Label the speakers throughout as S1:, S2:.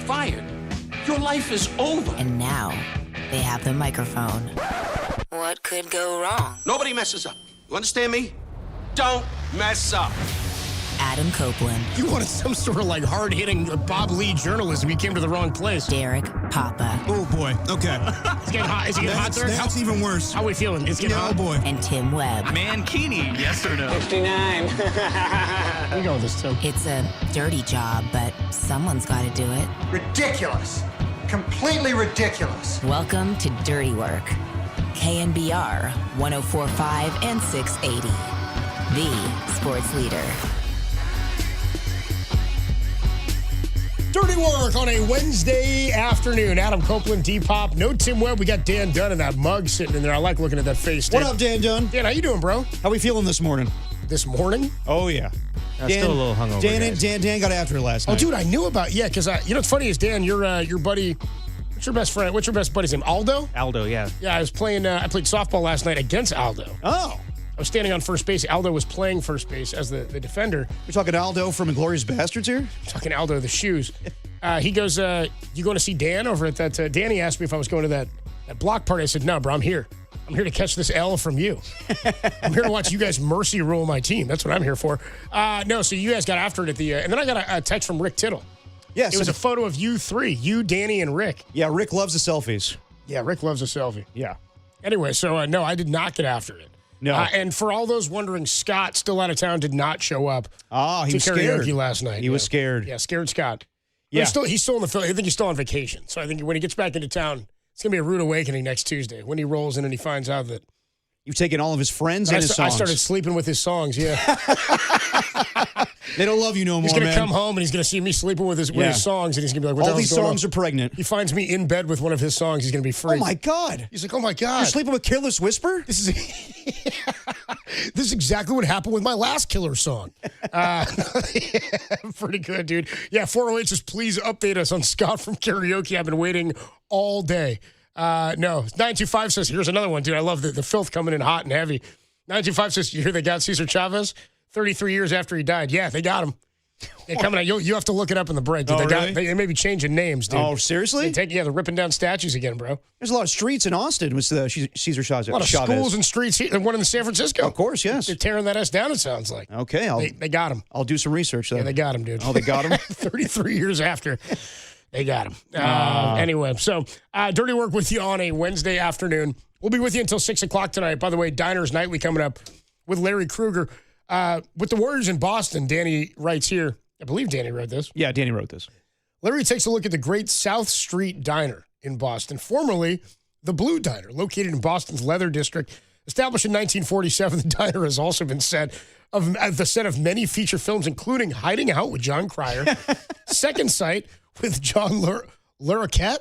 S1: fired. Your life is over.
S2: And now they have the microphone. What could go wrong?
S1: Nobody messes up. You understand me? Don't mess up.
S2: Adam Copeland.
S3: You wanted some sort of like hard-hitting Bob Lee journalism. You came to the wrong place.
S2: Derek Papa.
S4: Oh, boy. Okay.
S3: It's getting hot. Is it getting hot, sir?
S4: That's even worse.
S3: How are we feeling? It's getting hot.
S4: Oh, boy.
S2: And Tim Webb.
S5: Mankini, yes or no?
S6: 59.
S3: We go with this, Tim.
S2: It's a dirty job, but someone's got to do it.
S6: Ridiculous. Completely ridiculous.
S2: Welcome to Dirty Work. KNBR 104.5 and 680. The sports leader.
S3: Dirty Work on a Wednesday afternoon. Adam Copeland, D-Pop. No Tim Webb. We got Dan Dunn in that mug sitting in there. I like looking at that face.
S4: What up, Dan Dunn?
S3: Dan, how you doing, bro?
S4: How we feeling this morning?
S3: This morning?
S4: Oh, yeah.
S5: Still a little hungover,
S4: Dan got after it last night.
S3: Oh, dude, I knew about because you know what's funny is Dan, your buddy. What's your best friend? What's your best buddy's name? Aldo.
S5: Aldo, yeah.
S3: Yeah, I was playing. I played softball last night against Aldo.
S4: Oh.
S3: I was standing on first base. Aldo was playing first base as the defender.
S4: You're talking Aldo from Inglourious Bastards here?
S3: I'm talking Aldo the shoes. He goes, you going to see Dan over at that? Danny asked me if I was going to that block party. I said, no, bro, I'm here. I'm here to catch this L from you. I'm here to watch you guys mercy rule my team. That's what I'm here for. No, so you guys got after it at the and then I got a text from Rick Tittle.
S4: Yes.
S3: It was a photo of you three, you, Danny, and Rick.
S4: Yeah, Rick loves the selfies.
S3: Yeah, Rick loves a selfie.
S4: Yeah.
S3: Anyway, so no, I did not get after it.
S4: No.
S3: And for all those wondering, Scott, still out of town, did not show up
S4: He
S3: to
S4: was
S3: karaoke
S4: scared.
S3: last night.
S4: He was scared.
S3: Yeah, scared Scott.
S4: Yeah.
S3: He's still in the Philly. I think he's still on vacation. So I think when he gets back into town, it's going to be a rude awakening next Tuesday when he rolls in and he finds out that
S4: You've taken all of his friends and his
S3: I
S4: songs.
S3: started sleeping with his songs, yeah.
S4: They don't love you no more,
S3: He's going to
S4: man.
S3: come home and he's going to see me sleeping with his songs, and he's going to be like, what the
S4: all these
S3: hell's going
S4: songs
S3: on?
S4: are pregnant.
S3: He finds me in bed with one of his songs. He's going to be freaked.
S4: Oh, my God.
S3: He's like, oh, my God.
S4: You're sleeping with Careless Whisper?
S3: This is exactly what happened with my last killer song. Pretty good, dude. Yeah, 408 says, please update us on Scott from karaoke. I've been waiting all day. No, 925 says, here's another one, dude. I love the filth coming in hot and heavy. 925 says, you hear they got Cesar Chavez 33 years after he died. Yeah, they got him. They're coming out. You have to look it up in the break. Dude. They may be changing names, dude.
S4: Oh, seriously?
S3: They're ripping down statues again, bro.
S4: There's a lot of streets in Austin with Cesar Chavez.
S3: A lot of schools and streets. One in San Francisco.
S4: Of course, yes.
S3: They're tearing that ass down, it sounds like.
S4: Okay.
S3: They got him.
S4: I'll do some research, though.
S3: Yeah, they got him, dude.
S4: Oh, they got him?
S3: 33 years after. They got him. Anyway, so Dirty Work with you on a Wednesday afternoon. We'll be with you until 6 o'clock tonight. By the way, Diners Nightly coming up with Larry Krueger. With the Warriors in Boston, Danny writes here. I believe Danny wrote this.
S4: Yeah, Danny wrote this.
S3: Larry takes a look at the Great South Street Diner in Boston, formerly the Blue Diner, located in Boston's Leather District. Established in 1947, the diner has also been the set of many feature films, including Hiding Out with John Cryer, Second Sight with John Larroquette.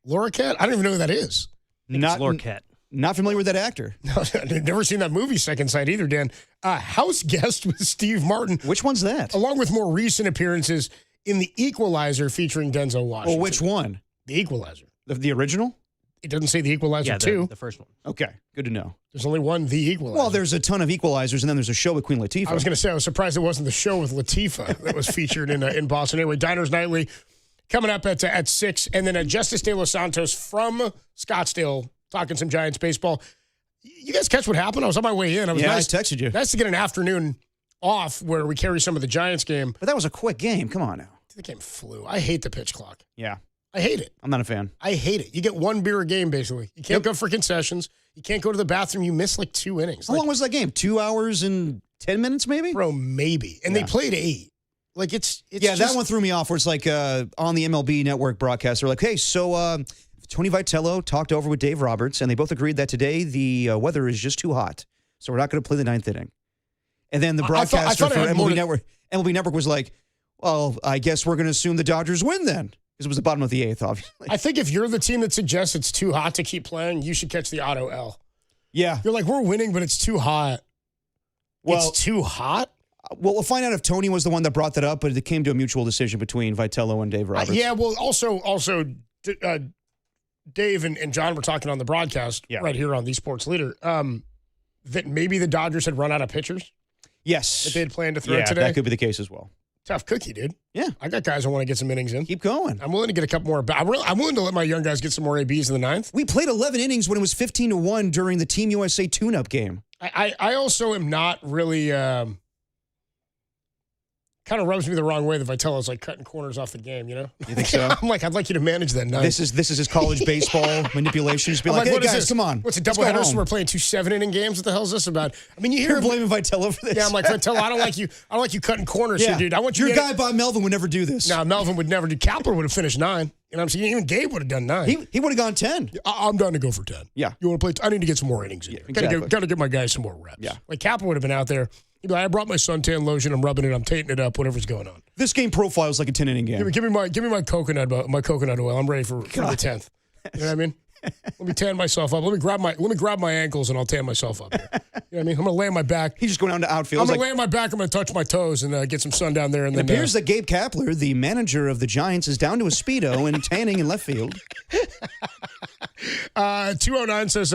S3: Larroquette? I don't even know who that is.
S5: Not Lorquette.
S4: Not familiar with that actor.
S3: No, I've never seen that movie, Second Sight, either, Dan. House Guest with Steve Martin.
S4: Which one's that?
S3: Along with more recent appearances in The Equalizer featuring Denzel Washington.
S4: Well, which one?
S3: The Equalizer.
S4: The original?
S3: It doesn't say The Equalizer 2.
S5: The first one.
S4: Okay, good to know.
S3: There's only one The Equalizer.
S4: Well, there's a ton of Equalizers, and then there's a show with Queen Latifah.
S3: I was going to say, I was surprised it wasn't the show with Latifah that was featured in Boston. Anyway, Diners Nightly coming up at 6. And then Justice De Los Santos from Scottsdale talking some Giants baseball. You guys catch what happened? I was on my way in.
S4: I texted you.
S3: Nice to get an afternoon off where we carry some of the Giants game.
S4: But that was a quick game. Come on now.
S3: The game flew. I hate the pitch clock.
S4: Yeah.
S3: I hate it.
S4: I'm not a fan.
S3: I hate it. You get one beer a game, basically. You can't go for concessions. You can't go to the bathroom. You miss like 2 innings.
S4: How long was that game? 2 hours and 10 minutes, maybe?
S3: Bro, maybe. And they played 8. Like, it's
S4: yeah, that one threw me off where it's like on the MLB Network broadcast, they're like, hey, so Tony Vitello talked over with Dave Roberts, and they both agreed that today the weather is just too hot, so we're not going to play the 9th inning. And then the broadcaster for MLB Network was like, well, I guess we're going to assume the Dodgers win then, because it was the bottom of the 8th, obviously.
S3: I think if you're the team that suggests it's too hot to keep playing, you should catch the auto L.
S4: Yeah.
S3: You're like, we're winning, but it's too hot. Well, it's too hot?
S4: Well, we'll find out if Tony was the one that brought that up, but it came to a mutual decision between Vitello and Dave Roberts.
S3: Yeah, well, also Dave and John were talking on the broadcast right here on The Sports Leader that maybe the Dodgers had run out of pitchers.
S4: Yes.
S3: That they had planned to throw today.
S4: That could be the case as well.
S3: Tough cookie, dude.
S4: Yeah.
S3: I got guys I want to get some innings in.
S4: Keep going.
S3: I'm willing to get a couple more. I'm willing to let my young guys get some more ABs in the ninth.
S4: We played 11 innings when it was 15-1 during the Team USA tune-up game.
S3: I also am not really kind of rubs me the wrong way that Vitello's like cutting corners off the game, you know?
S4: You think so?
S3: I'm like, I'd like you to manage that ninth.
S4: This is his college baseball manipulation. Just be
S3: I'm
S4: like, hey,
S3: what is
S4: guys,
S3: this?
S4: come on.
S3: What's a
S4: Let's
S3: double
S4: go
S3: header? So
S4: home."
S3: we're playing 2 7-inning games? What the hell is this about? I mean, you hear
S4: You're blaming Vitello for this.
S3: Yeah, I'm like, Vitello, I don't like you cutting corners
S4: Yeah.
S3: here, dude. I want you
S4: Your
S3: to
S4: guy, Bob Melvin, would never do this.
S3: No, Melvin would never do. Kapler would have finished 9. You know what I'm saying? Even Gabe would have done 9.
S4: He would have gone 10.
S3: I'm down to go for 10.
S4: Yeah.
S3: You want to play? I need to get some more innings in here.
S4: exactly.
S3: Got to get my guys some more reps.
S4: Yeah.
S3: Like Kapler would have been out there. He'd be like, I brought my suntan lotion. I'm rubbing it. I'm tating it up. Whatever's going on.
S4: This game profiles like a 10-inning game.
S3: Give me my coconut oil. I'm ready for the 10th. You know what I mean? Let me tan myself up. Let me grab my ankles and I'll tan myself up here. You know what I mean? I'm gonna lay on my back.
S4: He's just going down to outfield.
S3: I'm gonna lay on my back. I'm gonna touch my toes and get some sun down there. And
S4: It appears that Gabe Kapler, the manager of the Giants, is down to a Speedo and tanning in left field.
S3: 209 says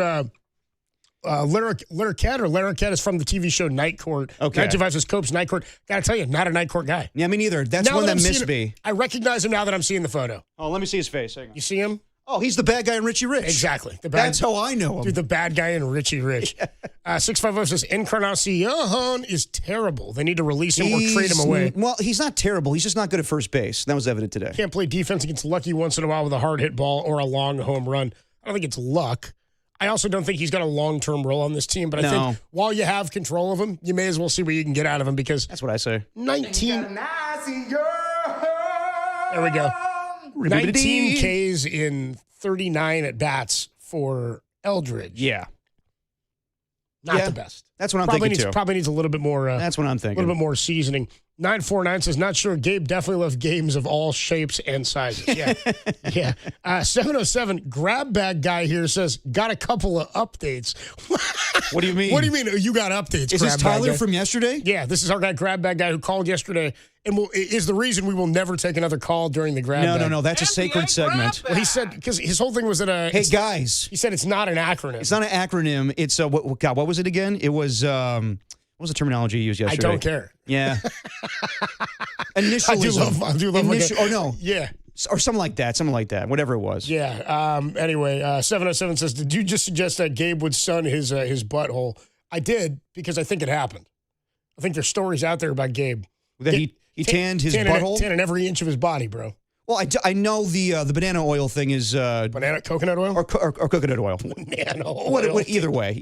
S3: Larroquette is from the TV show Night Court.
S4: Okay.
S3: 925 says Copes Night Court. Gotta tell you, not a Night Court guy.
S4: Yeah, me neither. That's one that missed me.
S3: I recognize him now that I'm seeing the photo.
S4: Oh, let me see his face. Hang on.
S3: You see him?
S4: Oh, he's the bad guy in Richie Rich.
S3: Exactly.
S4: That's how I know him.
S3: Dude, the bad guy in Richie Rich. 650 says Encarnacion is terrible. They need to release him or trade him away.
S4: Well, he's not terrible. He's just not good at first base. That was evident today.
S3: Can't play defense against Lucky once in a while with a hard hit ball or a long home run. I don't think it's luck. I also don't think he's got a long-term role on this team, but I think while you have control of him, you may as well see what you can get out of him because
S4: that's what I say.
S3: 19. There we go. 19 Ks in 39 at bats for Eldridge.
S4: Yeah.
S3: Not the best.
S4: That's what I'm thinking too.
S3: Probably needs a little bit more.
S4: That's what I'm thinking.
S3: A little bit more seasoning. 949 says, not sure. Gabe definitely loves games of all shapes and sizes. Yeah. Yeah. 707, grab bag guy here says, got a couple of updates.
S4: What do you mean?
S3: What do you mean? You got updates?
S4: Is this Tyler from yesterday?
S3: Yeah, this is our guy, grab bag guy, who called yesterday, and is the reason we will never take another call during the grab bag.
S4: No. That's a sacred segment.
S3: Well, he said because his whole thing was that.
S4: Hey guys,
S3: he said it's not an acronym.
S4: It's not an acronym. It's what was it again? It was what was the terminology you used yesterday?
S3: I don't care.
S4: Yeah. Initialism.
S3: I do love.
S4: Oh no.
S3: Yeah.
S4: Or something like that. Whatever it was.
S3: Yeah. Anyway, 707 says, did you just suggest that Gabe would sun his butthole? I did because I think it happened. I think there's stories out there about Gabe.
S4: That he tanned his butthole?
S3: Tanning every inch of his body, bro.
S4: Well, I know the banana oil thing is...
S3: coconut oil?
S4: Or coconut oil.
S3: Banana oil.
S4: Either way.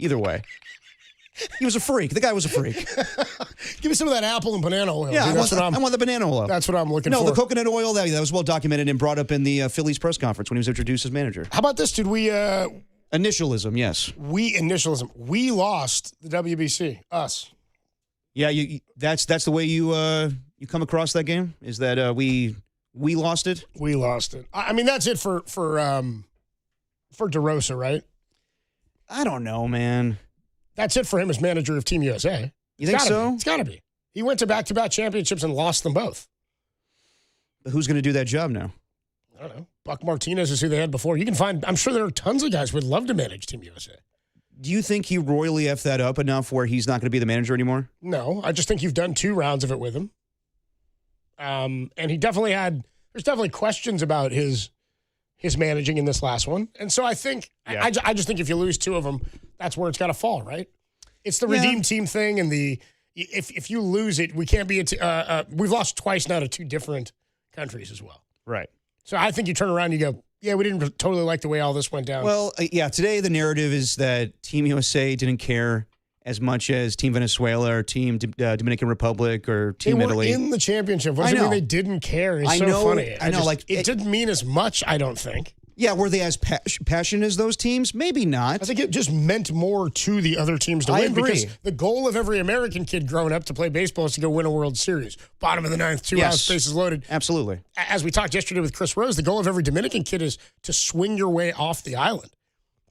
S4: He was a freak. The guy was a freak.
S3: Give me some of that apple and banana oil.
S4: Yeah,
S3: dude.
S4: I want the banana oil.
S3: That's what I'm looking for.
S4: No, the coconut oil, that was well documented and brought up in the Phillies press conference when he was introduced as manager.
S3: How about this, dude?
S4: Initialism, yes.
S3: Initialism. We lost the WBC. Us.
S4: Yeah, that's the way you come across that game? Is that we lost it?
S3: We lost it. I mean, that's it for DeRosa, right?
S4: I don't know, man.
S3: That's it for him as manager of Team USA.
S4: You think so?
S3: It's got to be. He went to back-to-back championships and lost them both.
S4: But who's going to do that job now?
S3: I don't know. Buck Martinez is who they had before. You can find, I'm sure there are tons of guys who would love to manage Team USA.
S4: Do you think he royally effed that up enough where he's not going to be the manager anymore?
S3: No. I just think you've done 2 rounds of it with him. And he definitely there's definitely questions about his managing in this last one. And so I think, I just think if you lose 2 of them, that's where it's got to fall, right? It's the redeem team thing, and if you lose it, we can't be we've lost twice now to 2 different countries as well.
S4: Right.
S3: So I think you turn around and you go, yeah, we didn't totally like the way all this went down.
S4: Well, today the narrative is that Team USA didn't care as much as Team Venezuela or Team Dominican Republic or Team Italy.
S3: They were in the championship. What does it mean they didn't care? It's so funny.
S4: I know.
S3: It didn't mean as much, I don't think.
S4: Yeah, were they as passionate as those teams? Maybe not.
S3: I think it just meant more to the other teams to win.
S4: Agree.
S3: Because the goal of every American kid growing up to play baseball is to go win a World Series. Bottom of the 9th, 2 outs, bases loaded.
S4: Absolutely.
S3: As we talked yesterday with Chris Rose, the goal of every Dominican kid is to swing your way off the island,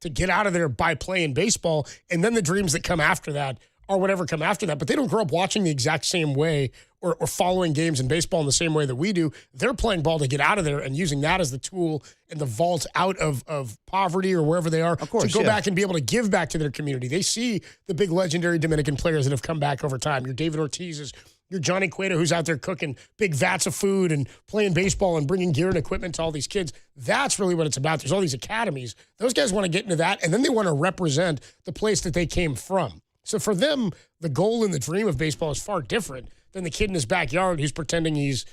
S3: to get out of there by playing baseball, and then the dreams that come after that or whatever come after that. But they don't grow up watching the exact same way or following games in baseball in the same way that we do. They're playing ball to get out of there and using that as the tool and the vault out of poverty or wherever they are to go back and be able to give back to their community. They see the big legendary Dominican players that have come back over time. Your David Ortiz's, your Johnny Cueto who's out there cooking big vats of food and playing baseball and bringing gear and equipment to all these kids. That's really what it's about. There's all these academies. Those guys want to get into that, and then they want to represent the place that they came from. So for them, the goal and the dream of baseball is far different than the kid in his backyard who's pretending he's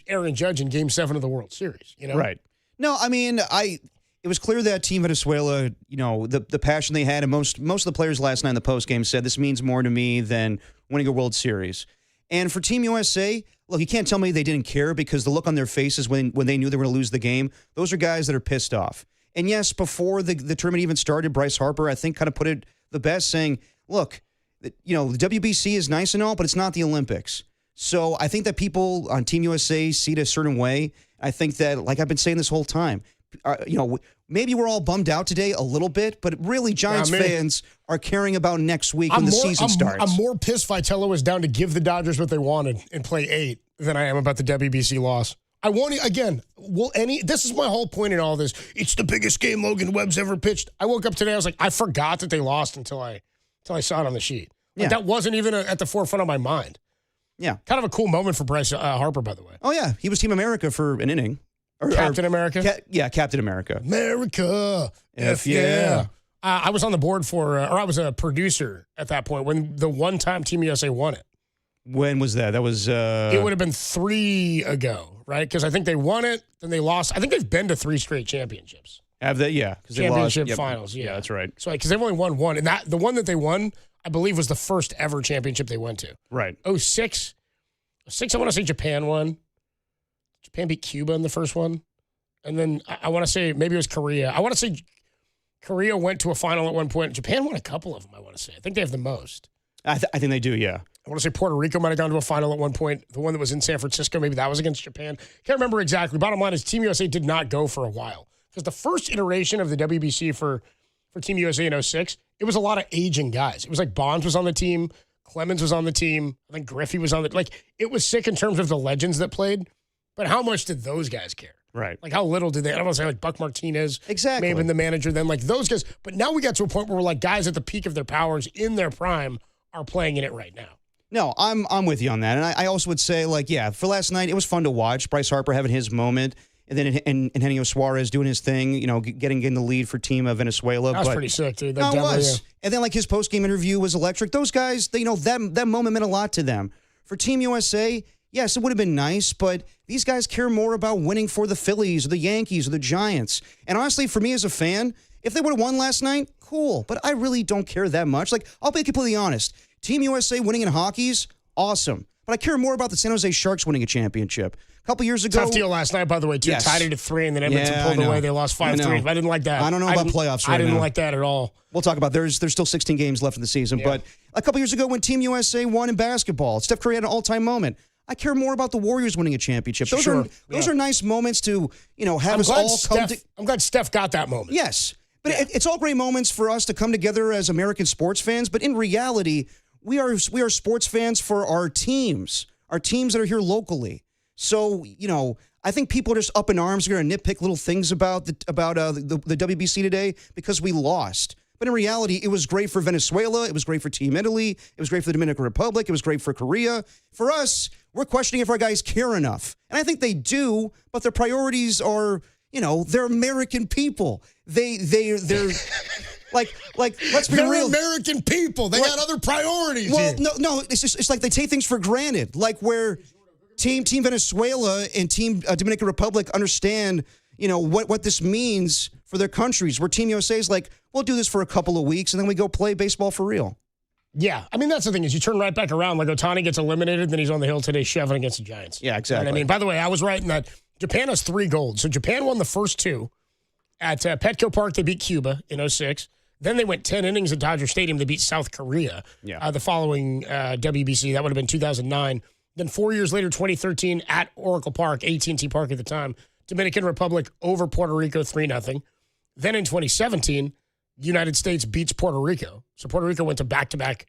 S3: Aaron Judge in Game 7 of the World Series. You know?
S4: Right. No, I mean, it was clear that Team Venezuela, the passion they had, and most of the players last night in the postgame said this means more to me than winning a World Series. And for Team USA, look, you can't tell me they didn't care because the look on their faces when they knew they were going to lose the game, those are guys that are pissed off. And yes, before the tournament even started, Bryce Harper, I think, kind of put it the best, saying, look, the WBC is nice and all, but it's not the Olympics. So I think that people on Team USA see it a certain way. I think that, like I've been saying this whole time, maybe we're all bummed out today a little bit, but really Giants fans are caring about next week when the season starts.
S3: I'm more pissed Vitello was down to give the Dodgers what they wanted and play 8 than I am about the WBC loss. I won't, again, this is my whole point in all this. It's the biggest game Logan Webb's ever pitched. I woke up today, I was like, I forgot that they lost until I saw it on the sheet. Like, that wasn't even at the forefront of my mind.
S4: Yeah.
S3: Kind of a cool moment for Bryce Harper, by the way.
S4: Oh, yeah. He was Team America for an inning.
S3: Captain America?
S4: Captain America.
S3: America. F yeah. I was on the board I was a producer at that point when the one time Team USA won it.
S4: When was that? That was...
S3: It would have been 3 ago, right? Because I think they won it, then they lost. I think they've been to 3 straight championships.
S4: Have they? Yeah.
S3: Championship finals, yeah.
S4: Yeah, that's right.
S3: So, because they've only won one. And the one that they won, I believe, was the first ever championship they went to.
S4: Right.
S3: 06, I want to say Japan won. Japan beat Cuba in the first one. And then I want to say maybe it was Korea. I want to say Korea went to a final at one point. Japan won a couple of them, I want to say. I think they have the most.
S4: I think they do, yeah.
S3: I want to say Puerto Rico might have gone to a final at one point. The one that was in San Francisco, maybe that was against Japan. Can't remember exactly. Bottom line is Team USA did not go for a while. Because the first iteration of the WBC for Team USA in 06, it was a lot of aging guys. It was like Bonds was on the team. Clemens was on the team. I think Griffey was on the... Like, it was sick in terms of the legends that played. But how much did those guys care?
S4: Right.
S3: Like, how little did they... I don't want to say, like, Buck Martinez.
S4: Exactly.
S3: Maybe the manager then. Like, those guys... But now we got to a point where we're like, guys at the peak of their powers, in their prime, are playing in it right now.
S4: No, I'm with you on that. And I also would say, like, yeah, for last night, it was fun to watch. Bryce Harper having his moment. And then Eugenio Suarez doing his thing, getting in the lead for Team Venezuela.
S3: That was pretty sick, dude.
S4: That was. And then, like, his post-game interview was electric. Those guys, that moment meant a lot to them. For Team USA, yes, it would have been nice, but these guys care more about winning for the Phillies or the Yankees or the Giants. And honestly, for me as a fan, if they would have won last night, cool. But I really don't care that much. Like, I'll be completely honest. Team USA winning in hockey's awesome. But I care more about the San Jose Sharks winning a championship. A couple years ago.
S3: Tough deal last night, by the way, too.
S4: Yes.
S3: Tied it at 3, and then Edmonton pulled away. They lost 5-3. I didn't like that.
S4: I don't know about playoffs right now.
S3: I didn't like that at all.
S4: We'll talk about there's still 16 games left in the season. Yeah. But a couple years ago when Team USA won in basketball, Steph Curry had an all-time moment. I care more about the Warriors winning a championship. Those are nice moments to, have us all come together.
S3: I'm glad Steph got that moment.
S4: Yes. But it's all great moments for us to come together as American sports fans. But in reality, we are sports fans for our teams that are here locally. So, I think people are just up in arms. They're going to nitpick little things about the WBC today because we lost. But in reality, it was great for Venezuela. It was great for Team Italy. It was great for the Dominican Republic. It was great for Korea. For us, we're questioning if our guys care enough. And I think they do, but their priorities are, they're American people. They're like let's be real.
S3: They're American people. They got other priorities.
S4: Well, no, it's like they take things for granted. Like where Team Venezuela and Team Dominican Republic understand, what this means for their countries. Where Team USA is like, we'll do this for a couple of weeks and then we go play baseball for real.
S3: Yeah, I mean that's the thing is you turn right back around. Like Ohtani gets eliminated, then he's on the hill today, shoving against the Giants.
S4: Yeah, exactly.
S3: You know what I mean, by the way, I was right in that Japan has 3 golds. So Japan won the first 2 at Petco Park. They beat Cuba in 06. Then they went 10 innings at Dodger Stadium. They beat South Korea.
S4: Yeah.
S3: The following WBC, that would have been 2009. Then 4 years later, 2013, at Oracle Park, AT&T Park at the time, Dominican Republic over Puerto Rico 3-0. Then in 2017, the United States beats Puerto Rico. So Puerto Rico went to back-to-back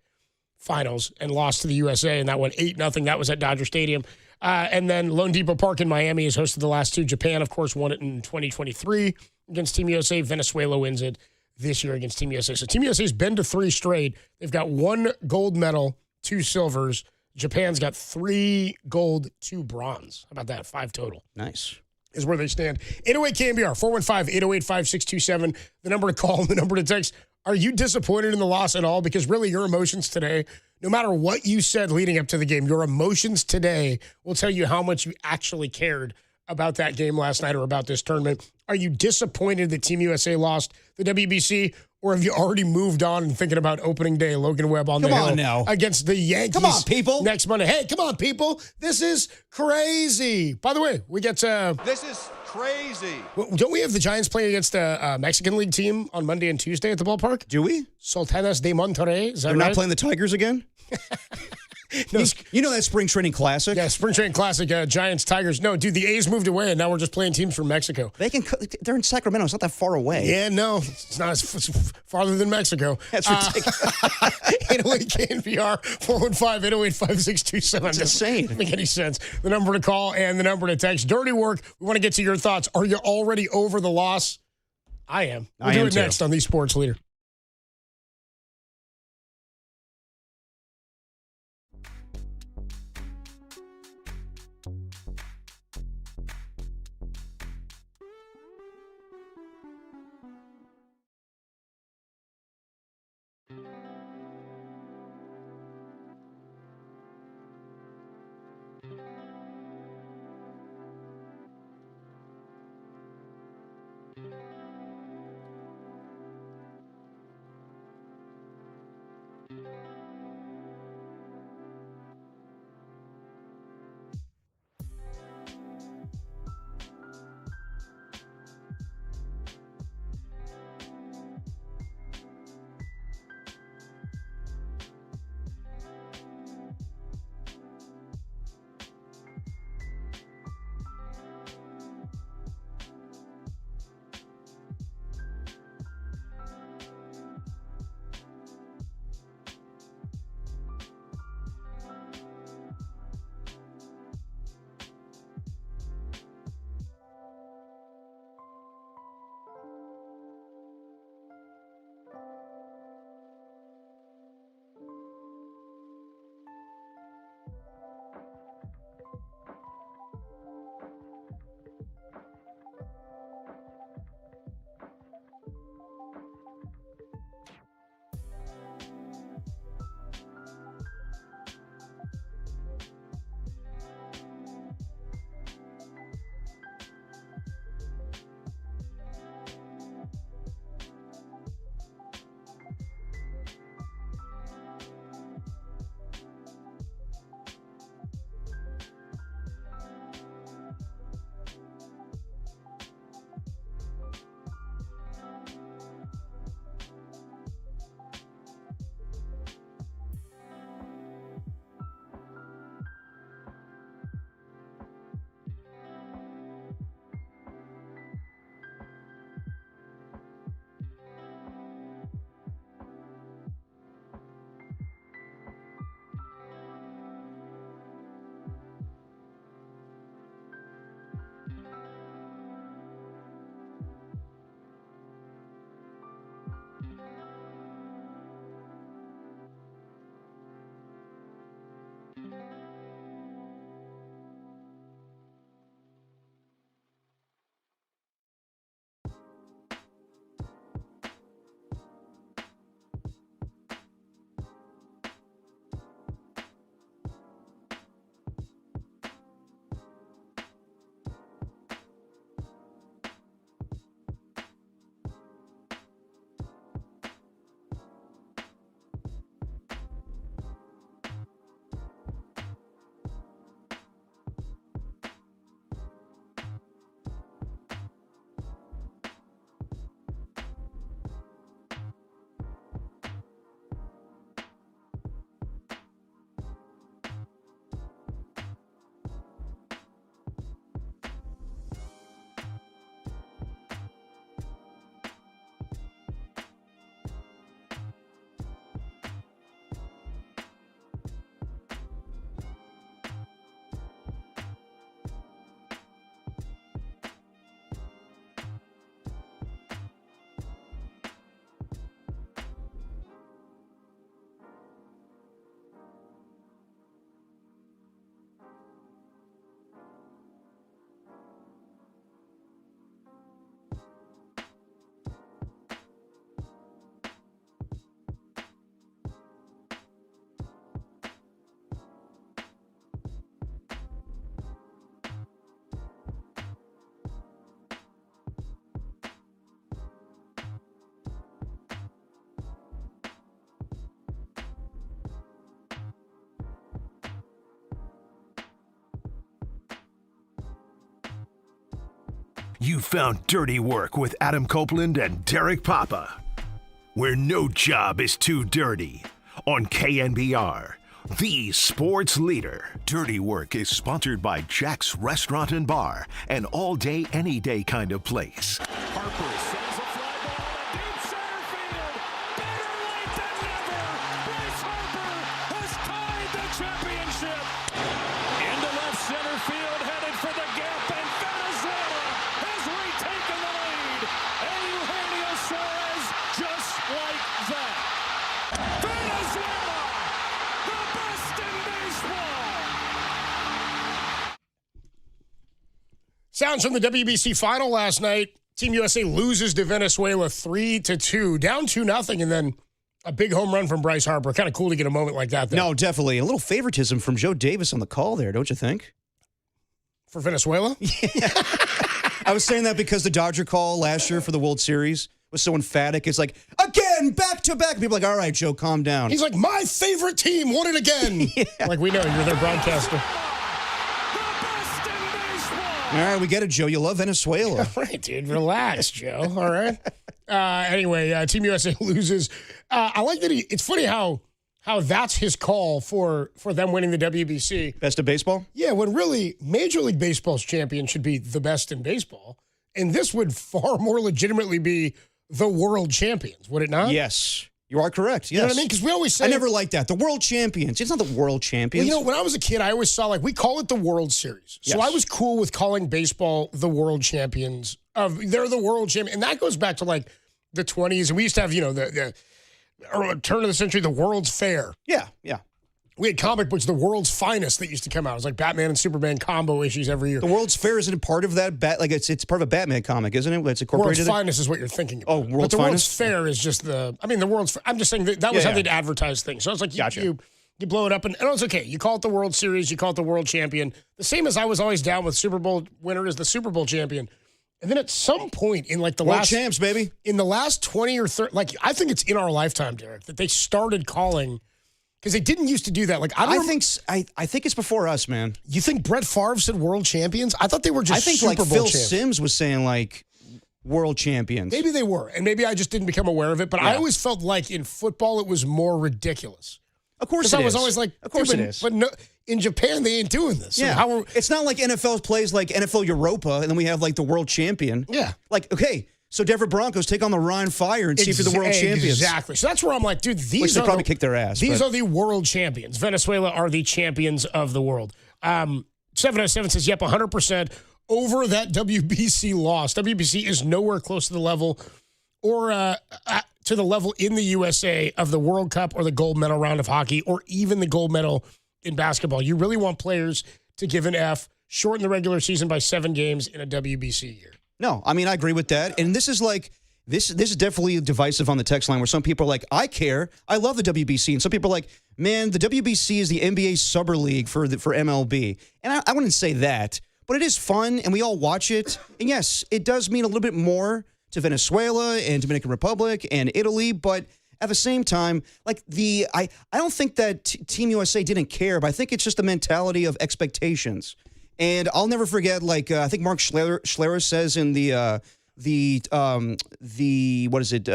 S3: finals and lost to the USA, and that went 8-0. That was at Dodger Stadium. And then Lone Depot Park in Miami has hosted the last 2. Japan, of course, won it in 2023 against Team USA. Venezuela wins it this year against Team USA. So Team USA has been to 3 straight. They've got 1 gold medal, 2 silvers. Japan's got 3 gold, 2 bronze. How about that? 5 total.
S4: Nice.
S3: Is where they stand. 808 KNBR, 415-808-5627. The number to call and the number to text. Are you disappointed in the loss at all? Because really your emotions today, no matter what you said leading up to the game, your emotions today will tell you how much you actually cared about that game last night or about this tournament. Are you disappointed that Team USA lost the WBC? Or have you already moved on and thinking about opening day, Logan Webb on the hill
S4: now.
S3: against the Yankees?
S4: Come on, people.
S3: Next Monday. Hey, come on, people. This is crazy. By the way, we get
S1: This is crazy.
S3: don't we have the Giants playing against a Mexican League team on Monday and Tuesday at the ballpark?
S4: Do we?
S3: Sultanas de Monterrey. Is that
S4: They're
S3: right?
S4: not playing the Tigers again?
S3: No,
S4: You know that spring training classic?
S3: yeah, Spring Training Classic, Giants, Tigers. No, dude, the A's moved away, and now we're just playing teams from Mexico.
S4: They're in Sacramento. It's not that far away.
S3: Yeah, no, it's not as farther than Mexico.
S4: That's ridiculous.
S3: 808 KNBR, 415-808-5627.
S4: That's insane.
S3: Doesn't make any sense. The number to call and the number to text. Dirty work. We want to get to your thoughts. Are you already over the loss? I am. We'll do it
S4: too.
S3: next on the Sports Leader.
S7: You found Dirty Work with Adam Copeland and Derek Papa, where no job is too dirty. On KNBR, the sports leader. Dirty Work is sponsored by Jack's Restaurant and Bar, an all-day, any-day kind of place.
S8: Harper sends a fly ball to deep center field. Better late than never. Bryce Harper has tied the championship. Into left center field, headed for the gap, and Venezuela has retaken the lead. And Eugenio Suarez just like that. Venezuela, the best in baseball.
S3: Sounds from the WBC final last night. Team USA loses to Venezuela 3-2, down 2-0, and then a big home run from Bryce Harper. Kind of cool to get a moment like that.
S4: No, definitely. A little favoritism from Joe Davis on the call there, don't you think?
S3: For Venezuela?
S4: Yeah. I was saying that because the Dodger call last year for the World Series was so emphatic. It's like, again, back-to-back. People are like, all right, Joe, calm down.
S3: He's like, my favorite team won it again. Yeah. Like, we know, you're their broadcaster.
S4: All right, we get it, Joe. You love Venezuela.
S3: All right, dude. Relax, Joe. All right. Anyway, Team USA loses. I like that it's funny how that's his call for them winning the WBC.
S4: Best of baseball?
S3: Yeah, when really Major League Baseball's champion should be the best in baseball. And this would far more legitimately be the world champions, would it not?
S4: Yes. You are correct. Yes.
S3: You know what I mean? Because we always say...
S4: I never liked that. The world champions. It's not the world champions.
S3: Well, when I was a kid, I always saw, we call it the World Series. So
S4: Yes.
S3: I was cool with calling baseball the world champions. They're the world champion. And that goes back to, the 20s. And we used to have, the turn of the century, the World's Fair.
S4: Yeah.
S3: We had comic books, the world's finest, that used to come out. It was like Batman and Superman combo issues every year.
S4: The World's Fair isn't a part of that. It's part of a Batman comic, isn't it? It's incorporated.
S3: World's finest is what you're thinking about.
S4: Oh, World's
S3: But the
S4: finest?
S3: World's Fair is just the World's I'm just saying that was how they'd advertise things. So it's like
S4: Gotcha.
S3: you blow it up and it's okay. You call it the World Series, you call it the world champion. The same as I was always down with Super Bowl winner as the Super Bowl champion. And then at some point in the
S4: World
S3: last
S4: champs, baby.
S3: In the last 20 or 30, I think it's in our lifetime, Derek, that they started calling. Because they didn't used to do that. I
S4: think it's before us, man.
S3: You think Brett Favre said world champions? I thought they were just Super Bowl
S4: Phil
S3: champions.
S4: Sims was saying world champions.
S3: Maybe they were, and maybe I just didn't become aware of it. But I always felt like in football it was more ridiculous.
S4: Of course,
S3: I was always like,
S4: of course it is.
S3: But no, in Japan they ain't doing this.
S4: Yeah, it's not like NFL plays like NFL Europa, and then we have the world champion.
S3: Yeah,
S4: okay. So Denver Broncos take on the Rhine Fire and see if you're the world champions.
S3: Exactly. So that's where I'm like, dude,
S4: Which they probably kick their ass.
S3: These are the world champions. Venezuela are the champions of the world. 707 says, yep, 100% over that WBC loss. WBC is nowhere close to the level or to the level in the USA of the World Cup or the gold medal round of hockey or even the gold medal in basketball. You really want players to give an F, shorten the regular season by 7 games in a WBC year.
S4: No, I agree with that. And this is this is definitely divisive on the text line where some people are like, I care. I love the WBC. And some people are like, man, the WBC is the NBA summer league for MLB. And I wouldn't say that, but it is fun and we all watch it. And yes, it does mean a little bit more to Venezuela and Dominican Republic and Italy. But at the same time, I don't think that Team USA didn't care, but I think it's just the mentality of expectations. And I'll never forget, I think Mark Schlereth says in what is it?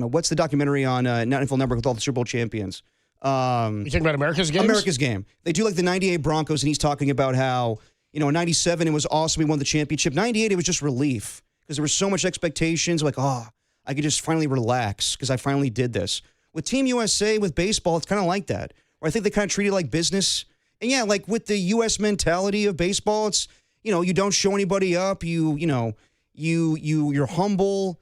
S4: What's the documentary on Not NFL Network with all the Super Bowl champions?
S3: You talking about America's Games?
S4: America's Game. They do the 98 Broncos, and he's talking about how, in 97 it was awesome. We won the championship. 98 it was just relief because there was so much expectations. I could just finally relax because I finally did this. With Team USA, with baseball, it's kind of like that. Where I think they kind of treat it like business. And yeah, with the U.S. mentality of baseball, it's, you don't show anybody up. You're humble.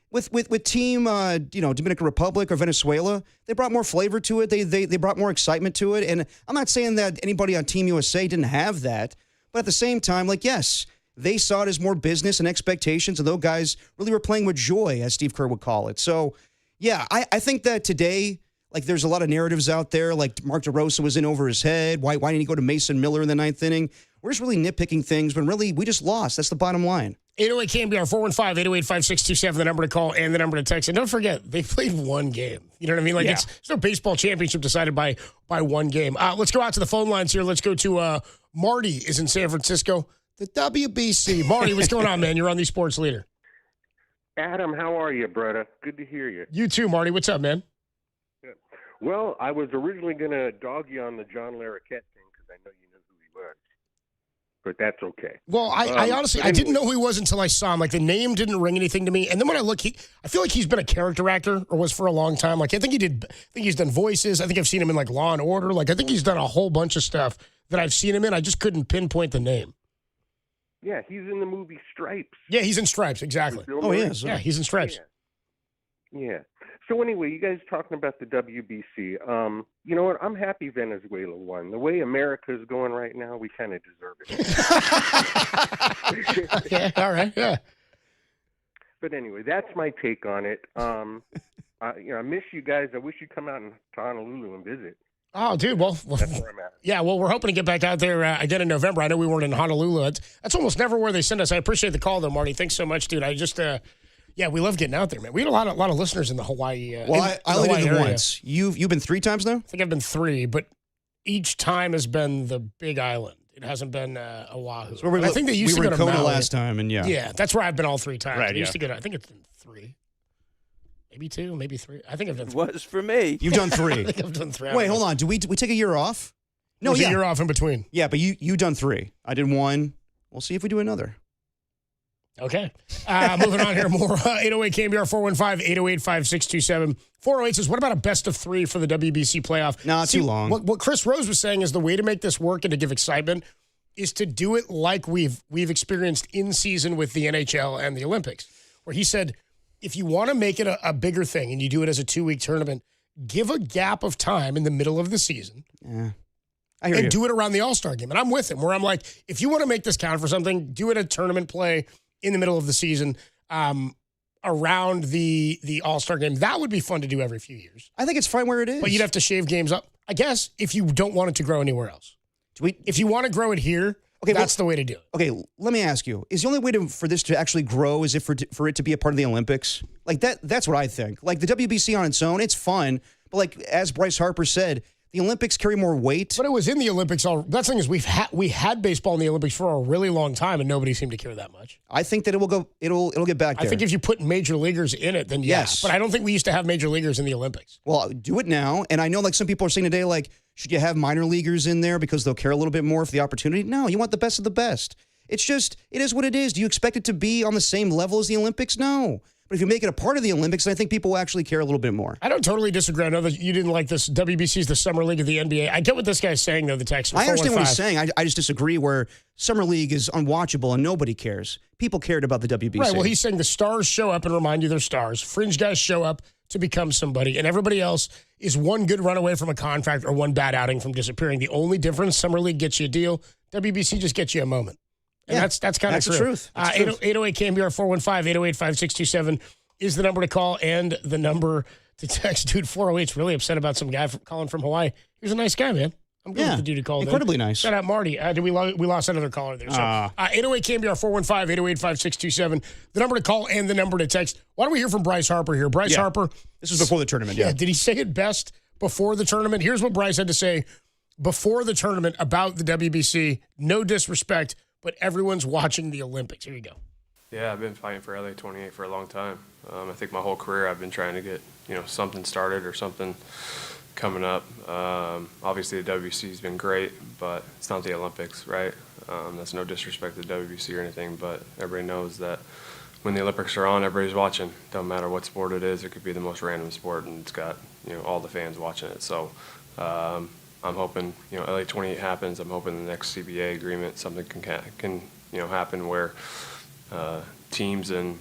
S4: With Team, Dominican Republic or Venezuela, they brought more flavor to it. They brought more excitement to it. And I'm not saying that anybody on Team USA didn't have that. But at the same time, yes, they saw it as more business and expectations. And those guys really were playing with joy, as Steve Kerr would call it. So, yeah, I think that today, there's a lot of narratives out there, Mark DeRosa was in over his head. Why didn't he go to Mason Miller in the 9th inning? We're just really nitpicking things, but really, we just lost. That's the bottom line.
S3: 808 KNBR 415-808-5627, the number to call and the number to text. And don't forget, they played one game. You know what I mean? It's no baseball championship decided by one game. Let's go out to the phone lines here. Let's go to Marty is in San Francisco. The WBC. Marty, what's going on, man? You're on the Sports Leader.
S9: Adam, how are you, brother? Good to hear you.
S3: You too, Marty. What's up, man?
S9: Well, I was originally going to dog you on the John Larroquette thing because I know you know who he was. But that's okay.
S3: Well, I honestly, I didn't know who he was until I saw him. Like, the name didn't ring anything to me. And then when I look, I feel like he's been a character actor or was for a long time. Like, I think he's done voices. I think I've seen him in, like, Law and Order. Like, I think he's done a whole bunch of stuff that I've seen him in. I just couldn't pinpoint the name.
S9: Yeah, he's in the movie Stripes.
S3: Yeah, he's in Stripes, exactly.
S4: Oh, he is.
S3: Yeah, he's in Stripes.
S9: Yeah. So anyway, you guys talking about the WBC. You know what? I'm happy Venezuela won. The way America is going right now, we kind of deserve it.
S3: Yeah, all right, yeah.
S9: But anyway, that's my take on it. I miss you guys. I wish you'd come out to Honolulu and visit.
S3: Oh, dude, well,
S9: That's where I'm at.
S3: yeah, well, we're hoping to get back out there again in November. I know we weren't in Honolulu. That's almost never where they send us. I appreciate the call, though, Marty. Thanks so much, dude. I just, yeah, we love getting out there, man. We had a lot of listeners in the Hawaii.
S4: Well, I only did it once. You've been 3 times now?
S3: I think I've been 3, but each time has been the Big Island. It hasn't been Oahu.
S4: So
S3: I think they used to
S4: we
S3: go
S4: were
S3: to
S4: Kona
S3: Maui.
S4: last time, and
S3: Yeah, that's where I've been all 3 times.
S4: Right,
S3: I used to go to, I think it's been 3. Maybe 2, maybe 3. I think I've done 3.
S10: Was for me.
S4: You've done 3.
S3: I think I've done 3.
S4: Wait, hold on. Do we take a year off? No,
S3: There's
S4: yeah.
S3: a year off in between.
S4: Yeah, but you done 3. I did 1. We'll see if we do another.
S3: Okay. Moving on here, more 808 KNBR 415-808-5627. 408 says, what about a best of 3 for the WBC playoff?
S4: Nah, too long.
S3: What Chris Rose was saying is the way to make this work and to give excitement is to do it like we've experienced in season with the NHL and the Olympics, where he said, if you want to make it a bigger thing and you do it as a 2-week tournament, give a gap of time in the middle of the season.
S4: Yeah. I hear
S3: and
S4: you.
S3: do it around the All-Star game. And I'm with him, where I'm like, if you want to make this count for something, do it a tournament play in the middle of the season around the All-Star game. That would be fun to do every few years.
S4: I think it's fine where it is.
S3: But you'd have to shave games up, I guess, if you don't want it to grow anywhere else. If you want to grow it here, that's the way to do it.
S4: Okay, let me ask you. Is the only way for this to actually grow is for it to be a part of the Olympics? Like that's what I think. Like the WBC on its own, it's fun. But like as Bryce Harper said, the Olympics carry more weight.
S3: But it was in the Olympics. That's the thing is we had baseball in the Olympics for a really long time, and nobody seemed to care that much.
S4: I think that it'll get back there.
S3: I think if you put major leaguers in it, then yes. But I don't think we used to have major leaguers in the Olympics.
S4: Well, do it now. And I know like some people are saying today, like, should you have minor leaguers in there because they'll care a little bit more for the opportunity? No, you want the best of the best. It's just, it is what it is. Do you expect it to be on the same level as the Olympics? No. But if you make it a part of the Olympics, then I think people will actually care a little bit more.
S3: I don't totally disagree. I know that you didn't like this. WBC is the summer league of the NBA. I get what this guy's saying, though, the text.
S4: I understand what he's saying. I just disagree where summer league is unwatchable and nobody cares. People cared about the WBC.
S3: Right, well, he's saying the stars show up and remind you they're stars. Fringe guys show up to become somebody, and everybody else is one good run away from a contract or one bad outing from disappearing. The only difference, summer league gets you a deal. WBC just gets you a moment. And that's kind of
S4: true. The truth.
S3: 808 KNBR 415-808-5627 is the number to call and the number to text. Dude, 408's really upset about some guy calling from Hawaii. He was a nice guy, man. I'm good with the dude who called
S4: incredibly nice.
S3: Shout out Marty. We lost another caller there. So 808 KNBR 415-808-5627. The number to call and the number to text. Why don't we hear from Bryce Harper here? Bryce Harper.
S4: This was before the tournament, yeah.
S3: Did he say it best before the tournament? Here's what Bryce had to say before the tournament about the WBC. No disrespect, but everyone's watching the Olympics. Here you go.
S11: Yeah, I've been fighting for LA 28 for a long time. I think my whole career I've been trying to get, something started or something coming up. Obviously the WBC has been great, but it's not the Olympics, right? That's no disrespect to the WBC or anything, but everybody knows that when the Olympics are on, everybody's watching. Don't matter what sport it is. It could be the most random sport, and it's got all the fans watching it. So I'm hoping LA 28 happens. I'm hoping the next CBA agreement something can happen where teams and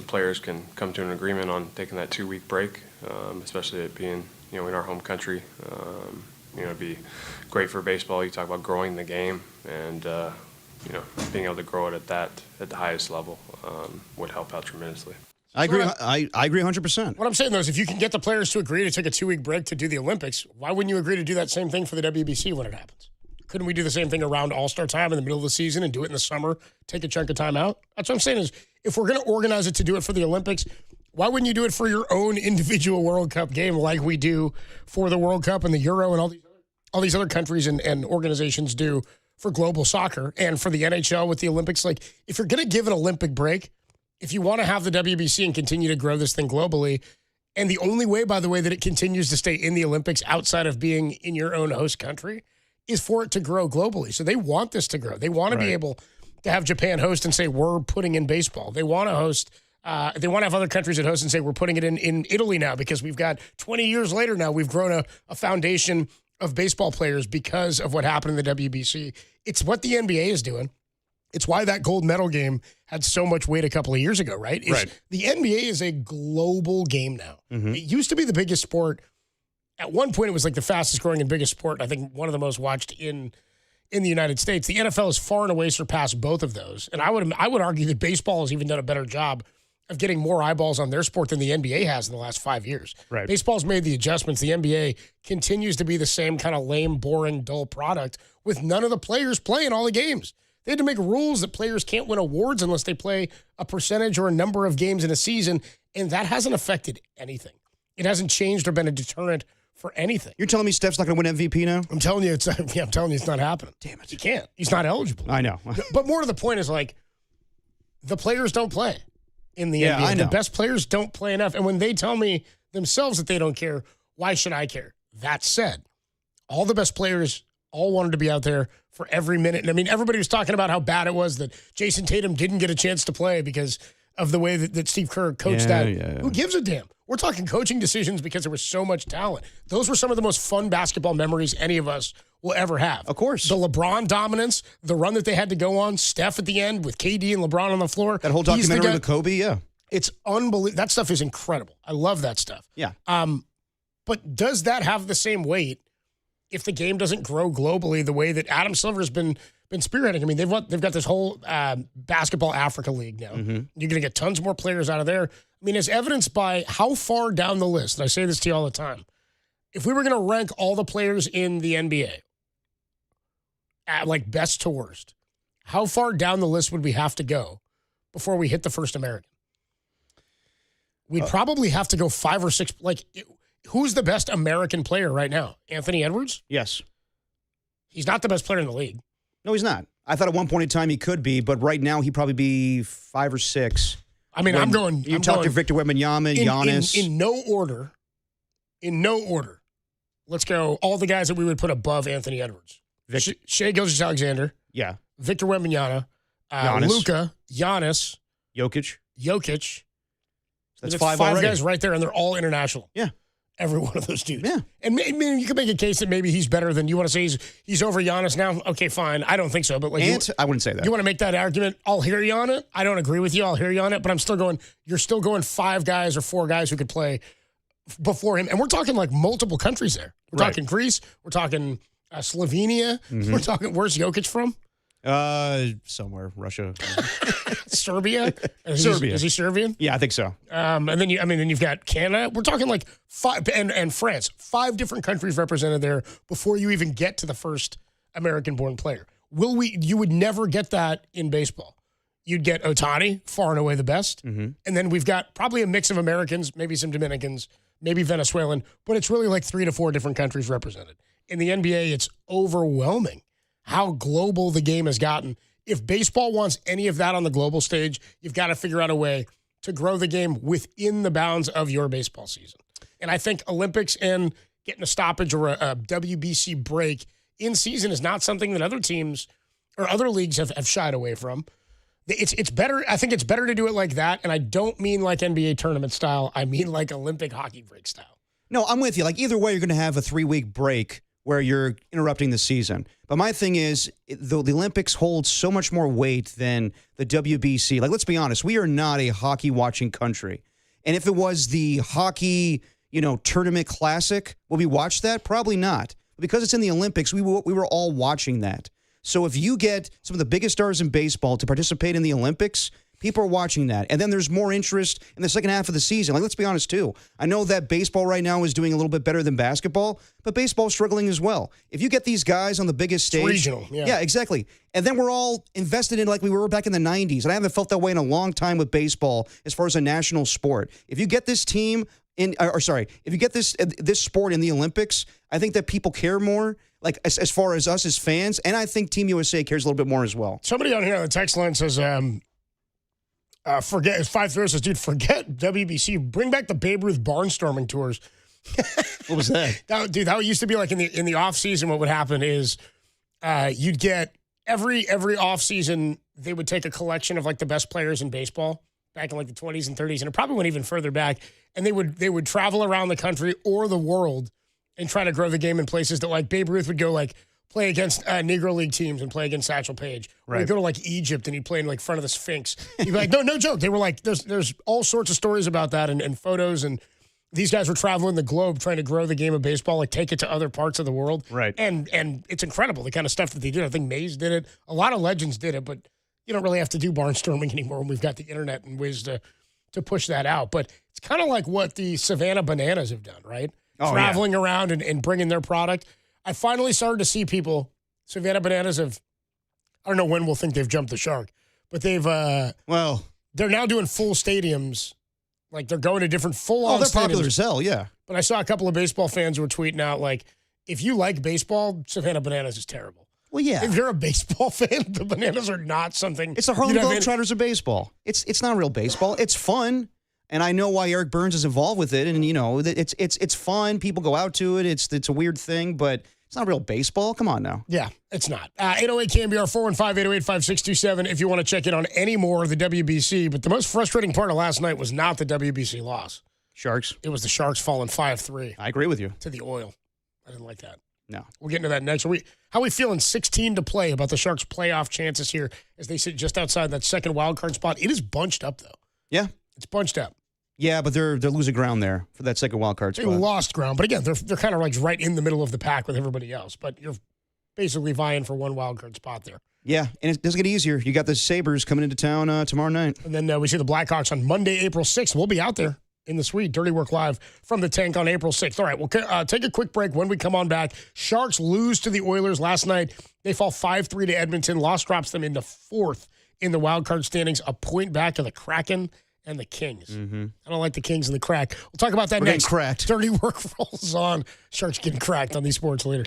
S11: players can come to an agreement on taking that 2-week break, especially it being in our home country. It'd be great for baseball. You talk about growing the game, and being able to grow it at the highest level would help out tremendously.
S4: I agree. I agree 100%.
S3: What I'm saying, though, is if you can get the players to agree to take a 2-week break to do the Olympics, why wouldn't you agree to do that same thing for the WBC when it happens? Couldn't we do the same thing around All-Star time in the middle of the season and do it in the summer, take a chunk of time out? That's what I'm saying is if we're going to organize it to do it for the Olympics, why wouldn't you do it for your own individual World Cup game like we do for the World Cup and the Euro and all these other countries and organizations do for global soccer and for the NHL with the Olympics. Like, if you're going to give an Olympic break, if you want to have the WBC and continue to grow this thing globally, and the only way, by the way, that it continues to stay in the Olympics outside of being in your own host country is for it to grow globally. So they want this to grow. They want to be able to have Japan host and say, we're putting in baseball. They want to host. They want to have other countries that host and say, we're putting it in Italy now because we've got 20 years later now, we've grown a foundation of baseball players because of what happened in the WBC. It's what the NBA is doing. It's why that gold medal game had so much weight a couple of years ago, right? The NBA is a global game now. It used to be the biggest sport. At one point, it was like the fastest growing and biggest sport. I think one of the most watched in the United States. The NFL has far and away surpassed both of those. And I would argue that baseball has even done a better job of getting more eyeballs on their sport than the NBA has in the last 5 years.
S4: Right.
S3: Baseball's made the adjustments. The NBA continues to be the same kind of lame, boring, dull product with none of the players playing all the games. They had to make rules that players can't win awards unless they play a percentage or a number of games in a season, and that hasn't affected anything. It hasn't changed or been a deterrent for anything.
S4: You're telling me Steph's not going to win MVP now?
S3: I'm telling you, it's not happening.
S4: Damn it.
S3: He can't. He's not eligible.
S4: I know.
S3: But more to the point is, like, the players don't play in the NBA.
S4: I know.
S3: The best players don't play enough. And when they tell me themselves that they don't care, why should I care? That said, all the best players all wanted to be out there for every minute. And I mean, everybody was talking about how bad it was that Jason Tatum didn't get a chance to play because of the way that Steve Kerr coached that.
S4: Yeah.
S3: Who gives a damn? We're talking coaching decisions because there was so much talent. Those were some of the most fun basketball memories any of us will ever have.
S4: Of course.
S3: The LeBron dominance, the run that they had to go on, Steph at the end with KD and LeBron on the floor.
S4: That whole documentary with Kobe, yeah.
S3: It's unbelievable. That stuff is incredible. I love that stuff.
S4: Yeah.
S3: But does that have the same weight if the game doesn't grow globally the way that Adam Silver's been spearheading? I mean, they've got this whole basketball Africa league now. You're going to get tons more players out of there. I mean, as evidenced by how far down the list, and I say this to you all the time, if we were going to rank all the players in the NBA at like best to worst, how far down the list would we have to go before we hit the first American? We'd probably have to go 5 or 6. Like, who's the best American player right now? Anthony Edwards?
S4: Yes.
S3: He's not the best player in the league.
S4: No, he's not. I thought at one point in time he could be, but right now he'd probably be 5 or 6.
S3: I mean, I'm talking
S4: Victor Wembanyama, Giannis.
S3: In no order. Let's go all the guys that we would put above Anthony Edwards. Shai Gilgeous-Alexander.
S4: Yeah.
S3: Victor Wembanyama. Luka. Giannis.
S4: Jokic. That's
S3: five
S4: already.
S3: Guys right there, and they're all international.
S4: Yeah.
S3: Every one of those dudes.
S4: Yeah.
S3: And maybe you can make a case that maybe he's better than you want to say he's over Giannis now. Okay, fine. I don't think so. But like,
S4: I wouldn't say that.
S3: You want to make that argument? I'll hear you on it. I don't agree with you. I'll hear you on it. But I'm still going, you're still going 5 guys or 4 guys who could play before him. And we're talking like multiple countries there. We're talking Greece. We're talking Slovenia. We're talking, where's Jokic from?
S4: Somewhere, Russia.
S3: Serbia?
S4: Serbia.
S3: Is he Serbian?
S4: Yeah, I think so.
S3: And then you've got Canada. We're talking like 5 and France. 5 different countries represented there before you even get to the first American-born player. You would never get that in baseball. You'd get Ohtani, far and away the best. And then we've got probably a mix of Americans, maybe some Dominicans, maybe Venezuelan, but it's really like 3 to 4 different countries represented. In the NBA, it's overwhelming how global the game has gotten. If baseball wants any of that on the global stage, you've got to figure out a way to grow the game within the bounds of your baseball season. And I think Olympics and getting a stoppage or a WBC break in season is not something that other teams or other leagues have shied away from. It's better. I think it's better to do it like that. And I don't mean like NBA tournament style. I mean like Olympic hockey break style.
S4: No, I'm with you. Like either way, you're going to have a 3-week break where you're interrupting the season. But my thing is, the Olympics hold so much more weight than the WBC. Like, let's be honest, we are not a hockey-watching country. And if it was the hockey, tournament classic, will we watch that? Probably not. But because it's in the Olympics, we were all watching that. So if you get some of the biggest stars in baseball to participate in the Olympics, people are watching that. And then there's more interest in the second half of the season. Like, let's be honest, too. I know that baseball right now is doing a little bit better than basketball, but baseball's struggling as well. If you get these guys on the biggest stage.
S3: It's regional, yeah.
S4: Yeah, exactly. And then we're all invested in like we were back in the 90s. And I haven't felt that way in a long time with baseball as far as a national sport. If you get this team if you get this sport in the Olympics, I think that people care more. like as far as us as fans, and I think Team USA cares a little bit more as well.
S3: Somebody on here on the text line says, forget 5-3 says, dude, forget WBC. Bring back the Babe Ruth barnstorming tours.
S4: What was that?
S3: That used to be like in the off season. What would happen is you'd get every off season they would take a collection of like the best players in baseball back in like the 20s and 30s, and it probably went even further back. And they would travel around the country or the world and try to grow the game in places that like Babe Ruth would go like play against Negro League teams and play against Satchel Paige. Or he'd go to like Egypt and he'd play in like front of the Sphinx. He'd be like, no joke. They were like, there's all sorts of stories about that and photos, and these guys were traveling the globe trying to grow the game of baseball, like take it to other parts of the world.
S4: Right.
S3: And it's incredible, the kind of stuff that they did. I think Mays did it. A lot of legends did it, but you don't really have to do barnstorming anymore when we've got the internet and ways to push that out. But it's kind of like what the Savannah Bananas have done, right? Traveling around and bringing their product. I finally started to see people, Savannah Bananas have, I don't know when we'll think they've jumped the shark, but they've, they're now doing full stadiums. Like, they're going to different full-on
S4: they're
S3: stadiums.
S4: popular as hell, yeah.
S3: But I saw a couple of baseball fans who were tweeting out, like, if you like baseball, Savannah Bananas is terrible.
S4: Well, yeah.
S3: If you're a baseball fan, the Bananas are not something.
S4: It's the Harlem Globetrotters of baseball. It's not real baseball. It's fun, and I know why Eric Burns is involved with it, and, you know, it's fun. People go out to it. It's a weird thing, but it's not real baseball. Come on now.
S3: Yeah, it's not. 808 KNBR 415-808-5627 if you want to check in on any more of the WBC. But the most frustrating part of last night was not the WBC loss.
S4: Sharks.
S3: It was the Sharks falling 5-3.
S4: I agree with you.
S3: To the Oil. I didn't like that.
S4: No.
S3: We'll get into that next. How are we feeling 16 to play about the Sharks' playoff chances here as they sit just outside that second wild card spot? It is bunched up, though.
S4: Yeah.
S3: It's bunched up.
S4: Yeah, but they're losing ground there for that second wild card spot.
S3: They lost ground, but again, they're kind of like right in the middle of the pack with everybody else. But you're basically vying for one wild card spot there.
S4: Yeah, and it doesn't get easier. You got the Sabres coming into town tomorrow night.
S3: And then we see the Blackhawks on Monday, April 6th. We'll be out there in the suite. Dirty Work Live from the tank on April 6th. All right, we'll take a quick break. When we come on back, Sharks lose to the Oilers last night. They fall 5-3 to Edmonton. Loss drops them into fourth in the wild card standings, a point back of the Kraken and the Kings. Mm-hmm. I don't like the Kings and the crack. We'll talk about that next.
S4: Getting cracked.
S3: Dirty Work rolls on. Sharks getting cracked on the Sports Leader.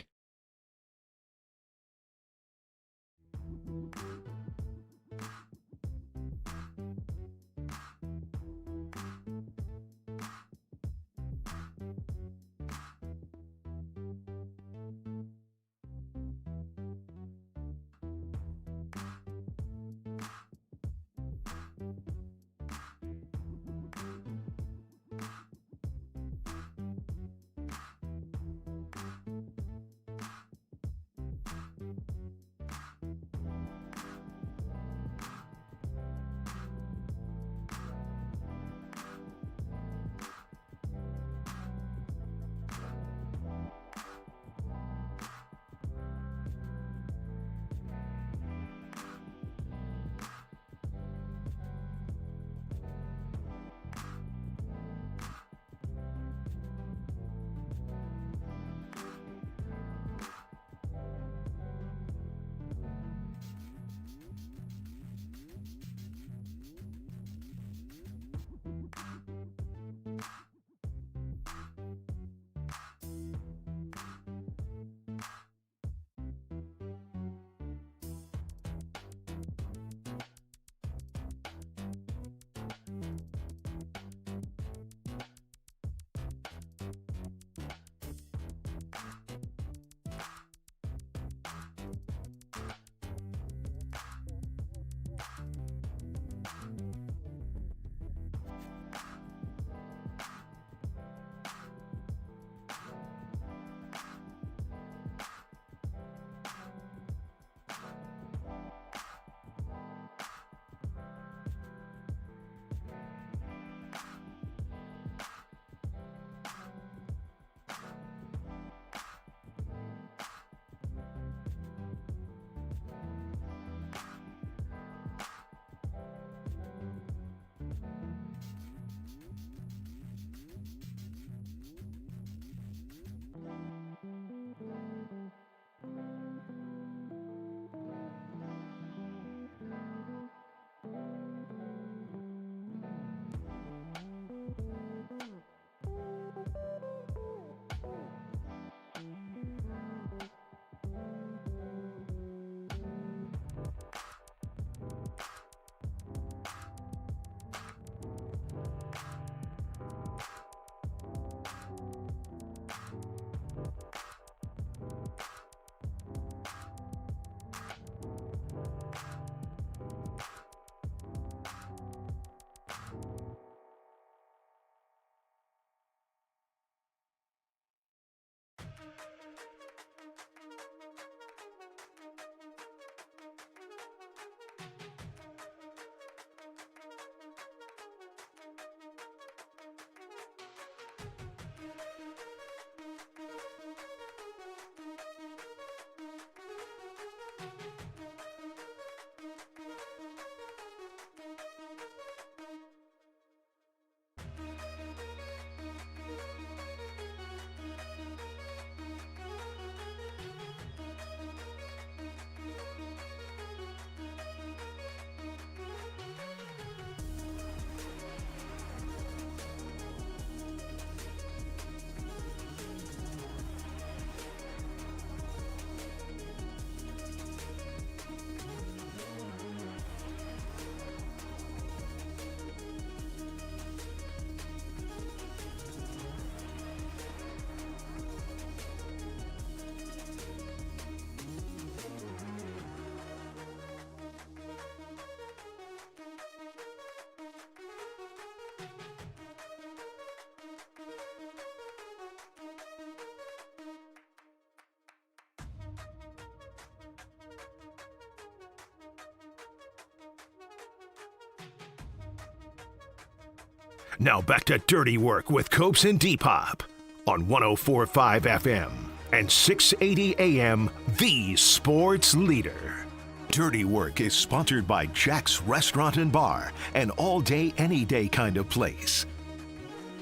S7: Now back to Dirty Work with Copes and Depop on 104.5 FM and 680 AM, the sports leader. Dirty Work is sponsored by Jack's Restaurant and Bar, an all-day, any-day kind of place.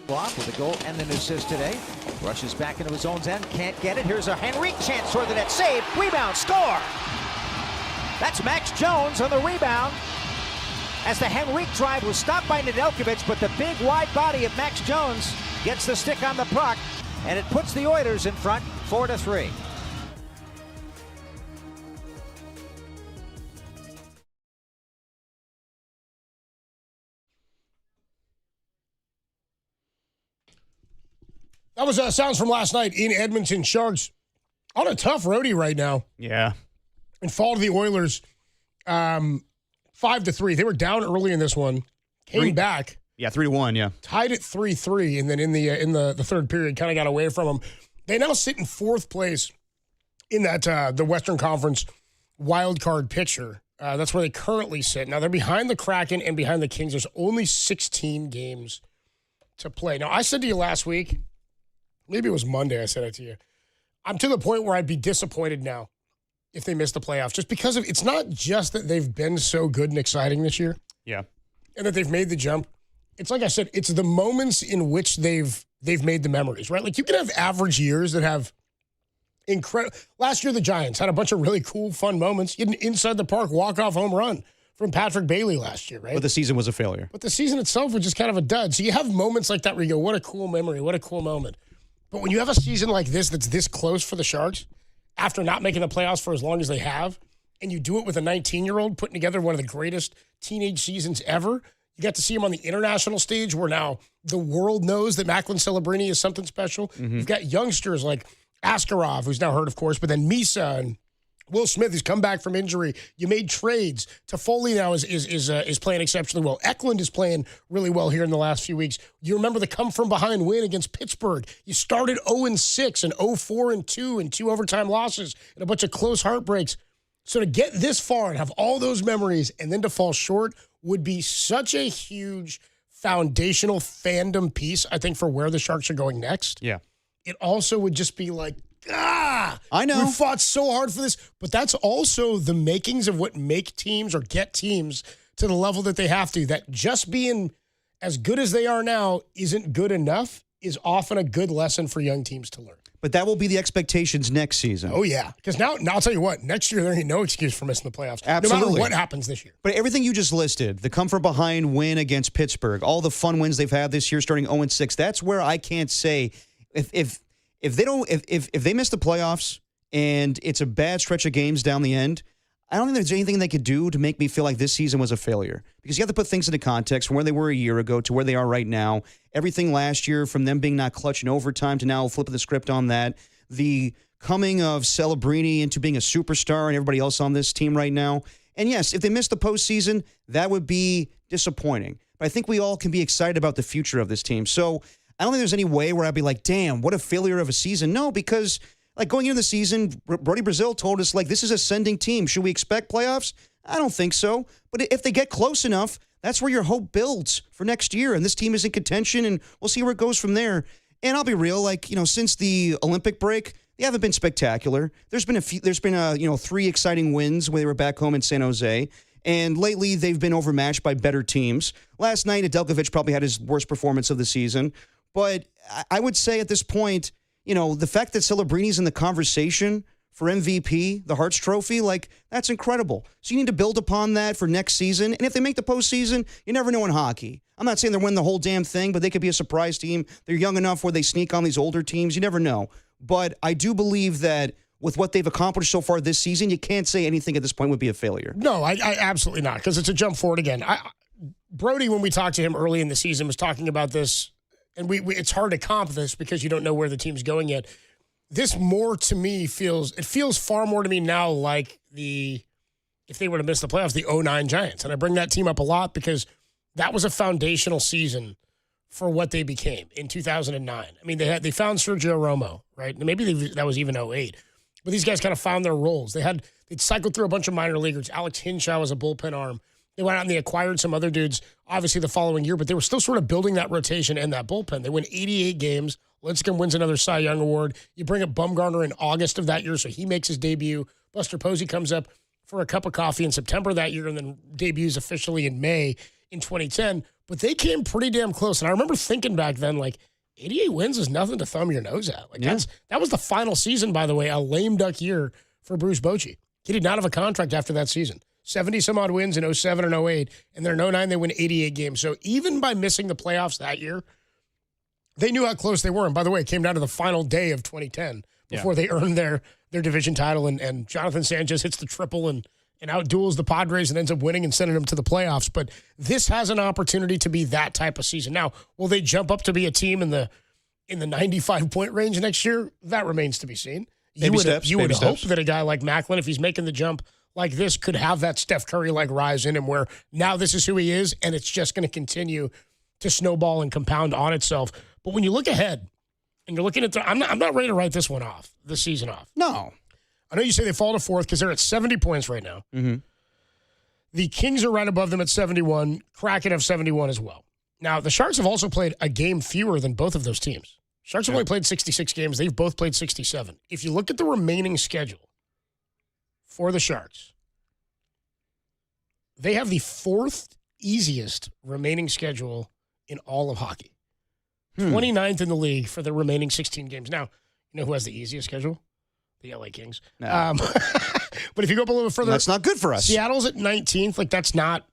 S10: Block with a goal and an assist today. Rushes back into his own end, can't get it. Here's a Henrique chance toward the net. Save, rebound, score! That's Max Jones on the rebound. As the Henrique drive was stopped by Nedeljkovic, but the big wide body of Max Jones gets the stick on the puck, and it puts the Oilers in front 4-3.
S3: That was sounds from last night in Edmonton. Sharks on a tough roadie right now.
S4: Yeah.
S3: And fall to the Oilers 5-3. They were down early in this one. Came back.
S4: Yeah, 3-1, yeah.
S3: Tied at 3-3, and then in the third period kind of got away from them. They now sit in fourth place in that the Western Conference wild card picture. That's where they currently sit. Now they're behind the Kraken and behind the Kings. There's only 16 games to play. Now I said to you last week, maybe it was Monday I said it to you, I'm to the point where I'd be disappointed now if they miss the playoffs, just because of it's not just that they've been so good and exciting this year.
S4: Yeah.
S3: And that they've made the jump. It's like I said, it's the moments in which they've made the memories, right? Like you can have average years that have incredible. Last year, the Giants had a bunch of really cool, fun moments. You had an inside the park walk-off home run from Patrick Bailey last year, right?
S4: But the season was a failure.
S3: But the season itself was just kind of a dud. So you have moments like that where you go, what a cool memory, what a cool moment. But when you have a season like this that's this close for the Sharks, after not making the playoffs for as long as they have, and you do it with a 19-year-old putting together one of the greatest teenage seasons ever, you got to see him on the international stage where now the world knows that Macklin Celebrini is something special.
S4: Mm-hmm.
S3: You've got youngsters like Askarov, who's now hurt, of course, but then Misa and Will Smith, who's come back from injury. You made trades. Toffoli now is playing exceptionally well. Eklund is playing really well here in the last few weeks. You remember the come-from-behind win against Pittsburgh. You started 0-6 and 0-4-2 and 2 overtime losses and a bunch of close heartbreaks. So to get this far and have all those memories and then to fall short would be such a huge foundational fandom piece, I think, for where the Sharks are going next.
S4: Yeah.
S3: It also would just be like,
S4: I know.
S3: We fought so hard for this. But that's also the makings of what make teams or get teams to the level that they have to. That just being as good as they are now isn't good enough is often a good lesson for young teams to learn.
S4: But that will be the expectations next season.
S3: Oh, yeah. Because now I'll tell you what, next year there ain't no excuse for missing the playoffs.
S4: Absolutely.
S3: No matter what happens this year.
S4: But everything you just listed, the come from behind win against Pittsburgh, all the fun wins they've had this year starting 0-6, that's where I can't say if they miss the playoffs and it's a bad stretch of games down the end, I don't think there's anything they could do to make me feel like this season was a failure. Because you have to put things into context from where they were a year ago to where they are right now. Everything last year, from them being not clutch in overtime to now flipping the script on that. The coming of Celebrini into being a superstar and everybody else on this team right now. And yes, if they miss the postseason, that would be disappointing. But I think we all can be excited about the future of this team. So I don't think there's any way where I'd be like, damn, what a failure of a season. No, because like going into the season, Brody Brazil told us like this is a ascending team. Should we expect playoffs? I don't think so. But if they get close enough, that's where your hope builds for next year. And this team is in contention, and we'll see where it goes from there. And I'll be real, like, you know, since the Olympic break, they haven't been spectacular. There's been 3 exciting wins when they were back home in San Jose. And lately, they've been overmatched by better teams. Last night, Nedeljkovic probably had his worst performance of the season. But I would say at this point, you know, the fact that Celebrini's in the conversation for MVP, the Hartz Trophy, like, that's incredible. So you need to build upon that for next season. And if they make the postseason, you never know in hockey. I'm not saying they're winning the whole damn thing, but they could be a surprise team. They're young enough where they sneak on these older teams. You never know. But I do believe that with what they've accomplished so far this season, you can't say anything at this point would be a failure.
S3: No, I absolutely not, because it's a jump forward again. Brody, when we talked to him early in the season, was talking about this, and it's hard to comp this because you don't know where the team's going yet. This more to me feels far more to me now like if they were to miss the playoffs, the 2009 Giants. And I bring that team up a lot because that was a foundational season for what they became in 2009. I mean, they found Sergio Romo, right? Maybe that was even 2008. But these guys kind of found their roles. They'd cycled through a bunch of minor leaguers. Alex Hinshaw was a bullpen arm. They went out and they acquired some other dudes, obviously, the following year, but they were still sort of building that rotation and that bullpen. They win 88 games. Lincecum wins another Cy Young Award. You bring up Bumgarner in August of that year, so he makes his debut. Buster Posey comes up for a cup of coffee in September that year and then debuts officially in May in 2010. But they came pretty damn close. And I remember thinking back then, like, 88 wins is nothing to thumb your nose at. Like that was the final season, by the way, a lame duck year for Bruce Bochy. He did not have a contract after that season. 70-some-odd wins in 07 and 08, and then in 09 they win 88 games. So even by missing the playoffs that year, they knew how close they were. And by the way, it came down to the final day of 2010 before they earned their division title, and Jonathan Sanchez hits the triple and outduels the Padres and ends up winning and sending them to the playoffs. But this has an opportunity to be that type of season. Now, will they jump up to be a team in the 95-point range next year? That remains to be seen. You would hope that a guy like Macklin, if he's making the jump like this, could have that Steph Curry-like rise in him where now this is who he is, and it's just going to continue to snowball and compound on itself. But when you look ahead and you're looking at I'm not ready to write this one off, this season off.
S4: No.
S3: I know you say they fall to fourth because they're at 70 points right now.
S4: Mm-hmm.
S3: The Kings are right above them at 71. Kraken have 71 as well. Now, the Sharks have also played a game fewer than both of those teams. Sharks have only played 66 games. They've both played 67. If you look at the remaining schedule for the Sharks, they have the fourth easiest remaining schedule in all of hockey. 29th in the league for the remaining 16 games. Now, you know who has the easiest schedule? The LA Kings.
S4: No.
S3: But if you go up a little bit further,
S4: that's not good for us.
S3: Seattle's at 19th. Like, that's not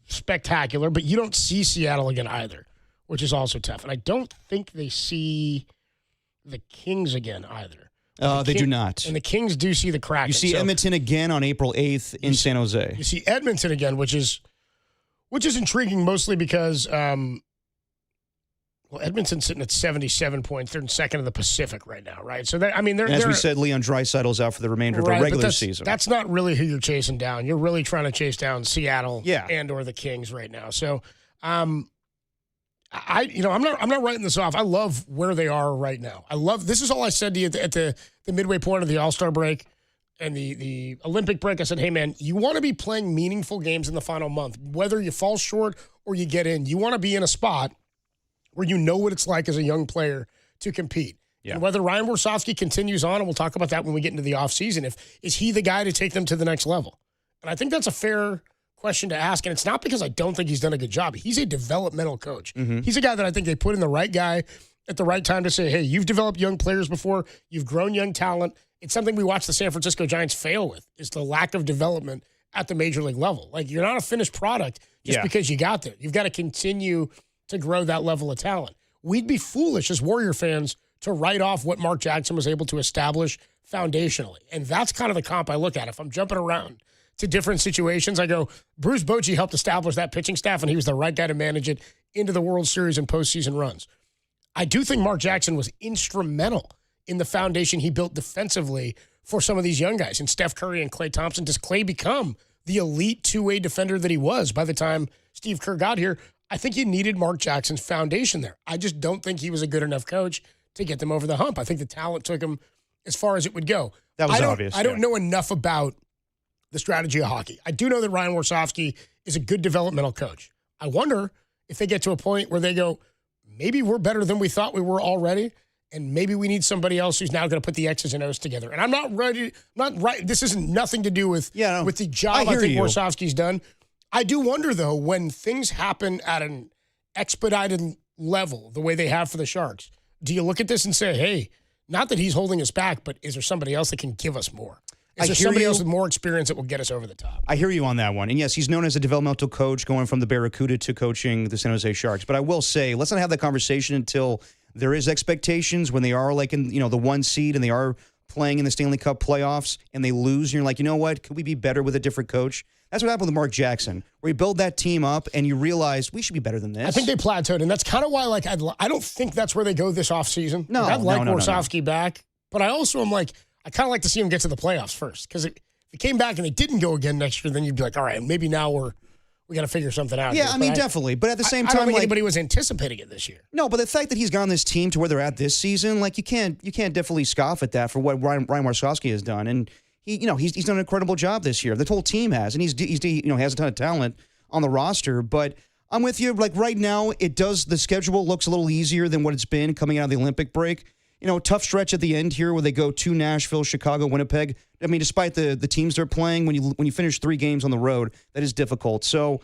S3: spectacular, but you don't see Seattle again either, which is also tough. And I don't think they see the Kings again either.
S4: They do not.
S3: And the Kings do see the Kraken.
S4: You see Edmonton again on April 8th in San Jose.
S3: You see Edmonton again, which is intriguing mostly because Edmonton's sitting at 77 points. They're in second in the Pacific right now, right? So they're
S4: as we said, Leon Draisaitl's out for the remainder of the regular season.
S3: That's not really who you're chasing down. You're really trying to chase down Seattle and or the Kings right now. So I'm not writing this off. I love where they are right now. This is all I said to you at the midway point of the All-Star break and the Olympic break. I said, hey man, you want to be playing meaningful games in the final month, whether you fall short or you get in. You want to be in a spot where you know what it's like as a young player to compete. Yeah. And whether Ryan Warsofsky continues on, and we'll talk about that when we get into the offseason, is he the guy to take them to the next level? And I think that's a fair question to ask, and it's not because I don't think he's done a good job. He's a developmental coach. Mm-hmm. He's a guy that I think they put in the right guy at the right time to say, hey, you've developed young players before, you've grown young talent. It's something we watch the San Francisco Giants fail with, is the lack of development at the major league level. Like, you're not a finished product just because you got there. You've got to continue to grow that level of talent. We'd be foolish as Warrior fans to write off what Mark Jackson was able to establish foundationally. And that's kind of the comp I look at. If I'm jumping around to different situations, I go, Bruce Bochy helped establish that pitching staff, and he was the right guy to manage it into the World Series and postseason runs. I do think Mark Jackson was instrumental in the foundation he built defensively for some of these young guys. And Steph Curry and Klay Thompson, does Klay become the elite two-way defender that he was by the time Steve Kerr got here? I think you needed Mark Jackson's foundation there. I just don't think he was a good enough coach to get them over the hump. I think the talent took him as far as it would go.
S4: That was obvious.
S3: I don't know enough about the strategy of hockey. I do know that Ryan Warsofsky is a good developmental coach. I wonder if they get to a point where they go, maybe we're better than we thought we were already, and maybe we need somebody else who's now going to put the X's and O's together. And I'm not ready. This isn't nothing to do with the job I think Warsofsky's done. I do wonder, though, when things happen at an expedited level, the way they have for the Sharks, do you look at this and say, hey, not that he's holding us back, but is there somebody else that can give us more? Is there somebody else with more experience that will get us over the top?
S4: I hear you on that one. And yes, he's known as a developmental coach going from the Barracuda to coaching the San Jose Sharks. But I will say, let's not have that conversation until there is expectations when they are like in the 1 seed and they are playing in the Stanley Cup playoffs and they lose. And you're like, you know what? Could we be better with a different coach? That's what happened with Mark Jackson, where you build that team up and you realize we should be better than this.
S3: I think they plateaued, and that's kind of why I don't think that's where they go this offseason.
S4: No,
S3: I'd like Warsofsky back, but I also am like, I kind of like to see him get to the playoffs first, because if it came back and they didn't go again next year, then you'd be like, all right, maybe now we got to figure something out.
S4: Yeah,
S3: here.
S4: I mean, definitely. But at the same time,
S3: I don't think anybody was anticipating it this year.
S4: No, but the fact that he's gotten this team to where they're at this season, like you can't definitely scoff at that for what Ryan Warsofsky has done. And he's done an incredible job this year. The whole team has, and he has a ton of talent on the roster. But I'm with you. Like right now, the schedule looks a little easier than what it's been coming out of the Olympic break. Tough stretch at the end here where they go to Nashville, Chicago, Winnipeg. I mean, despite the teams they're playing, when you finish 3 games on the road, that is difficult. So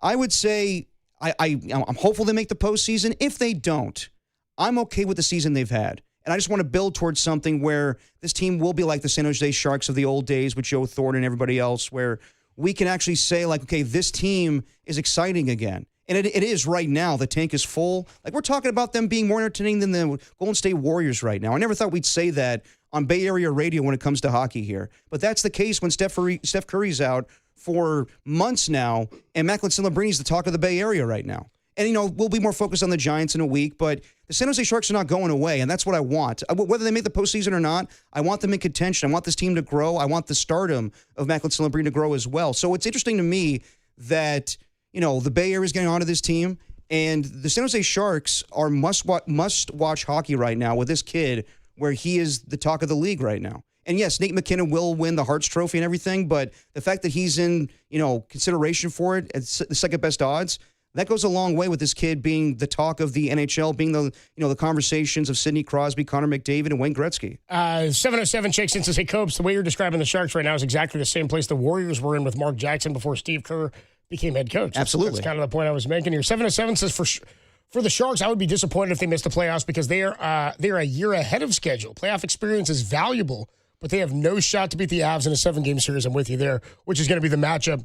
S4: I would say I'm hopeful they make the postseason. If they don't, I'm okay with the season they've had. And I just want to build towards something where this team will be like the San Jose Sharks of the old days with Joe Thornton and everybody else, where we can actually say, like, okay, this team is exciting again. And it is right now. The tank is full. Like, we're talking about them being more entertaining than the Golden State Warriors right now. I never thought we'd say that on Bay Area radio when it comes to hockey here. But that's the case when Steph Curry's out for months now, and Macklin Celebrini's the talk of the Bay Area right now. And, we'll be more focused on the Giants in a week, but the San Jose Sharks are not going away, and that's what I want. Whether they make the postseason or not, I want them in contention. I want this team to grow. I want the stardom of Macklin Celebrini to grow as well. So it's interesting to me that the Bay Area is getting onto this team, and the San Jose Sharks are must-watch hockey right now with this kid where he is the talk of the league right now. And yes, Nate McKinnon will win the Harts Trophy and everything, but the fact that he's in, consideration for it at the second best odds, that goes a long way with this kid being the talk of the NHL, being the conversations of Sidney Crosby, Connor McDavid, and Wayne Gretzky.
S3: 707 checks in says, hey, Copes, the way you're describing the Sharks right now is exactly the same place the Warriors were in with Mark Jackson before Steve Kerr became head coach.
S4: Absolutely.
S3: That's kind of the point I was making here. 707 says, for the Sharks, I would be disappointed if they missed the playoffs because they're a year ahead of schedule. Playoff experience is valuable, but they have no shot to beat the Avs in a 7-game series. I'm with you there, which is going to be the matchup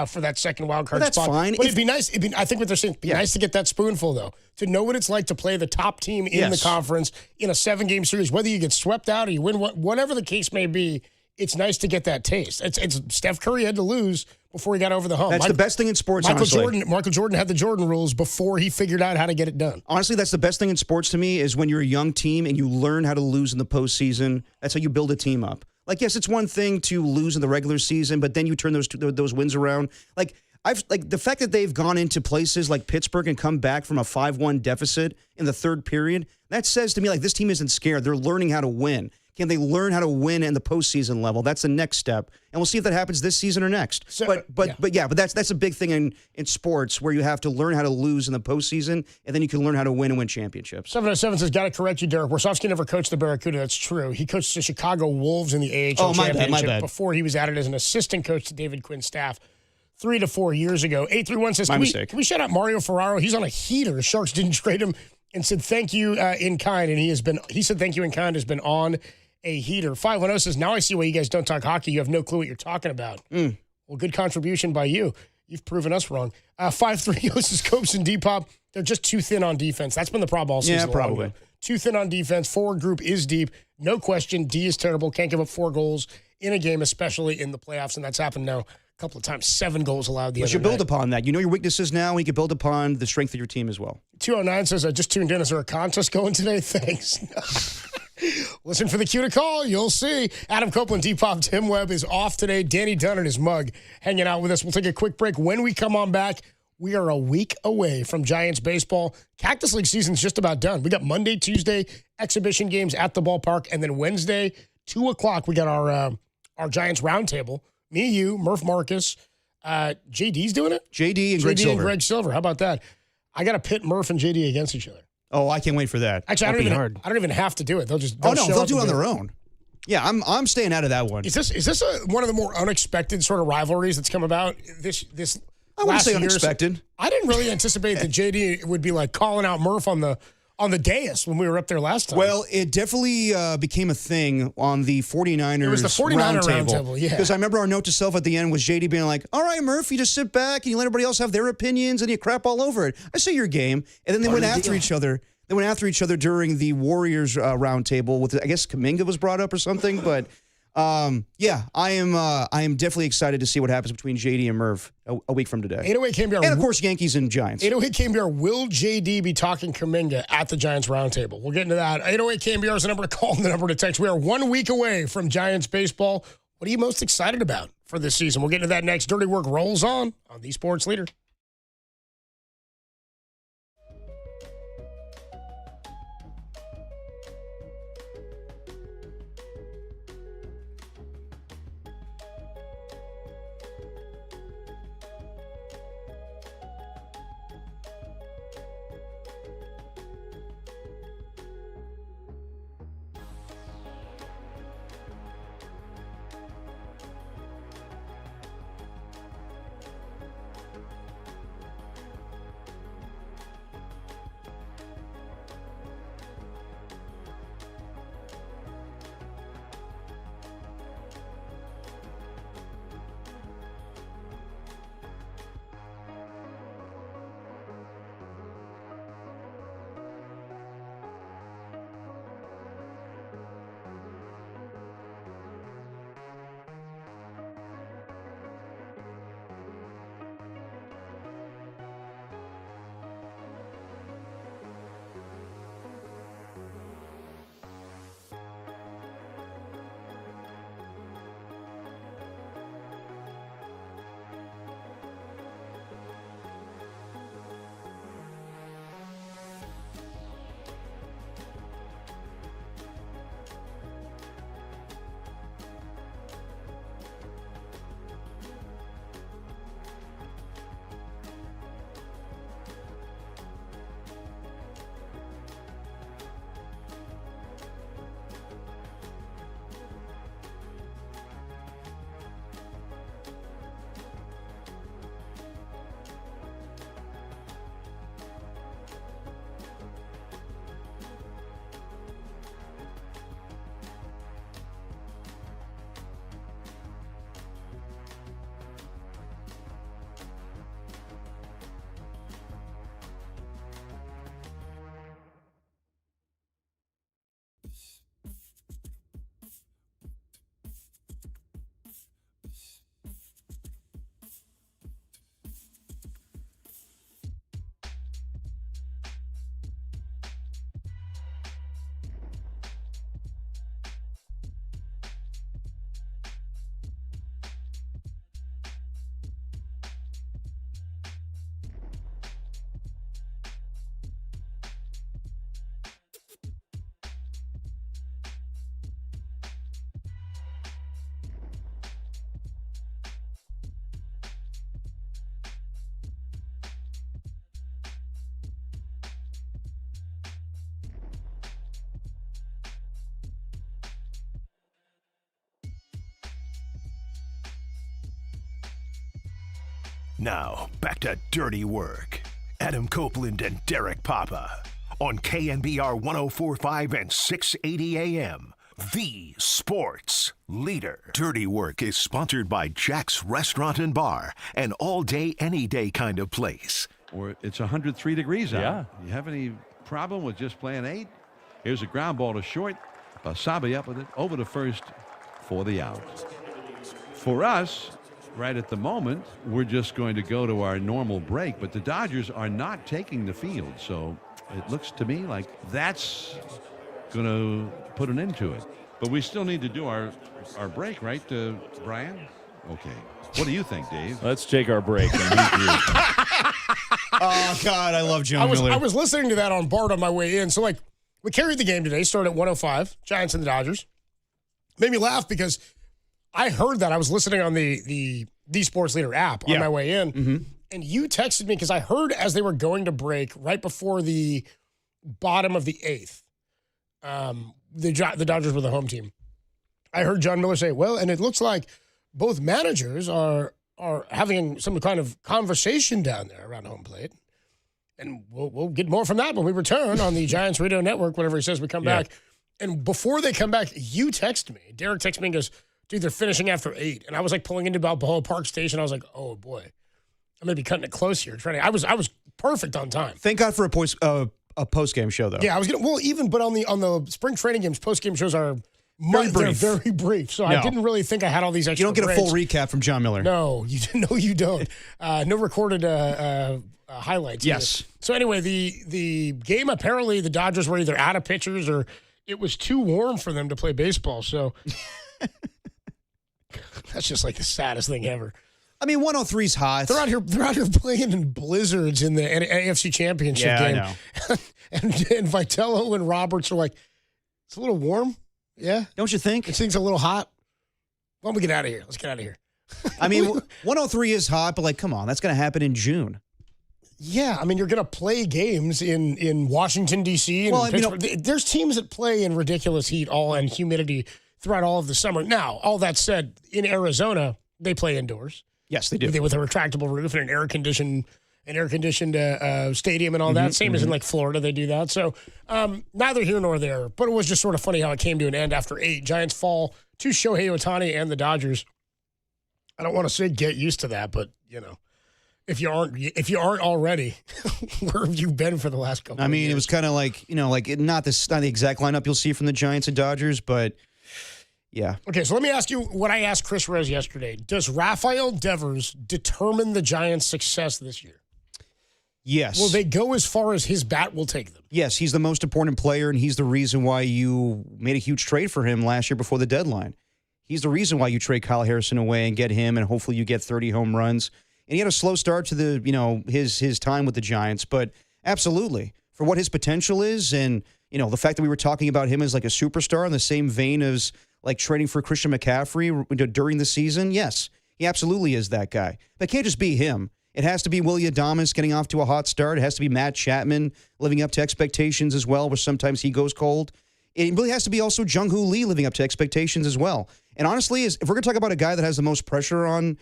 S3: for that second wild card
S4: that's
S3: spot.
S4: Fine.
S3: But it'd be nice. I think what they're saying, it'd be nice to get that spoonful, though, to know what it's like to play the top team in the conference in a 7-game series, whether you get swept out or you win, whatever the case may be. It's nice to get that taste. It's Steph Curry had to lose before he got over the hump.
S4: That's the best thing in sports,
S3: Michael
S4: honestly.
S3: Jordan had the Jordan rules before he figured out how to get it done.
S4: Honestly, that's the best thing in sports to me is when you're a young team and you learn how to lose in the postseason. That's how you build a team up. Like, yes, it's one thing to lose in the regular season, but then you turn those wins around. Like the fact that they've gone into places like Pittsburgh and come back from a 5-1 deficit in the third period, that says to me, like, this team isn't scared. They're learning how to win. Can they learn how to win in the postseason level? That's the next step, and we'll see if that happens this season or next. But that's a big thing in sports where you have to learn how to lose in the postseason, and then you can learn how to win and win championships.
S3: 707 says, got to correct you, Derek. Warsofsky never coached the Barracuda. That's true. He coached the Chicago Wolves in the AHL championship
S4: my bad.
S3: before he was added as an assistant coach to David Quinn's staff 3 to 4 years ago. 831 says, can we shout out Mario Ferraro? He's on a heater. The Sharks didn't trade him and said thank you in kind, and he said thank you in kind has been on a heater. 510 says, now I see why you guys don't talk hockey. You have no clue what you're talking about. Well, good contribution by you. You've proven us wrong. 530 says, Copes and Depop, they're just too thin on defense. That's been the problem all season.
S4: Yeah, probably.
S3: Too thin on defense. Forward group is deep. No question. D is terrible. Can't give up 4 goals in a game, especially in the playoffs. And that's happened now a couple of times. 7 goals allowed the other night.
S4: You build upon that. You know your weaknesses now, and you can build upon the strength of your team as well.
S3: 209 says, I just tuned in. Is there a contest going today? Thanks. Listen for the cue to call. You'll see. Adam Copeland, Depop, Tim Webb is off today. Danny Dunn and his mug hanging out with us. We'll take a quick break. When we come on back, we are a week away from Giants baseball. Cactus League season's just about done. We got Monday, Tuesday exhibition games at the ballpark, and then Wednesday, 2 o'clock, we got our Giants roundtable. Me, you, Murph Marcus. JD's doing it?
S4: JD and Greg Silver.
S3: How about that? I got to pit Murph and JD against each other.
S4: Oh, I can't wait for that.
S3: Actually, I don't even have to do it. They'll do
S4: it on their own. Yeah, I'm staying out of that one.
S3: Is this one of the more unexpected sort of rivalries that's come about this
S4: I wouldn't say unexpected.
S3: I didn't really anticipate that JD would be like calling out Murph on the dais when we were up there last time.
S4: Well, it definitely became a thing on the 49ers.
S3: It was the 49er roundtable, yeah.
S4: Because I remember our note to self at the end was JD being like, all right, Murph, you just sit back and you let everybody else have their opinions and you crap all over it. I say your game. And then they went after each other. They went after each other during the Warriors roundtable with, I guess, Kuminga was brought up or something. But, yeah, I am definitely excited to see what happens between JD and Murph a week from today.
S3: 808 KNBR.
S4: And, of course, Yankees and Giants.
S3: 808 KNBR, will JD be talking Kuminga at the Giants roundtable? We'll get into that. 808 KNBR is the number to call and the number to text. We are 1 week away from Giants baseball. What are you most excited about for this season? We'll get into that next. Dirty Work rolls on the Sports Leader.
S7: Now, back to Dirty Work. Adam Copeland and Derek Papa on KNBR 104.5 and 680 AM. The sports leader. Dirty Work is sponsored by Jack's Restaurant and Bar, an all-day, any-day kind of place.
S12: Or it's 103 degrees out.
S5: Yeah.
S12: You have any problem with just playing 8? Here's a ground ball to short. Basabe up with it over to first for the out. For us, right at the moment, we're just going to go to our normal break, but the Dodgers are not taking the field, so it looks to me like that's going to put an end to it. But we still need to do our break, right, Brian? Okay. What do you think, Dave?
S5: Let's take our break and meet you.
S4: Oh, God, I love John Miller.
S3: I was listening to that on BART on my way in. So, like, we carried the game today, started at 105, Giants and the Dodgers. Made me laugh because I heard that. I was listening on the Sports Leader app on my way in.
S4: Mm-hmm.
S3: And you texted me because I heard as they were going to break right before the bottom of the 8th, the Dodgers were the home team. I heard John Miller say, well, and it looks like both managers are having some kind of conversation down there around home plate. And we'll get more from that when we return on the Giants Radio Network, whenever he says we come back. And before they come back, you text me. Derek texts me and goes, dude, they're finishing after 8. And I was like pulling into Balboa Park Station. I was like, oh, boy. I'm going to be cutting it close here. I was perfect on time.
S4: Thank God for a post-game show, though.
S3: Yeah, I was going to, well, even, but on the spring training games, post-game shows are very brief. So I didn't really think I had all these extra
S4: You don't get
S3: breaks.
S4: a full recap from John Miller.
S3: No, you don't. No recorded highlights.
S4: Yes.
S3: Either. So anyway, the game, apparently the Dodgers were either out of pitchers or it was too warm for them to play baseball. So that's just like the saddest thing ever.
S4: I mean, 103's hot.
S3: They're out here playing in blizzards in the AFC Championship game.
S4: I know.
S3: and Vitello and Roberts are like, it's a little warm. Yeah.
S4: Don't you think?
S3: This thing's a little hot. Why don't we get out of here? Let's get out of here.
S4: I mean, 103 is hot, but like, come on, that's going to happen in June.
S3: Yeah, I mean, you're going to play games in Washington, D.C. and Pittsburgh. There's teams that play in ridiculous heat and humidity throughout all of the summer. Now, all that said, in Arizona, they play indoors.
S4: Yes, they do.
S3: With a retractable roof and an air-conditioned stadium and all that. Same as in, like, Florida, they do that. So neither here nor there. But it was just sort of funny how it came to an end after 8. Giants fall to Shohei Ohtani and the Dodgers. I don't want to say get used to that, but, you know. If you aren't already, where have you been for the last couple?
S4: I mean,
S3: of years?
S4: it was kind of like not the exact lineup you'll see from the Giants and Dodgers, but yeah.
S3: Okay, so let me ask you what I asked Chris Rose yesterday. Does Rafael Devers determine the Giants' success this year?
S4: Yes.
S3: Will they go as far as his bat will take them?
S4: Yes, he's the most important player, and he's the reason why you made a huge trade for him last year before the deadline. He's the reason why you trade Kyle Harrison away and get him, and hopefully you get 30 home runs. And he had a slow start to his time with the Giants, but absolutely for what his potential is, and the fact that we were talking about him as like a superstar in the same vein as like trading for Christian McCaffrey during the season. Yes, he absolutely is that guy. But it can't just be him. It has to be Willy Adames getting off to a hot start. It has to be Matt Chapman living up to expectations as well, where sometimes he goes cold. It really has to be also Jung-Hoo Lee living up to expectations as well. And honestly, if we're going to talk about a guy that has the most pressure on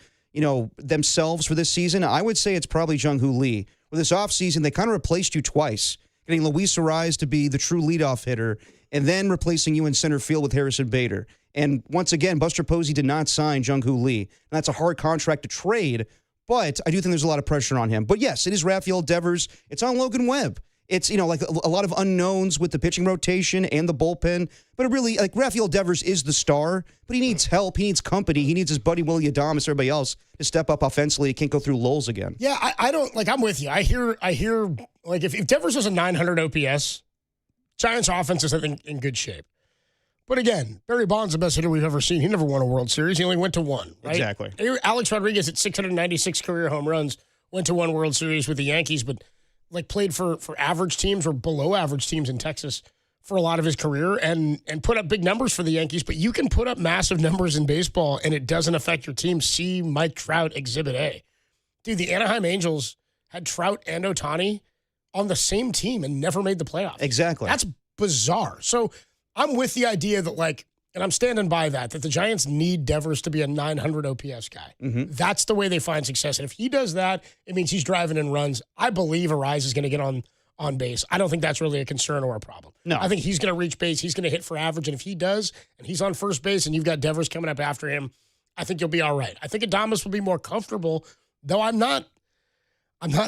S4: themselves for this season, I would say it's probably Jung-Hoo Lee. With this offseason, they kind of replaced you twice, getting Luis Arraez to be the true leadoff hitter, and then replacing you in center field with Harrison Bader. And once again, Buster Posey did not sign Jung-Hoo Lee. And that's a hard contract to trade, but I do think there's a lot of pressure on him. But yes, it is Rafael Devers. It's on Logan Webb. It's, like a lot of unknowns with the pitching rotation and the bullpen. But it really, like, Rafael Devers is the star, but he needs help. He needs company. He needs his buddy Willy Adames, everybody else, to step up offensively. He can't go through lulls again.
S3: Yeah, I don't, like, I'm with you. I hear like, if Devers has a 900 OPS, Giants offense is, I think, in good shape. But again, Barry Bonds, the best hitter we've ever seen. He never won a World Series. He only went to one, right?
S4: Exactly.
S3: Alex Rodriguez at 696 career home runs, went to one World Series with the Yankees, but like played for average teams or below average teams in Texas for a lot of his career and put up big numbers for the Yankees. But you can put up massive numbers in baseball and it doesn't affect your team. See Mike Trout Exhibit A. Dude, the Anaheim Angels had Trout and Ohtani on the same team and never made the playoffs.
S4: Exactly.
S3: That's bizarre. So I'm with the idea that, like, and I'm standing by that the Giants need Devers to be a 900 OPS guy. That's the way they find success. And if he does that, it means he's driving in runs. I believe Arise is going to get on base. I don't think that's really a concern or a problem.
S4: No.
S3: I think he's going to reach base. He's going to hit for average. And if he does, and he's on first base and you've got Devers coming up after him, I think you'll be all right. I think Adames will be more comfortable, though I'm not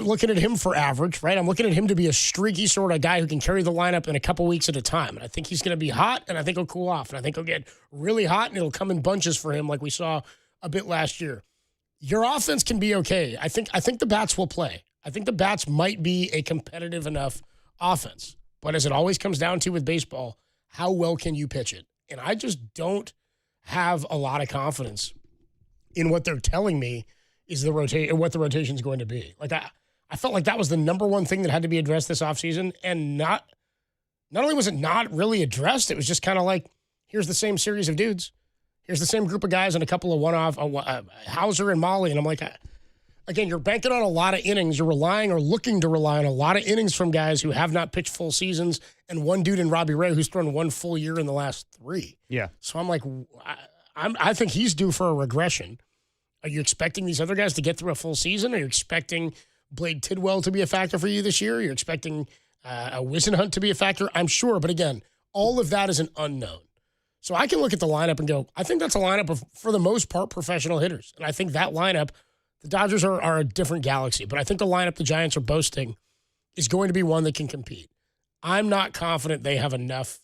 S3: looking at him for average, right? I'm looking at him to be a streaky sort of guy who can carry the lineup in a couple weeks at a time. And I think he's going to be hot, and I think he'll cool off. And I think he'll get really hot, and it'll come in bunches for him like we saw a bit last year. Your offense can be okay. I think the bats will play. I think the bats might be a competitive enough offense. But as it always comes down to with baseball, how well can you pitch it? And I just don't have a lot of confidence in what they're telling me is what the rotation is going to be. Like I felt like that was the number one thing that had to be addressed this offseason, and not only was it not really addressed, it was just kind of like, here's the same series of dudes. Here's the same group of guys and a couple of one-off, Hauser and Molly. And I'm like, again, you're banking on a lot of innings. You're relying or looking to rely on a lot of innings from guys who have not pitched full seasons, and one dude in Robbie Ray who's thrown one full year in the last 3.
S4: Yeah.
S3: So I'm like, I think he's due for a regression. Are you expecting these other guys to get through a full season? Are you expecting Blade Tidwell to be a factor for you this year? You're expecting a Wisenhunt to be a factor? I'm sure. But again, all of that is an unknown. So I can look at the lineup and go, I think that's a lineup of, for the most part, professional hitters. And I think that lineup, the Dodgers are a different galaxy. But I think the lineup the Giants are boasting is going to be one that can compete. I'm not confident they have enough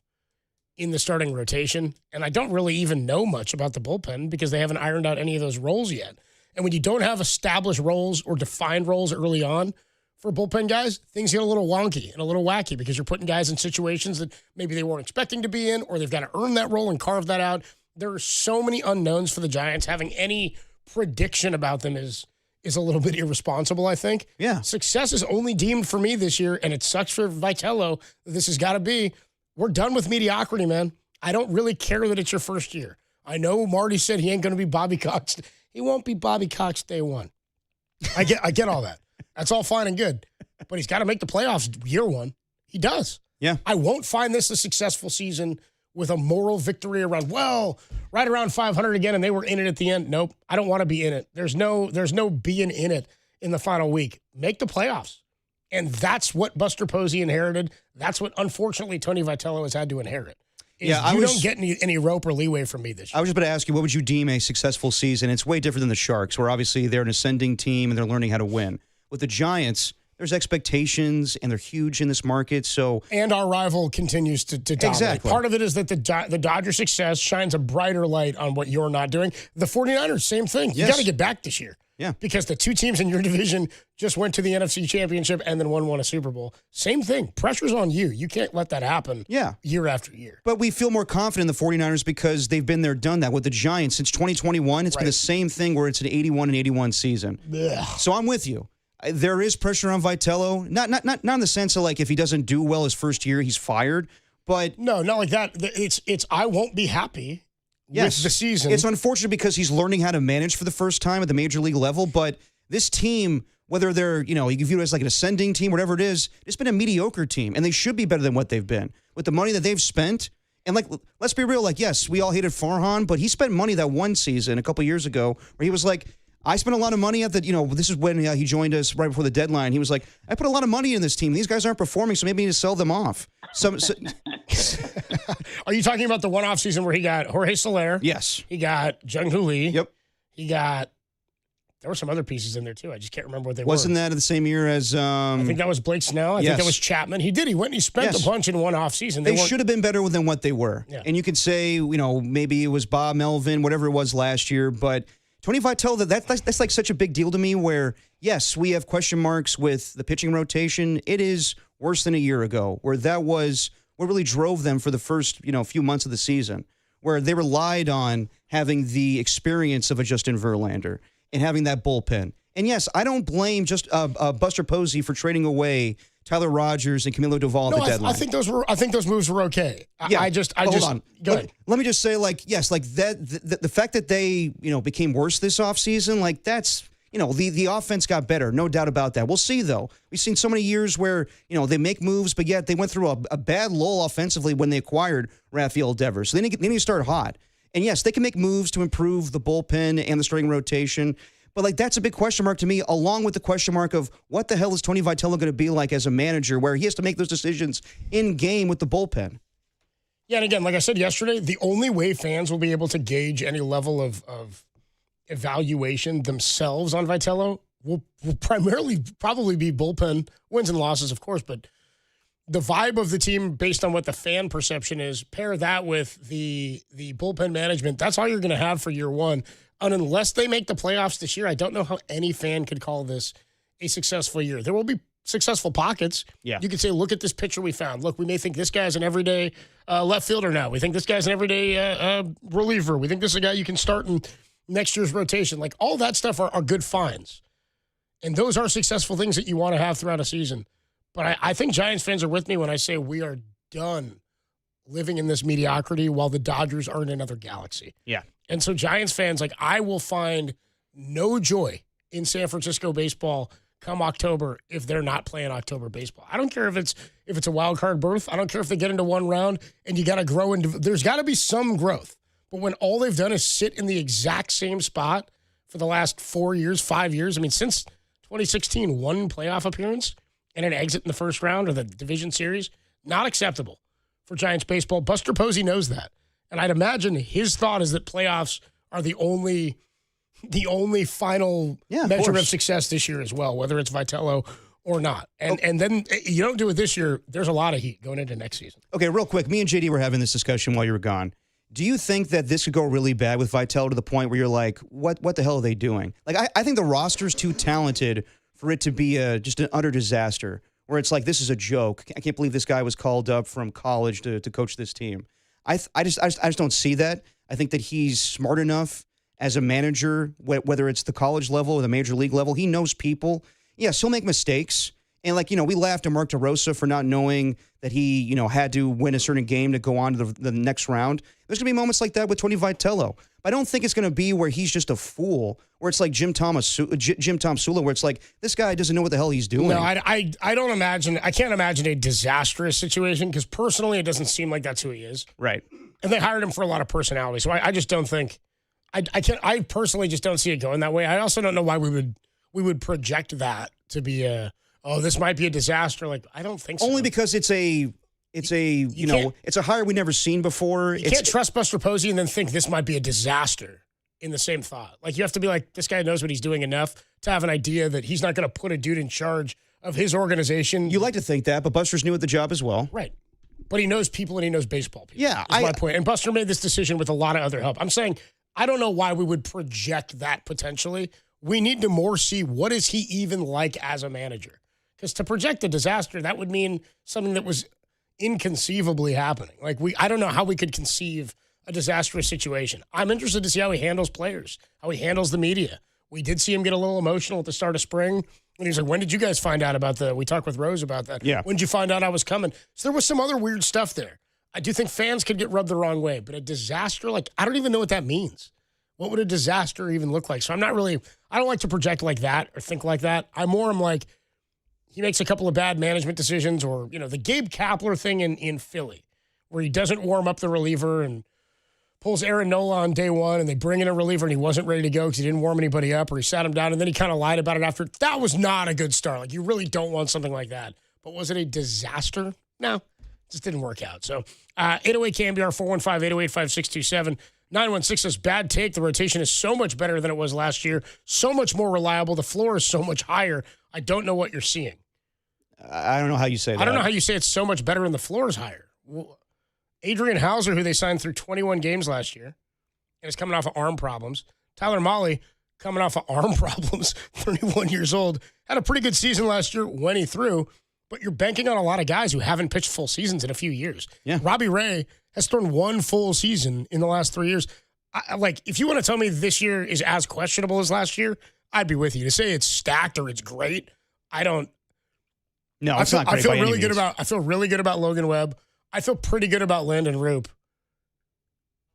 S3: in the starting rotation, and I don't really even know much about the bullpen because they haven't ironed out any of those roles yet. And when you don't have established roles or defined roles early on for bullpen guys, things get a little wonky and a little wacky because you're putting guys in situations that maybe they weren't expecting to be in, or they've got to earn that role and carve that out. There are so many unknowns for the Giants. Having any prediction about them is a little bit irresponsible, I think.
S4: Yeah.
S3: Success is only deemed for me this year, and it sucks for Vitello that this has got to be. We're done with mediocrity, man. I don't really care that it's your first year. I know Marty said he ain't going to be Bobby Cox. He won't be Bobby Cox day one. I get all that. That's all fine and good. But he's got to make the playoffs year one. He does.
S4: Yeah.
S3: I won't find this a successful season with a moral victory around, right around 500 again, and they were in it at the end. Nope. I don't want to be in it. There's no being in it in the final week. Make the playoffs. And that's what Buster Posey inherited. That's what, unfortunately, Tony Vitello has had to inherit. Don't get any rope or leeway from me this year.
S4: I was just about to ask you, what would you deem a successful season? It's way different than the Sharks, where obviously they're an ascending team and they're learning how to win. With the Giants, there's expectations, and they're huge in this market.
S3: And our rival continues to dominate.
S4: Exactly.
S3: Part of it is that the Dodgers' success shines a brighter light on what you're not doing. The 49ers, same thing. You got to get back this year.
S4: Yeah.
S3: Because the two teams in your division just went to the NFC Championship and then one won a Super Bowl. Same thing. Pressure's on you. You can't let that happen year after year.
S4: But we feel more confident in the 49ers because they've been there, done that. With the Giants, since 2021, it's been the same thing where it's an 81-81 season. Ugh. So I'm with you. There is pressure on Vitello. Not in the sense of like if he doesn't do well his first year, he's fired. But
S3: no, not like that. It's I won't be happy. With the season.
S4: It's unfortunate because he's learning how to manage for the first time at the major league level. But this team, whether they're, you can view it as like an ascending team, whatever it is, it's been a mediocre team. And they should be better than what they've been. With the money that they've spent, and like, let's be real, like, yes, we all hated Farhan, but he spent money that one season a couple years ago where he was like, I spent a lot of money at the, this is when he joined us right before the deadline. He was like, I put a lot of money in this team. These guys aren't performing, so maybe I need to sell them off.
S3: Are you talking about the one-off season where he got Jorge Soler?
S4: Yes.
S3: He got Jung-Hoo Lee.
S4: Yep.
S3: He got, there were some other pieces in there too. I just can't remember what they
S4: Wasn't that the same year as...
S3: I think that was Blake Snell. I think that was Chapman. He went and he spent a bunch in one-off season.
S4: They should have been better than what they were.
S3: Yeah.
S4: And you could say, maybe it was Bob Melvin, whatever it was last year, but Tony Vitello, that's like such a big deal to me where, yes, we have question marks with the pitching rotation. It is worse than a year ago, where that was what really drove them for the first, few months of the season, where they relied on having the experience of a Justin Verlander and having that bullpen. And yes, I don't blame just Buster Posey for trading away Tyler Rogers and Camilo Doval at the deadline.
S3: I think those moves were okay.
S4: Hold on.
S3: Go ahead.
S4: Let me just say, the fact that they, became worse this offseason, that's the offense got better, no doubt about that. We'll see, though. We've seen so many years where, they make moves, but yet they went through a bad lull offensively when they acquired Rafael Devers. So they need to start hot. And yes, they can make moves to improve the bullpen and the starting rotation. But, that's a big question mark to me, along with the question mark of what the hell is Tony Vitello going to be like as a manager where he has to make those decisions in game with the bullpen.
S3: Yeah, and again, like I said yesterday, the only way fans will be able to gauge any level of evaluation themselves on Vitello will primarily probably be bullpen wins and losses, of course, but the vibe of the team based on what the fan perception is, pair that with the bullpen management, that's all you're going to have for year one. And unless they make the playoffs this year, I don't know how any fan could call this a successful year. There will be successful pockets.
S4: Yeah.
S3: You could say, look at this pitcher we found. Look, we may think this guy's an everyday left fielder now. We think this guy's an everyday reliever. We think this is a guy you can start in next year's rotation. All that stuff are good finds. And those are successful things that you want to have throughout a season. But I think Giants fans are with me when I say we are done living in this mediocrity while the Dodgers are in another galaxy.
S4: Yeah.
S3: And so Giants fans, I will find no joy in San Francisco baseball come October if they're not playing October baseball. I don't care if it's a wild card berth. I don't care if they get into one round and you got to grow into. There's got to be some growth. But when all they've done is sit in the exact same spot for the last 4 years, 5 years, since 2016, one playoff appearance and an exit in the first round of the division series, not acceptable for Giants baseball. Buster Posey knows that. And I'd imagine his thought is that playoffs are the only final measure of success this year as well, whether it's Vitello or not. And then you don't do it this year, there's a lot of heat going into next season.
S4: Okay, real quick, me and JD were having this discussion while you were gone. Do you think that this could go really bad with Vitello to the point where you're like, what the hell are they doing? I think the roster's too talented for it to be just an utter disaster, where it's like, this is a joke. I can't believe this guy was called up from college to coach this team. I just don't see that. I think that he's smart enough as a manager, whether it's the college level or the major league level. He knows people. Yes, he'll make mistakes. And, we laughed at Mark DeRosa for not knowing that he, had to win a certain game to go on to the next round. There's going to be moments like that with Tony Vitello. But I don't think it's going to be where he's just a fool, where it's like Jim Tom Sula, where it's like, this guy doesn't know what the hell he's doing.
S3: No, I don't imagine. I can't imagine a disastrous situation because personally it doesn't seem like that's who he is.
S4: Right.
S3: And they hired him for a lot of personality. So I just don't think – I personally just don't see it going that way. I also don't know why we would project that to be this might be a disaster. I don't think so.
S4: Only because it's a hire we never seen before.
S3: You can't trust Buster Posey and then think this might be a disaster in the same thought. You have to be like, this guy knows what he's doing enough to have an idea that he's not going to put a dude in charge of his organization.
S4: You like to think that, but Buster's new at the job as well.
S3: Right. But he knows people and he knows baseball people.
S4: Yeah.
S3: That's my point. And Buster made this decision with a lot of other help. I'm saying, I don't know why we would project that potentially. We need to more see what is he even like as a manager. Because to project a disaster, that would mean something that was inconceivably happening. I don't know how we could conceive a disastrous situation. I'm interested to see how he handles players, how he handles the media. We did see him get a little emotional at the start of spring. And he's like, when did you guys find out about we talked with Rose about that.
S4: Yeah.
S3: When did you find out I was coming? So there was some other weird stuff there. I do think fans could get rubbed the wrong way, but a disaster, I don't even know what that means. What would a disaster even look like? So I don't like to project like that or think like that. I'm like, he makes a couple of bad management decisions or, the Gabe Kapler thing in Philly where he doesn't warm up the reliever and pulls Aaron Nola on day one and they bring in a reliever and he wasn't ready to go because he didn't warm anybody up or he sat him down and then he kind of lied about it after. That was not a good start. You really don't want something like that. But was it a disaster? No, it just didn't work out. So 808 KNBR 415-808-5627. 916 says, bad take. The rotation is so much better than it was last year. So much more reliable. The floor is so much higher. I don't know what you're seeing.
S4: I don't know how you say that.
S3: I don't know how you say it's so much better and the floor is higher. Well, Adrian Hauser, who they signed through 21 games last year, and is coming off of arm problems. Tyler Mahle, coming off of arm problems, 31 years old, had a pretty good season last year when he threw, but you're banking on a lot of guys who haven't pitched full seasons in a few years.
S4: Yeah.
S3: Robbie Ray has thrown one full season in the last 3 years. If you want to tell me this year is as questionable as last year, I'd be with you. To say it's stacked or it's great, I don't.
S4: No, it's not great.
S3: I feel really good about Logan Webb. I feel pretty good about Landon Roop.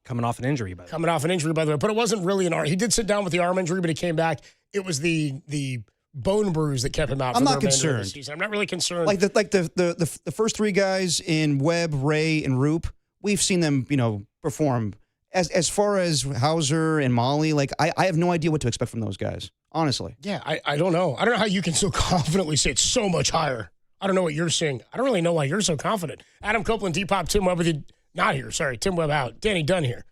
S13: Coming off an injury, by the way.
S3: But it wasn't really an arm. He did sit down with the arm injury, but he came back. it was the bone bruise that kept him out.
S4: I'm
S3: for
S4: not
S3: the remainder of the
S4: concerned.
S3: season. I'm not really concerned.
S4: Like the first three guys in Webb, Ray, and Roop, we've seen them, perform. As far as Hauser and Molly, like I have no idea what to expect from those guys, honestly.
S3: Yeah, I don't know. I don't know how you can so confidently say it's so much higher. I don't know what you're seeing. I don't really know why you're so confident. Adam Copeland, Depop, Tim Webb with you. Not here, sorry. Tim Webb out. Danny Dunn here.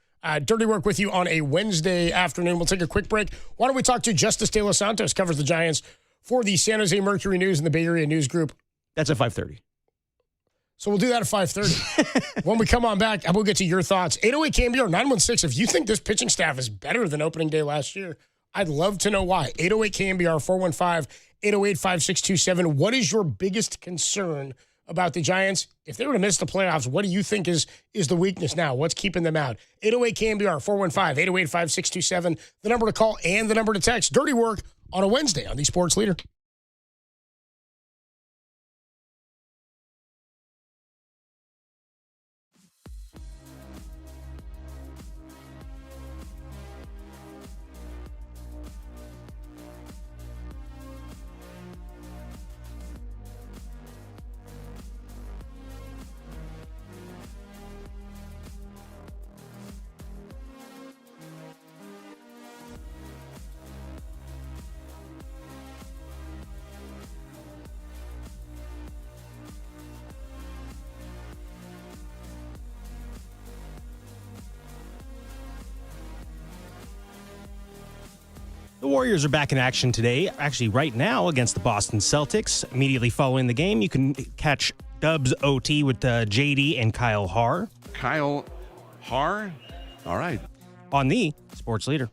S3: Dirty Work with you on a Wednesday afternoon. We'll take a quick break. Why don't we talk to Justice De Los Santos, covers the Giants for the San Jose Mercury News and the Bay Area News Group.
S4: That's at 5:30.
S3: So we'll do that at 5:30. When we come on back, we'll get to your thoughts. 808 KNBR 916. If you think this pitching staff is better than opening day last year, I'd love to know why. 808 KNBR 415-808-5627. What is your biggest concern about the Giants? If they were to miss the playoffs, what do you think is the weakness now? What's keeping them out? 808 KNBR 415-808-5627. The number to call and the number to text. Dirty Work on a Wednesday on the Sports Leader.
S13: The Warriors are back in action today, actually right now against the Boston Celtics. Immediately following the game, you can catch Dubs OT with JD and Kyle Haar.
S12: Kyle Haar? All right.
S13: On the Sports Leader.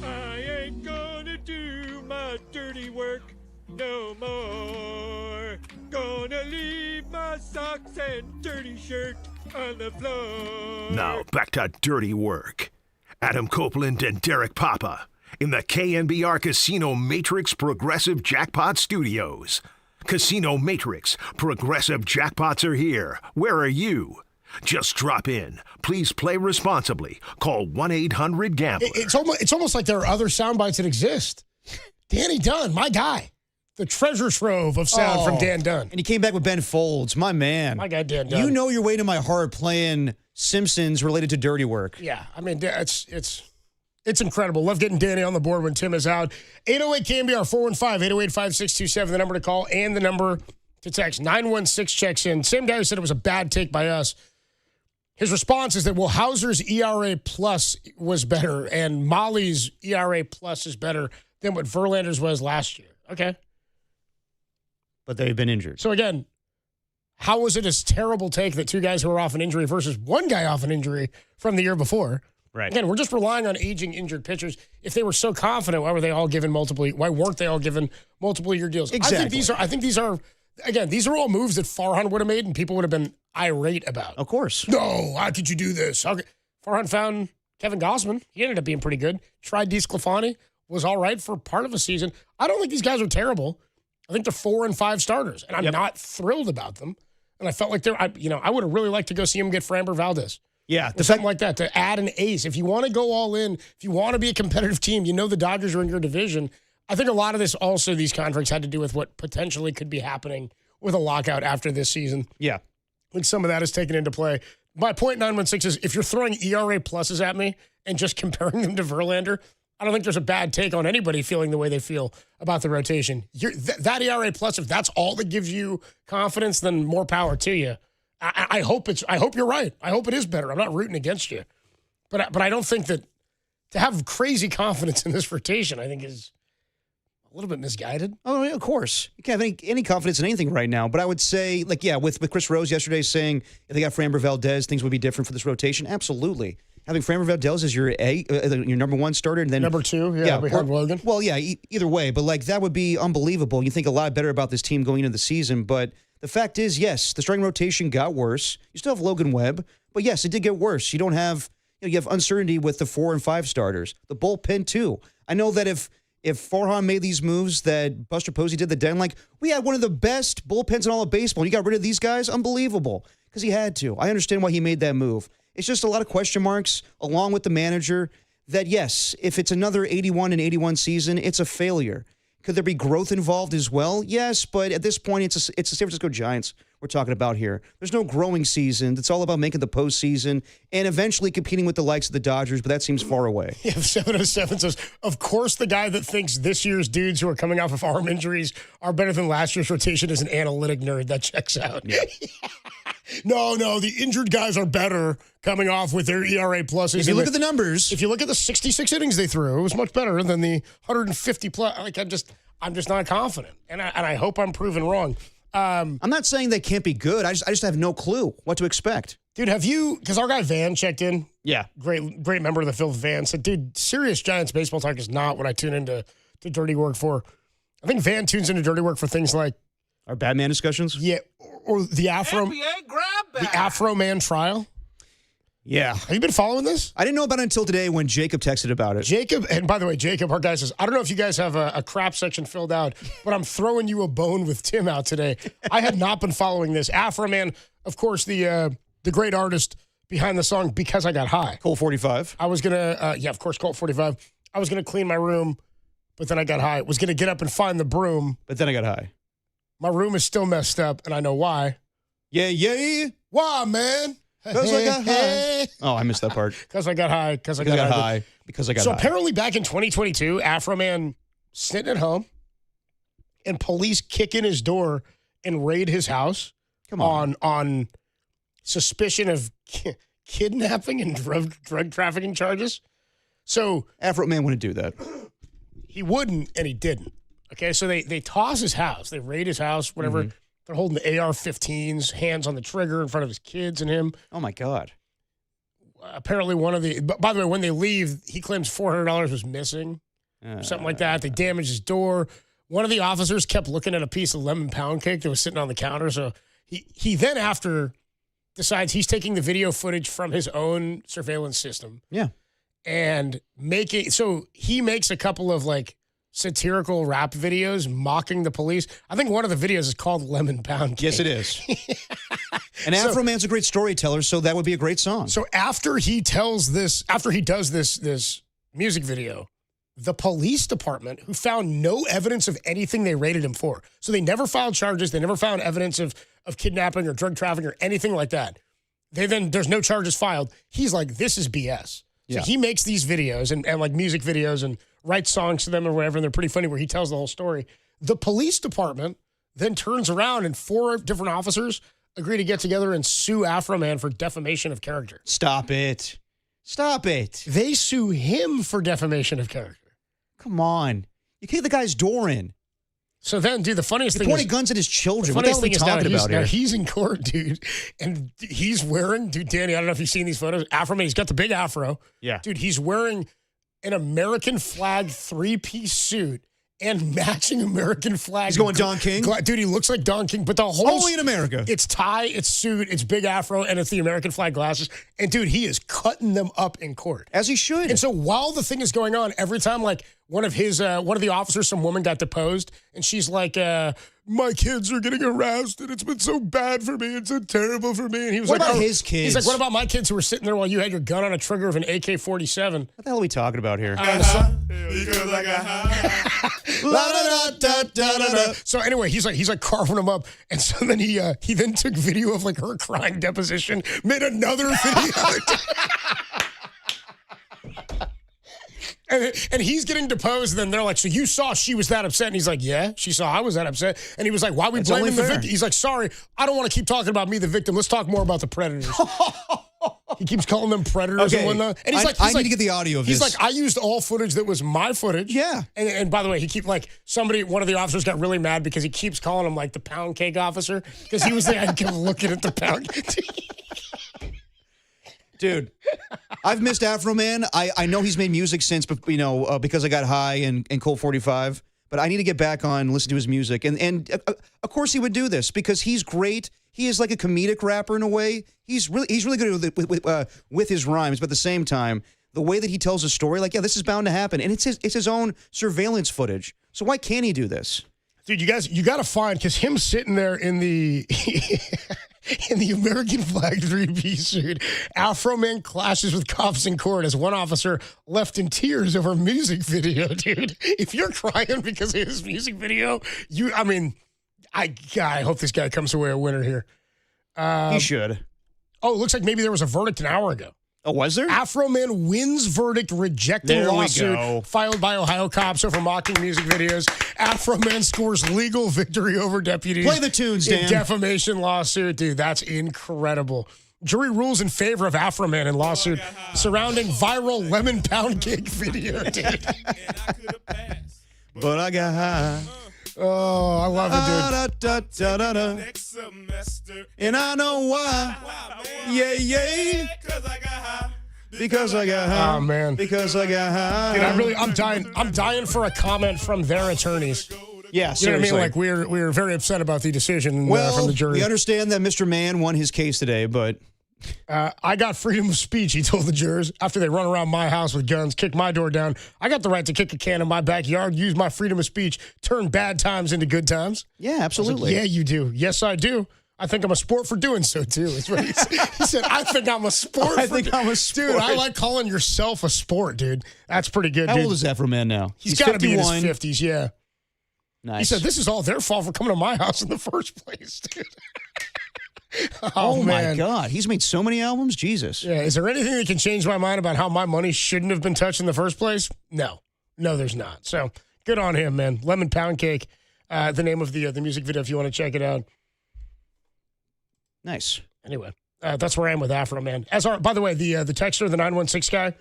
S8: I ain't gonna do my dirty work no more. Gonna leave my socks and dirty shirt on the floor.
S7: Now back to dirty work. Adam Copeland and Derek Papa in the KNBR Casino Matrix Progressive Jackpot Studios. Casino Matrix Progressive Jackpots are here. Where are you? Just drop in. Please play responsibly. Call 1-800-GAMBLER.
S3: It's almost like there are other sound bites that exist. Danny Dunn, my guy. The treasure trove of sound from Dan Dunn.
S4: And he came back with Ben Folds, my man.
S3: My guy, Dan Dunn.
S4: You know your way to my heart playing Simpsons related to dirty work.
S3: Yeah, I mean, it's incredible. Love getting Danny on the board when Tim is out. 808 KNBR 415-808-5627, the number to call and the number to text. 916 checks in. Same guy who said it was a bad take by us. His response is that, well, Hauser's ERA plus was better and Molly's ERA plus is better than what Verlander's was last year. Okay.
S4: But they've been injured.
S3: So, again, how was it a terrible take that two guys who are off an injury versus one guy off an injury from the year before?
S13: Right.
S3: Again, we're just relying on aging injured pitchers. If they were so confident, why weren't they all given multiple year deals?
S4: Exactly.
S3: I think these are again, these are all moves that Farhan would have made and people would have been irate about.
S4: Of course.
S3: No, how could you do this? Farhan found Kevin Gossman. He ended up being pretty good. Tried DeSclafani, was all right for part of a season. I don't think these guys are terrible. I think they're 4 and 5 starters, and I'm not thrilled about them. And I felt like I would have really liked to go see him get Framber Valdez.
S4: Yeah,
S3: something like that to add an ace. If you want to go all in, if you want to be a competitive team, the Dodgers are in your division. I think a lot of this also, these contracts had to do with what potentially could be happening with a lockout after this season.
S4: Yeah.
S3: I think some of that is taken into play. My point 916 is if you're throwing ERA pluses at me and just comparing them to Verlander, I don't think there's a bad take on anybody feeling the way they feel about the rotation. That ERA plus, if that's all that gives you confidence, then more power to you. I hope you're right. I hope it is better. I'm not rooting against you. But I don't think that to have crazy confidence in this rotation, I think is a little bit misguided.
S4: Oh, yeah, of course. You can't have any confidence in anything right now. But I would say, with Chris Rose yesterday saying if they got Framber Valdez, things would be different for this rotation. Absolutely. Having Framber Valdez as your number one starter, and then
S3: number two, we had Logan.
S4: Well, yeah, either way, but that would be unbelievable. You think a lot better about this team going into the season, but the fact is, yes, the starting rotation got worse. You still have Logan Webb, but yes, it did get worse. You don't have, you have uncertainty with the 4 and 5 starters. The bullpen too. I know that if Farhan made these moves that Buster Posey did the deadline, we had one of the best bullpens in all of baseball. And you got rid of these guys, unbelievable, because he had to. I understand why he made that move. It's just a lot of question marks, along with the manager, that yes, if it's another 81 and 81 season, it's a failure. Could there be growth involved as well? Yes, but at this point, it's the San Francisco Giants we're talking about here. There's no growing season. It's all about making the postseason and eventually competing with the likes of the Dodgers, but that seems far away.
S3: Yeah, 707 says, of course the guy that thinks this year's dudes who are coming off of arm injuries are better than last year's rotation is an analytic nerd. That checks out.
S4: Yeah.
S3: No, the injured guys are better coming off with their ERA pluses.
S4: If you look at the numbers.
S3: If you look at the 66 innings they threw, it was much better than the 150 plus. I'm just not confident. And I hope I'm proven wrong.
S4: I'm not saying they can't be good. I just have no clue what to expect.
S3: Dude, because our guy Van checked in.
S4: Yeah.
S3: Great member of the Filth, Van, said, dude, serious Giants baseball talk is not what I tune into Dirty Work for. I think Van tunes into Dirty Work for things like
S4: our Batman discussions?
S3: Yeah. Or the Afro Man trial.
S4: Yeah.
S3: Have you been following this?
S4: I didn't know about it until today when Jacob texted about it.
S3: Jacob, and by the way, Jacob, our guy says, I don't know if you guys have a crap section filled out, but I'm throwing you a bone with Tim out today. I had not been following this. Afro Man, of course, the great artist behind the song Because I Got High.
S4: Colt 45.
S3: I was going to, of course, Colt 45. I was going to clean my room but then I got high. Was going to get up and find the broom.
S4: But then I got high.
S3: My room is still messed up, and I know why.
S4: Yeah.
S3: Why, man?
S4: Because I got high. Oh, I missed that part.
S3: Because I got high.
S4: Because I got high. Because I got high.
S3: So apparently back in 2022, Afro Man sitting at home and police kick in his door and raid his house on suspicion of kidnapping and drug trafficking charges. So
S4: Afro Man wouldn't do that.
S3: He wouldn't, and he didn't. Okay, so they toss his house. They raid his house, whatever. Mm-hmm. They're holding the AR-15s, hands on the trigger in front of his kids and him.
S4: Oh, my God.
S3: Apparently by the way, when they leave, he claims $400 was missing. Something like that. They damaged his door. One of the officers kept looking at a piece of lemon pound cake that was sitting on the counter. So he then after decides he's taking the video footage from his own surveillance system.
S4: Yeah.
S3: And he makes a couple of like satirical rap videos mocking the police. I think one of the videos is called Lemon Pound Cake.
S4: Yes, it is. And Afro Man's a great storyteller, so that would be a great song.
S3: So after he does this music video, the police department, who found no evidence of anything they raided him for, so they never filed charges, they never found evidence of kidnapping or drug trafficking or anything like that. There's no charges filed. He's like, this is BS. So he makes these videos and like music videos and writes songs to them or whatever, and they're pretty funny where he tells the whole story. The police department then turns around and 4 different officers agree to get together and sue Afro Man for defamation of character.
S4: Stop it.
S3: They sue him for defamation of character.
S4: Come on. You kick the guy's door in.
S3: So then, dude, the funniest thing is...
S4: pointing guns at his children. What the hell are we talking about here?
S3: He's in court, dude, and he's wearing... Dude, Danny, I don't know if you've seen these photos. Afro Man, he's got the big afro.
S4: Yeah.
S3: Dude, he's wearing an American flag 3-piece suit and matching American flag.
S4: He's going Don King?
S3: Dude, he looks like Don King, but the whole...
S4: Only in America.
S3: It's tie, it's suit, it's big afro, and it's the American flag glasses. And, dude, he is cutting them up in court.
S4: As he should.
S3: And so while the thing is going on, every time, like, one of the officers, some woman got deposed, and she's like, my kids are getting harassed, and it's been so bad for me. It's so terrible for me. And he was
S4: what
S3: like,
S4: about his kids?
S3: He's like, what about my kids who were sitting there while you had your gun on a trigger of an AK-47?
S4: What the hell are we talking about here?
S3: Because I got high. So anyway, he's like carving them up, and so then he then took video of like her crying deposition, made another video. And he's getting deposed, and then they're like, so you saw she was that upset? And he's like, yeah, she saw I was that upset. And he was like, why are we blaming the victim? He's like, sorry, I don't want to keep talking about me, the victim. Let's talk more about the predators. He keeps calling them predators and whatnot. And
S4: I need to get the audio of this.
S3: He's like, I used all footage that was my footage.
S4: Yeah.
S3: And by the way, one of the officers got really mad because he keeps calling him like the pound cake officer because he was there and kept looking at the pound cake.
S4: Dude, I've missed Afro Man. I know he's made music since, because I got high and Colt 45. But I need to get back on, listen to his music. And of course he would do this because he's great. He is like a comedic rapper in a way. He's really good with his rhymes. But at the same time, the way that he tells a story, like, yeah, this is bound to happen. And it's his own surveillance footage. So why can't he do this?
S3: Dude, you got to find, because him sitting there in the in the American flag 3-piece suit, Afro Man clashes with cops in court as one officer left in tears over music video, dude. If you're crying because of his music video, I hope this guy comes away a winner here.
S4: He should.
S3: Oh, it looks like maybe there was a verdict an hour ago.
S4: Oh, was there?
S3: Afro Man wins verdict rejecting lawsuit filed by Ohio cops over mocking music videos. Afro Man scores legal victory over deputies.
S4: Play the tunes, Dan.
S3: In defamation lawsuit. Dude, that's incredible. Jury rules in favor of Afro Man in lawsuit surrounding viral lemon pound cake video, dude.
S4: But I got high.
S3: Oh, I love it,
S4: dude. And I know why. Yeah. Because I got high.
S3: Oh, man.
S4: Because I got high.
S3: Dude, I'm dying for a comment from their attorneys.
S4: Yeah, seriously.
S3: You know what I mean? Like, we're very upset about the decision from the jury.
S4: We understand that Mr. Mann won his case today, but...
S3: I got freedom of speech, he told the jurors, after they run around my house with guns, kick my door down. I got the right to kick a can in my backyard, use my freedom of speech, turn bad times into good times.
S4: Yeah, absolutely.
S3: Like, yeah, you do. Yes, I do. I think I'm a sport for doing so, too. Is what he said, I think I'm a sport
S4: I'm a sport.
S3: Dude, I like calling yourself a sport, dude. That's pretty good,
S4: How
S3: dude.
S4: old is Afro Man now?
S3: He's got to be in his
S4: 51.
S3: 50s, yeah.
S4: Nice.
S3: He said, this is all their fault for coming to my house in the first place, dude.
S4: Oh, my
S3: man.
S4: God. He's made so many albums. Jesus.
S3: Yeah, is there anything that can change my mind about how my money shouldn't have been touched in the first place? No, there's not. So good on him, man. Lemon Pound Cake, the name of the music video if you want to check it out.
S4: Nice.
S3: Anyway, that's where I am with Afro Man. By the way, the texter, the 916 guy,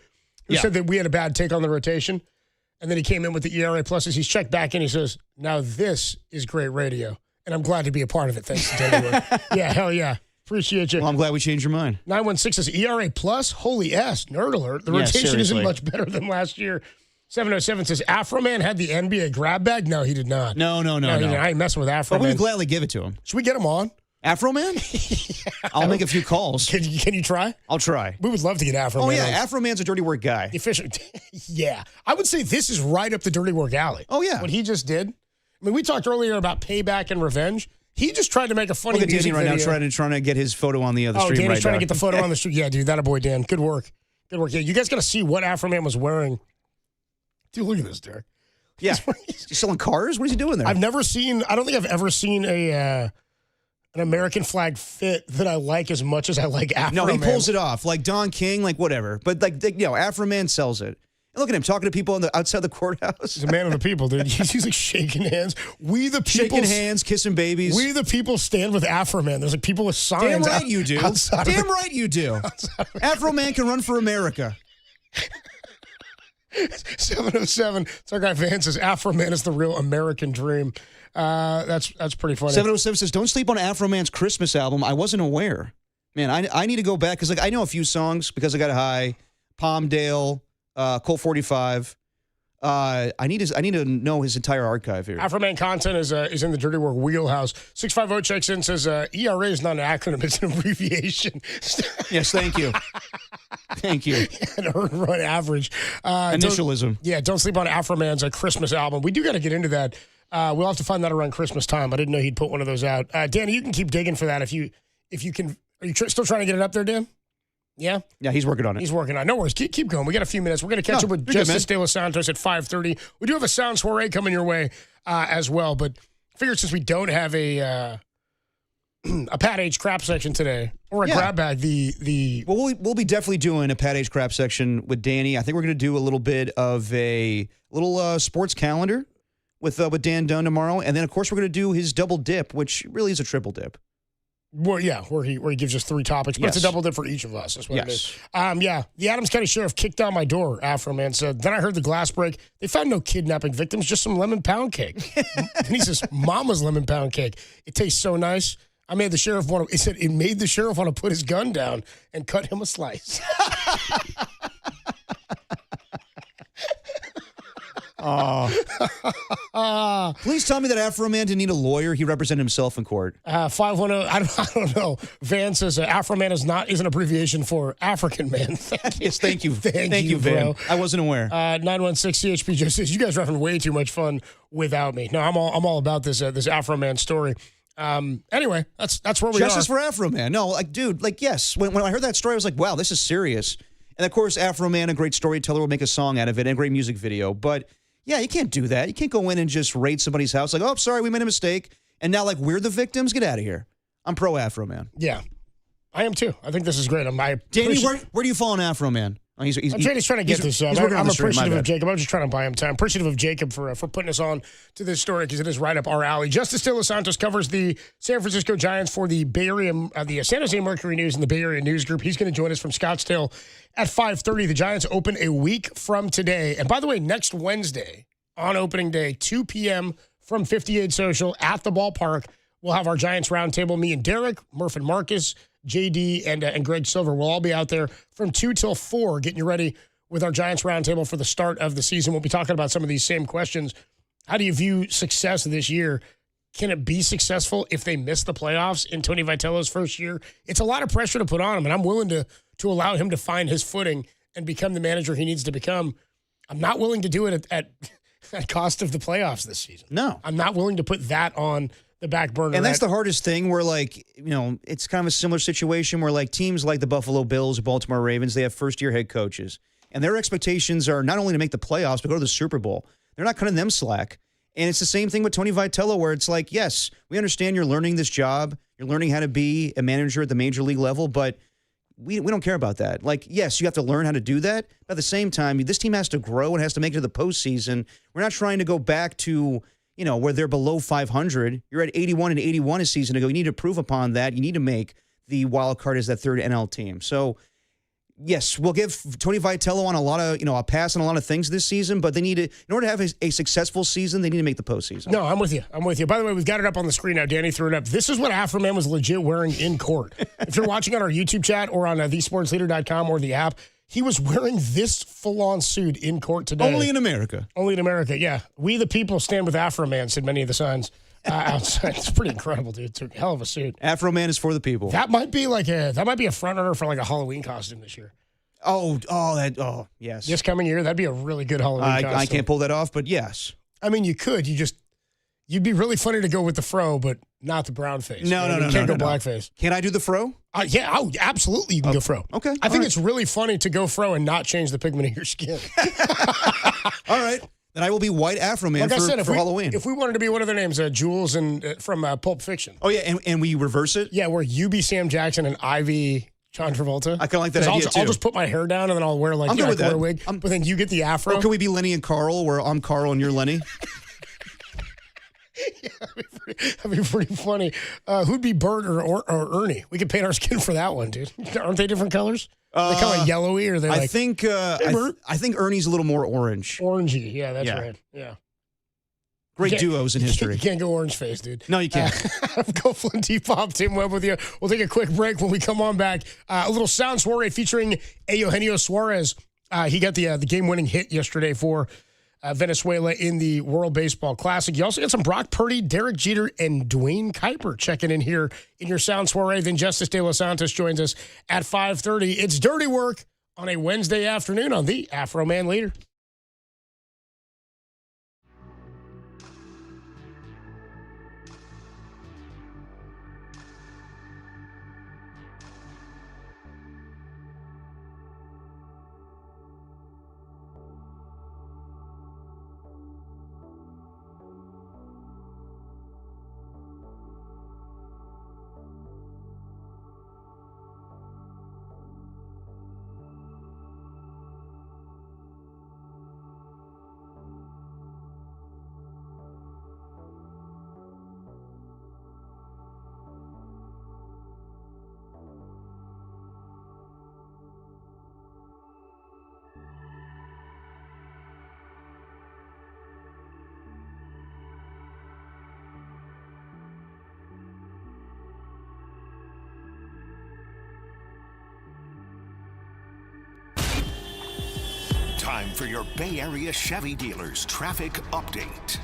S3: who said that we had a bad take on the rotation, and then he came in with the ERA pluses. He's checked back and he says, "Now this is great radio, and I'm glad to be a part of it." Thanks to Denver. Yeah, hell yeah. Appreciate you.
S4: Well, I'm glad we changed your mind.
S3: 916 says ERA plus. Holy S, nerd alert. The
S4: Yeah,
S3: rotation
S4: seriously.
S3: isn't much better than last year. 707 says Afro Man had the NBA grab bag. No, he did not.
S4: No.
S3: He didn't. I ain't messing with Afro
S4: But we
S3: Man.
S4: would gladly give it to him.
S3: Should we get him on?
S4: Afro Man? I'll make a few calls.
S3: Can you try?
S4: I'll try.
S3: We would love to get Afro
S4: Oh,
S3: Man.
S4: yeah.
S3: on.
S4: Afro Man's a dirty work guy.
S3: Efficient. Yeah. I would say this is right up the dirty work alley.
S4: Oh, yeah.
S3: What he just did. I mean, we talked earlier about payback and revenge. He just tried to make a funny
S4: Look at
S3: music
S4: Danny right
S3: video.
S4: now trying to get his photo on the other
S3: Oh,
S4: stream
S3: Danny's
S4: right
S3: trying
S4: now.
S3: to get the photo on the street. Yeah, dude, that a boy, Dan. Good work. Good work. Yeah, you guys got to see what Afro Man was wearing. Dude, look at this, Derek.
S4: Yeah. He's selling cars? What is he doing there?
S3: I don't think I've ever seen an American flag fit that I like as much as I like Afro
S4: No,
S3: Man.
S4: he pulls it off. Like Don King, like whatever. But Afro Man sells it. And look at him talking to people outside the courthouse.
S3: He's a man of the people, dude. He's like shaking hands. We the people.
S4: Shaking hands, kissing babies.
S3: We the people stand with Afro Man. There's like people with signs.
S4: Damn right you do. Damn right you do. Afro Man can run for America.
S3: 707. It's our guy Van says Afro Man is the real American dream. That's pretty funny.
S4: 707 says, don't sleep on Afro Man's Christmas album. I wasn't aware. Man, I need to go back because I know a few songs because I got high. Palmdale, Colt 45. I need to know his entire archive here.
S3: Afro Man content is in the Dirty Work wheelhouse. 650 checks in, says ERA is not an acronym, it's an abbreviation.
S4: Yes, thank you. Thank you.
S3: An earned run average.
S4: Initialism.
S3: Don't sleep on Afro Man's Christmas album. We do got to get into that. We'll have to find that around Christmas time. I didn't know he'd put one of those out. Danny, you can keep digging for that if you can. Are you still trying to get it up there, Dan? Yeah?
S4: Yeah, he's working on it.
S3: He's working on it. No worries. Keep going. We got a few minutes. We're going to catch up with Justice De Los Santos at 5:30. We do have a sound soiree coming your way as well, but I figured since we don't have a Pat H crap section today or a grab bag,
S4: Well, we'll be definitely doing a Pat H crap section with Danny. I think we're going to do a little bit of a little sports calendar with Dan Dunn tomorrow, and then of course we're going to do his double dip, which really is a triple dip.
S3: Well, yeah, where he gives us 3 topics, but it's a double dip for each of us. That's what it is. The Adams County Sheriff kicked down my door, Afro Man said. Then I heard the glass break. They found no kidnapping victims, just some lemon pound cake. And he says, Mama's lemon pound cake. It tastes so nice. I made the sheriff he said it made the sheriff want to put his gun down and cut him a slice.
S4: Please tell me that Afro Man didn't need a lawyer. He represented himself in court.
S3: 510. I don't know. Van says Afro Man is an abbreviation for African man.
S4: Yes, thank you.
S3: Thank you,
S4: Van.
S3: bro.
S4: I wasn't aware.
S3: 916 CHP Joe says you guys are having way too much fun without me. No, I'm all about this Afro Man story. Anyway, that's where we
S4: Justice
S3: are.
S4: for Afro Man. No, like, dude, like, yes. When I heard that story, I was like, wow, this is serious. And of course, Afro Man, a great storyteller, will make a song out of it and a great music video. But yeah, you can't do that. You can't go in and just raid somebody's house like, oh, sorry, we made a mistake. And now, like, we're the victims. Get out of here. I'm pro Afro Man.
S3: Yeah, I am too. I think this is great.
S4: Danny, where do you fall on Afro Man? Oh, he's
S3: trying to get this up.
S4: working on
S3: I'm
S4: the stream,
S3: appreciative
S4: my
S3: of
S4: bad.
S3: Jacob. I'm just trying to buy him time. Appreciative of Jacob for putting us on to this story because it is right up our alley. Justice De Los Santos covers the San Francisco Giants for the Bay Area, the San Jose Mercury News and the Bay Area News Group. He's going to join us from Scottsdale at 5:30. The Giants open a week from today. And by the way, next Wednesday on opening day, 2 p.m. from 58 Social at the ballpark, we'll have our Giants roundtable. Me and Derek, Murph and Marcus, JD, and Greg Silver. We'll all be out there from 2 till 4 getting you ready with our Giants roundtable for the start of the season. We'll be talking about some of these same questions. How do you view success this year? Can it be successful if they miss the playoffs in Tony Vitello's first year? It's a lot of pressure to put on him, and I'm willing to allow him to find his footing and become the manager he needs to become. I'm not willing to do it at cost of the playoffs this season.
S4: No.
S3: I'm not willing to put that on the back burner.
S4: And that's the hardest thing where, like, it's kind of a similar situation where, like, teams like the Buffalo Bills, Baltimore Ravens, they have first-year head coaches. And their expectations are not only to make the playoffs, but go to the Super Bowl. They're not cutting them slack. And it's the same thing with Tony Vitello, where it's like, yes, we understand you're learning this job. You're learning how to be a manager at the major league level, but we don't care about that. Like, yes, you have to learn how to do that. But at the same time, this team has to grow and has to make it to the postseason. We're not trying to go back to, where they're below 500. You're at 81 a season ago. You need to improve upon that. You need to make the wild card as that third NL team. So, yes, we'll give Tony Vitello on a lot of, a pass on a lot of things this season, but they need to, in order to have a successful season, they need to make the postseason.
S3: No, I'm with you. By the way, we've got it up on the screen now. Danny threw it up. This is what Afro Man was legit wearing in court. If you're watching on our YouTube chat or on thesportsleader.com or the app, he was wearing this full-on suit in court today.
S4: Only in America.
S3: Only in America, yeah. We the people stand with Afro Man, said many of the signs outside. It's pretty incredible, dude. It's a hell of a suit.
S4: Afro Man is for the people.
S3: That might be a front runner for like a Halloween costume this year.
S4: Oh, yes.
S3: This coming year, that'd be a really good Halloween costume.
S4: I can't pull that off, but yes.
S3: I mean, you could. You'd be really funny to go with the fro, but not the brown face.
S4: No.
S3: You can't go blackface.
S4: Can I do the fro?
S3: Yeah, absolutely you can go fro.
S4: Okay.
S3: I think it's really funny to go fro and not change the pigment of your skin.
S4: All right. Then I will be White Afro Man for Halloween.
S3: If we wanted to be, what are their names? Jules and from Pulp Fiction.
S4: Oh, yeah, and we reverse it?
S3: Yeah, where you be Sam Jackson and I be John Travolta.
S4: I kind of like that idea, too.
S3: I'll just put my hair down and then I'll wear
S4: I'm good with that.
S3: Wear a wig. But then you get the afro.
S4: Or can we be Lenny and Carl, where I'm Carl and you're Lenny?
S3: Yeah, that'd be pretty funny. Who'd be Bert or Ernie? We could paint our skin for that one, dude. Aren't they different colors? They kind of yellowy, or
S4: I think Ernie's a little more orange.
S3: Orangey, yeah, that's right. Yeah.
S4: Great duos in history.
S3: You can't go orange face, dude.
S4: No, you can't.
S3: Go Flynn T-Pop, Tim Webb with you. We'll take a quick break. When we come on back, a little sound soiree featuring Eugenio Suarez. He got the game-winning hit yesterday for Venezuela in the World Baseball Classic. You also got some Brock Purdy, Derek Jeter, and Dwayne Kuiper checking in here in your sound soiree. Then Justice De Los Santos joins us at 5:30. It's Dirty Work on a Wednesday afternoon on the Afro Man Leader.
S7: Time for your Bay Area Chevy dealers traffic update.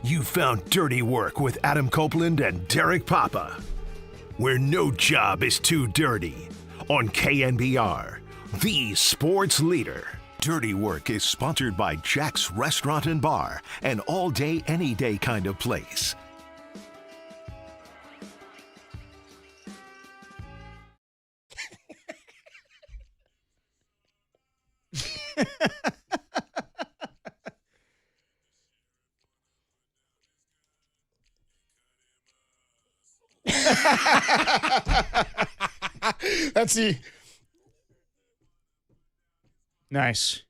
S7: You found Dirty Work with Adam Copeland and Derek Papa, where no job is too dirty, on KNBR, the sports leader. Dirty Work is sponsored by Jack's Restaurant and Bar, an all-day, any-day kind of place.
S3: That's the.
S4: Nice.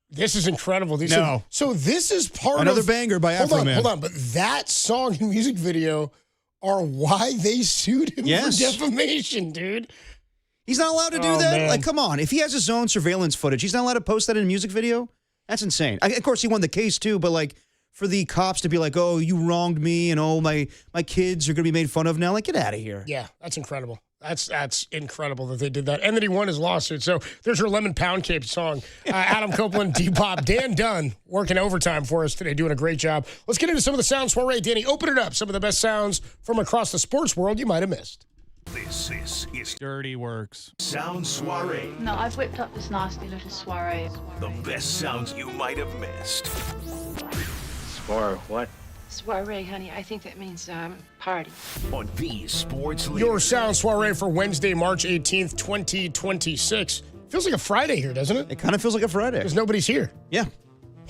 S3: This is incredible.
S4: No.
S3: So this is part
S4: Another
S3: of
S4: banger by Afro Man.
S3: Hold on. But that song and music video are why they sued him
S4: Yes.
S3: for defamation, dude.
S4: He's not allowed to do
S3: Oh,
S4: that?
S3: man.
S4: Like, come on. If he has his own surveillance footage, he's not allowed to post that in a music video? That's insane. Of course, he won the case, too, but, like, for the cops to be like, oh, you wronged me, and, oh, my kids are going to be made fun of now, like, get out of here.
S3: Yeah, that's incredible. That's incredible that they did that. And that he won his lawsuit. So there's your Lemon Pound Cake song. Adam Copeland, D-Pop, Dan Dunn working overtime for us today, doing a great job. Let's get into some of the sound soiree. Danny, open it up. Some of the best sounds from across the sports world you might have missed.
S7: This is
S8: Dirty Works.
S7: Sound Soiree.
S14: No, I've whipped up this nasty little soiree.
S7: The best sounds you might have missed.
S15: Soiree, what?
S14: Soiree, honey. I think that means party.
S7: On the sports leader.
S3: Your sound soiree for Wednesday, March 18th, 2026. Feels like a Friday here, doesn't it?
S4: It kind of feels like a Friday.
S3: Because nobody's here.
S4: Yeah.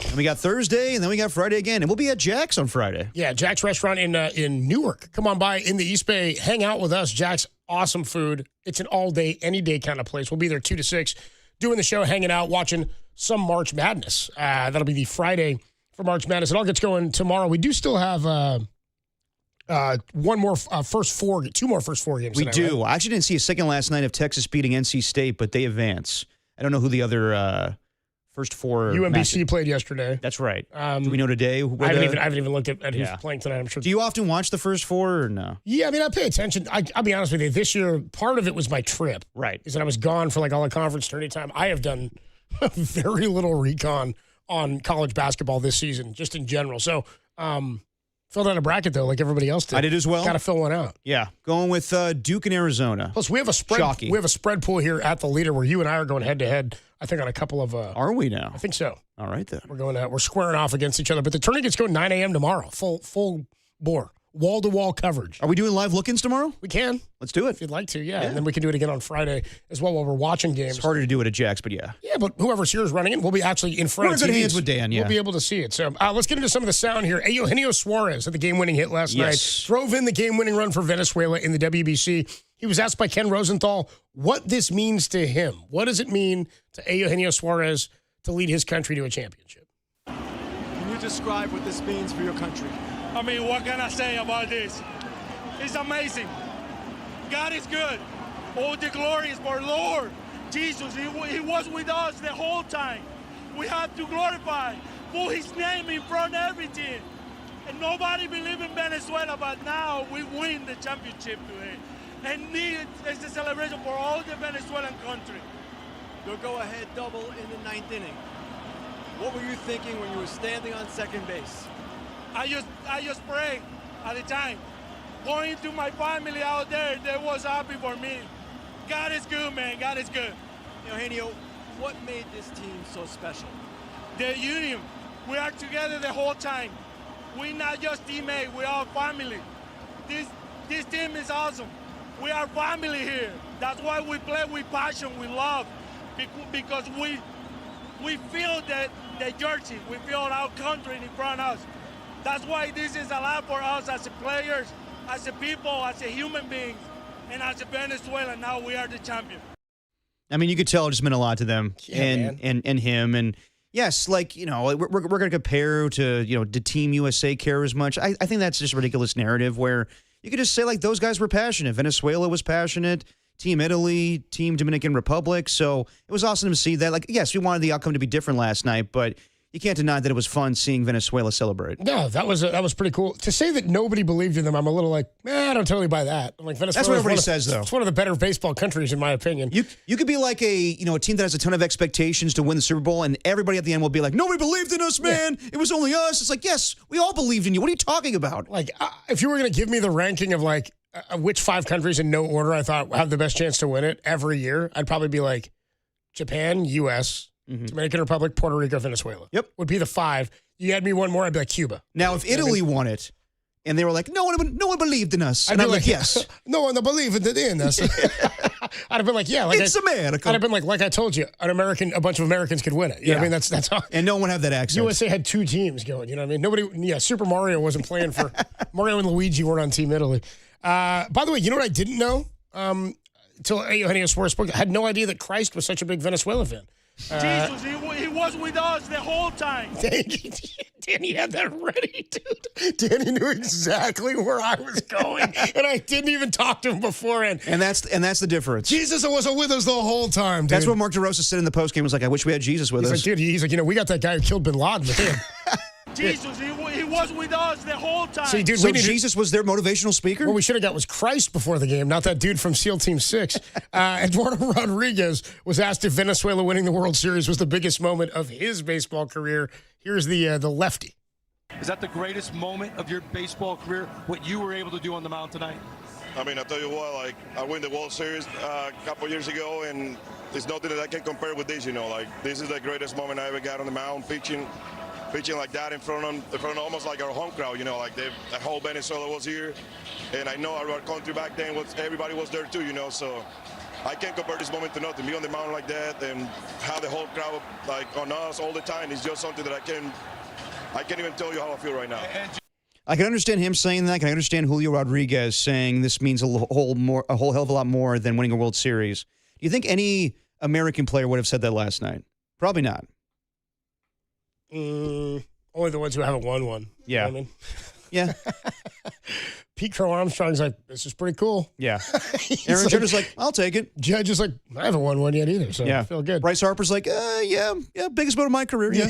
S4: And we got Thursday, and then we got Friday again. And we'll be at Jack's on Friday.
S3: Yeah, Jack's Restaurant in Newark. Come on by in the East Bay. Hang out with us. Jack's awesome food. It's an all-day, any-day kind of place. We'll be there 2 to 6, doing the show, hanging out, watching some March Madness. That'll be the Friday for March Madness. It all gets going tomorrow. We do still have two more first four games.
S4: We
S3: tonight,
S4: do.
S3: right?
S4: I actually didn't see a second last night of Texas beating NC State, but they advance. I don't know who the other first four.
S3: UMBC played yesterday.
S4: That's right. Do we know today?
S3: I haven't even looked at who's playing tonight. I'm sure.
S4: Do you often watch the first four or no?
S3: Yeah, I mean, I pay attention. I'll be honest with you. This year, part of it was my trip.
S4: Right.
S3: Is that I was gone for like all the conference tourney time. I have done very little recon on college basketball this season, just in general. So, filled out a bracket, though, like everybody else did.
S4: I did as well.
S3: Got to fill one out.
S4: Yeah. Going with Duke and Arizona.
S3: Plus, we have a spread.
S4: Chalky.
S3: We have a spread pool here at the leader where you and I are going head to head. I think on a couple of.
S4: Are we now?
S3: I think so.
S4: All right then.
S3: We're squaring off against each other. But the tournament gets going 9 a.m. tomorrow. Full bore. Wall-to-wall coverage.
S4: Are we doing live look-ins tomorrow?
S3: We can.
S4: Let's do it.
S3: If you'd like to, yeah. And then we can do it again on Friday as well while we're watching games.
S4: It's harder to do it at Jack's, but yeah.
S3: Yeah, but whoever's here is running it. We'll be actually in front
S4: We're
S3: of
S4: in good
S3: TVs.
S4: hands with Dan, yeah.
S3: We'll be able to see it. So let's get into some of the sound here. Eugenio Suarez had the game-winning hit last night. Drove in the game-winning run for Venezuela in the WBC. He was asked by Ken Rosenthal what this means to him. What does it mean to Eugenio Suarez to lead his country to a championship?
S16: Can you describe what this means for your country?
S8: I mean, what can I say about this? It's amazing. God is good. All the glory is for Lord Jesus. He was with us the whole time. We have to glorify, put his name in front of everything. And nobody believed in Venezuela, but now we win the championship today. And it's a celebration for all the Venezuelan country.
S16: You'll go ahead double in the 9th inning. What were you thinking when you were standing on second base?
S8: I just prayed at the time. Pointing to my family out there, they was happy for me. God is good, man. God is good.
S16: Eugenio, what made this team so special?
S8: The union. We are together the whole time. We're not just teammates. We are family. This team is awesome. We are family here. That's why we play with passion, with love, because we feel the jersey. We feel our country in front of us. That's why this is a lot for us as players, as a people, as a human beings, and as a Venezuela. Now we are the champion.
S4: I mean, you could tell it just meant a lot to them and him. And yes, like, you know, we're going to compare to, you know, did Team USA care as much? I think that's just a ridiculous narrative where you could just say, like, those guys were passionate. Venezuela was passionate. Team Italy, Team Dominican Republic. So it was awesome to see that. Like, yes, we wanted the outcome to be different last night, but you can't deny that it was fun seeing Venezuela celebrate.
S3: No, that was pretty cool. To say that nobody believed in them, I'm a little like, I don't totally buy that. I'm like, Venezuela.
S4: That's what everybody says, though.
S3: It's one of the better baseball countries, in my opinion.
S4: You could be like a team that has a ton of expectations to win the Super Bowl, and everybody at the end will be like, nobody believed in us, man. Yeah. It was only us. It's like, yes, we all believed in you. What are you talking about?
S3: Like, if you were going to give me the ranking of like which 5 countries in no order I thought have the best chance to win it every year, I'd probably be like Japan, U.S., Dominican Republic, Puerto Rico, Venezuela.
S4: Yep.
S3: Would be the 5. You had me one more, I'd be like Cuba.
S4: Now, if Italy won it, and they were like, no one believed in us. And
S3: I'd
S4: I'm
S3: be
S4: like, yes.
S3: No one believed in us. I'd have been like, yeah. Like
S4: it's America.
S3: I'd have been like I told you, a bunch of Americans could win it. You know what I mean? That's how.
S4: And no one had that accent.
S3: USA had 2 teams going. You know what I mean? Super Mario wasn't playing for, Mario and Luigi weren't on Team Italy. By the way, you know what I didn't know? Until Eugenio Suarez spoke, I had no idea that Christ was such a big Venezuela fan.
S16: Jesus, he was with us the whole time.
S3: Danny had that ready, dude. Danny knew exactly where I was going, and I didn't even talk to him beforehand.
S4: And that's the difference.
S3: Jesus wasn't with us the whole time, dude.
S4: That's what Mark DeRosa said in the postgame. Was like, I wish we had Jesus with us.
S3: Like, dude, he's like, we got that guy who killed Bin Laden.
S16: Jesus, he was with us the whole time.
S3: See, dude,
S4: so Jesus was their motivational speaker?
S3: What we should have got was Christ before the game, not that dude from SEAL Team 6. Eduardo Rodriguez was asked if Venezuela winning the World Series was the biggest moment of his baseball career. Here's the lefty.
S16: Is that the greatest moment of your baseball career, what you were able to do on the mound tonight?
S17: I mean, I tell you what, like, I win the World Series a couple years ago, and there's nothing that I can compare with this, Like, this is the greatest moment I ever got on the mound, pitching like that in front of almost like our home crowd, Like the whole Venezuela was here, and I know our country back then everybody was there too, So I can't compare this moment to nothing. Be on the mountain like that and have the whole crowd like on us all the time is just something that I can't even tell you how I feel right now.
S4: I can understand him saying that. I can understand Julio Rodriguez saying this means a whole hell of a lot more than winning a World Series. Do you think any American player would have said that last night? Probably not.
S3: Only the ones who haven't won one.
S4: Yeah.
S3: You know what I mean?
S4: Yeah.
S3: Pete Crow Armstrong's like, this is pretty cool.
S4: Yeah. Aaron Judge's like, I'll take it.
S3: Judge is like, I haven't won one yet either, so I feel good.
S4: Bryce Harper's like, yeah, biggest moment of my career, yeah.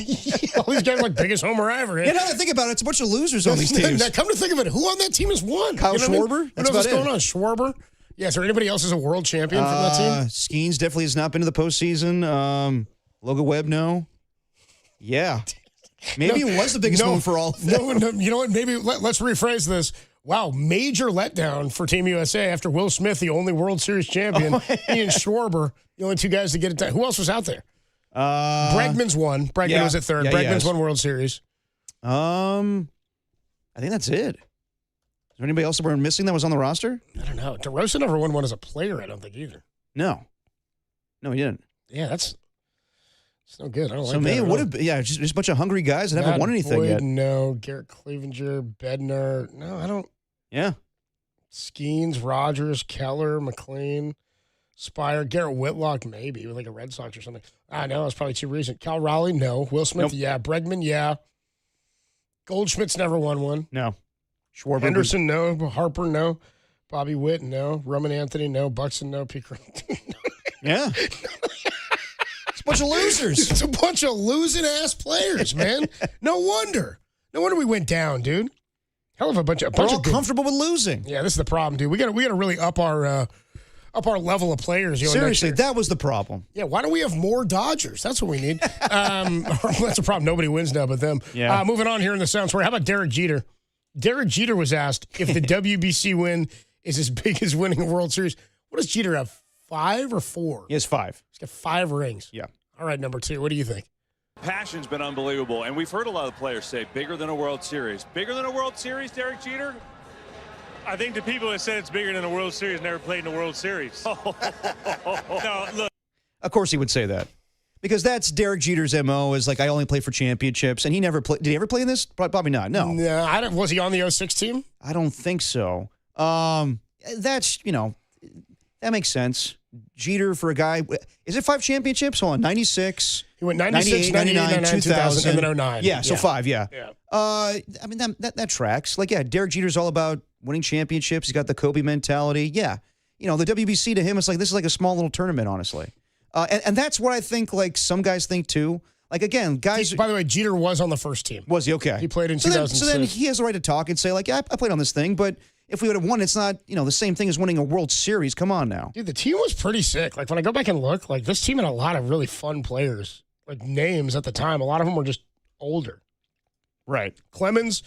S3: All these guys are like, biggest homer I ever hit.
S4: Yeah, now that I think about it, it's a bunch of losers on these teams.
S3: Now, come to think of it, who on that team has won?
S4: Kyle Schwarber?
S3: I mean? That's what's going on. Schwarber? Yeah, is there anybody else as a world champion from that team?
S4: Skeens definitely has not been to the postseason. Logan Webb, no. Yeah. Maybe it was the biggest moment for all of them.
S3: No, you know what? Maybe let's rephrase this. Wow, major letdown for Team USA after Will Smith, the only World Series champion, he and Schwarber, the only 2 guys to get it done. Who else was out there? Bregman's won. Bregman was at third. Bregman's won World Series.
S4: I think that's it. Is there anybody else that we're missing that was on the roster?
S3: I don't know. DeRosa never won one as a player, I don't think, either.
S4: No, he didn't.
S3: Yeah, it's no good. I don't like that.
S4: So maybe it would have been, just a bunch of hungry guys that haven't won anything
S3: Boyd,
S4: yet.
S3: No. Garrett Clevenger, Bednar. No, I don't.
S4: Yeah.
S3: Skeens, Rogers, Keller, McLean, Spire, Garrett Whitlock, maybe, with like a Red Sox or something. I know, that's probably too recent. Cal Raleigh, no. Will Smith, yeah. Bregman, yeah. Goldschmidt's never won one.
S4: No. Schwarber.
S3: Henderson, no. Harper, no. Bobby Witt, no. Roman Anthony, no. Buxton, no. Pete
S4: Yeah. It's a bunch of losers.
S3: It's a bunch of losing-ass players, man. No wonder we went down, dude. Hell of a bunch of.
S4: We're all comfortable with losing.
S3: Yeah, this is the problem, dude. We got to really up our level of players.
S4: Seriously, that was the problem.
S3: Yeah, why don't we have more Dodgers? That's what we need. That's a problem. Nobody wins now but them.
S4: Yeah.
S3: Moving on here in the Sound Story. How about Derek Jeter? Derek Jeter was asked if the WBC win is as big as winning a World Series. What does Jeter have? 5 or 4?
S4: He has 5.
S3: He's got 5 rings.
S4: Yeah.
S3: All right, number 2. What do you think?
S8: Passion's been unbelievable, and we've heard a lot of players say bigger than a World Series. Bigger than a World Series, Derek Jeter?
S18: I think the people that said it's bigger than the World Series never played in the World Series. No, look.
S4: Of course he would say that. Because that's Derek Jeter's MO is like, I only play for championships. And he never played. Did he ever play in this? Probably not. No.
S3: No, I don't. Was he on the 06 team?
S4: I don't think so. That's, that makes sense. Jeter for a guy. Is it 5 championships? Hold on. 96.
S3: He went 96, 99, 2000, and then 09.
S4: Yeah, so 5, yeah. I mean, that tracks. Like, yeah, Derek Jeter's all about winning championships. He's got the Kobe mentality. Yeah. The WBC to him, it's like, this is like a small little tournament, honestly. And that's what I think, like, some guys think, too. Like, again, guys.
S3: By the way, Jeter was on the first team.
S4: Was he? Okay.
S3: He played in
S4: so
S3: 2006.
S4: So then he has the right to talk and say, like, yeah, I played on this thing, but if we would have won, it's not, the same thing as winning a World Series. Come on now.
S3: Dude, the team was pretty sick. Like, when I go back and look, like, this team had a lot of really fun players, like, names at the time. A lot of them were just older.
S4: Right.
S3: Clemens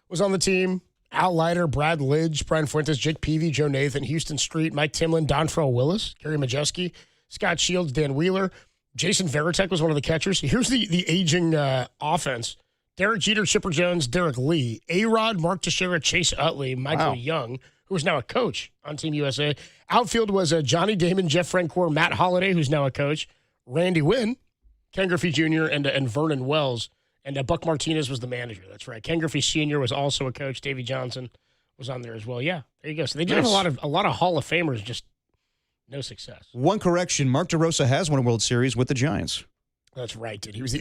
S3: was on the team. Al Leiter, Brad Lidge, Brian Fuentes, Jake Peavy, Joe Nathan, Houston Street, Mike Timlin, Dontrell Willis, Gary Majeski, Scott Shields, Dan Wheeler. Jason Varitek was one of the catchers. Here's the aging offense. Derek Jeter, Chipper Jones, Derek Lee, A-Rod, Mark Teixeira, Chase Utley, Michael Young, who is now a coach on Team USA. Outfield was Johnny Damon, Jeff Francoeur, Matt Holliday, who's now a coach, Randy Wynn, Ken Griffey Jr., and Vernon Wells. And Buck Martinez was the manager. That's right. Ken Griffey Sr. was also a coach. Davey Johnson was on there as well. Yeah, there you go. So they did have a lot of Hall of Famers, just no success.
S4: One correction: Mark DeRosa has won a World Series with the Giants.
S3: That's right, dude. He was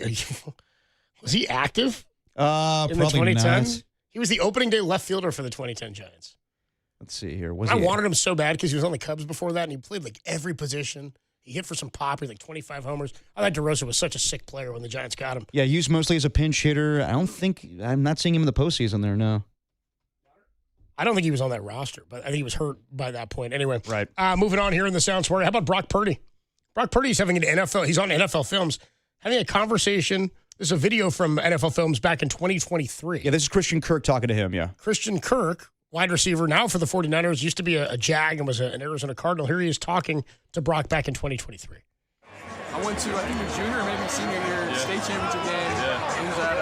S3: was he active? In
S4: Probably
S3: the 2010?
S4: not.
S3: He was the opening day left fielder for the 2010 Giants.
S4: Let's see here.
S3: I wanted him so bad because he was on the Cubs before that, and he played like every position. He hit for some pop. He had like 25 homers. I thought DeRosa was such a sick player when the Giants got him.
S4: Yeah, used mostly as a pinch hitter. I'm not seeing him in the postseason there, no.
S3: I don't think he was on that roster, but I think he was hurt by that point. Anyway,
S4: right.
S3: Moving on here in the Sound Story. How about Brock Purdy? Brock Purdy's having he's on NFL Films, having a conversation. There's a video from NFL Films back in 2023.
S4: Yeah, this is Christian Kirk talking to him, yeah.
S3: Christian Kirk, wide receiver now for the 49ers, used to be a Jag and was an Arizona Cardinal. Here he is talking to Brock back in 2023.
S19: I went to, I think, a junior, maybe senior year state championship game. Yeah. It was at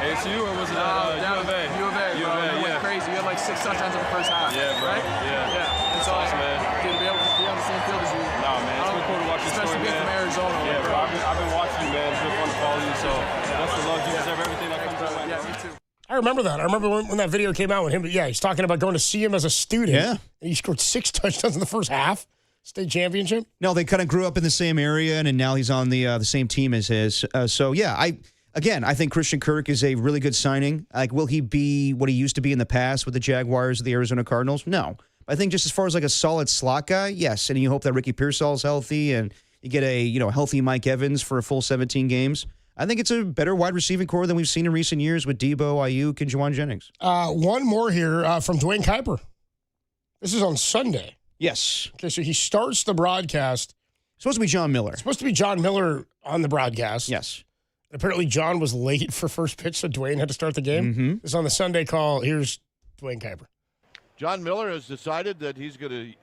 S5: ASU or was it at U of A?
S19: U of A, bro. It went crazy. You had like 6 touchdowns in the first half.
S5: Yeah, bro.
S19: Right? Yeah. It's awesome, man. Good to be able to be on the same field as you.
S5: No, man. It's been cool to watch your story,
S19: especially being
S5: man.
S19: from Arizona.
S5: Yeah, bro. I've been watching you, man. It's been fun to follow you. So that's the love. You deserve everything that comes our way.
S19: Yeah, me too.
S3: I remember that. I remember when that video came out with him. Yeah, he's talking about going to see him as a student.
S4: Yeah.
S3: And he scored 6 touchdowns in the first half. State championship.
S4: No, they kind of grew up in the same area, and now he's on the same team as his. So, yeah, I think Christian Kirk is a really good signing. Like, will he be what he used to be in the past with the Jaguars or the Arizona Cardinals? No. I think just as far as like a solid slot guy, yes. And you hope that Ricky Pearsall's healthy and you get a healthy Mike Evans for a full 17 games. I think it's a better wide receiving core than we've seen in recent years with Debo, Ayuk, and Juwan Jennings.
S3: One more here from Dwayne Kuiper. This is on Sunday.
S4: Yes.
S3: Okay, so he starts the broadcast.
S4: Supposed to be John Miller.
S3: Supposed to be John Miller on the broadcast.
S4: Yes.
S3: And apparently John was late for first pitch, so Dwayne had to start the game.
S4: Mm-hmm.
S3: This is on the Sunday call. Here's Dwayne Kuiper.
S20: John Miller has decided that he's going to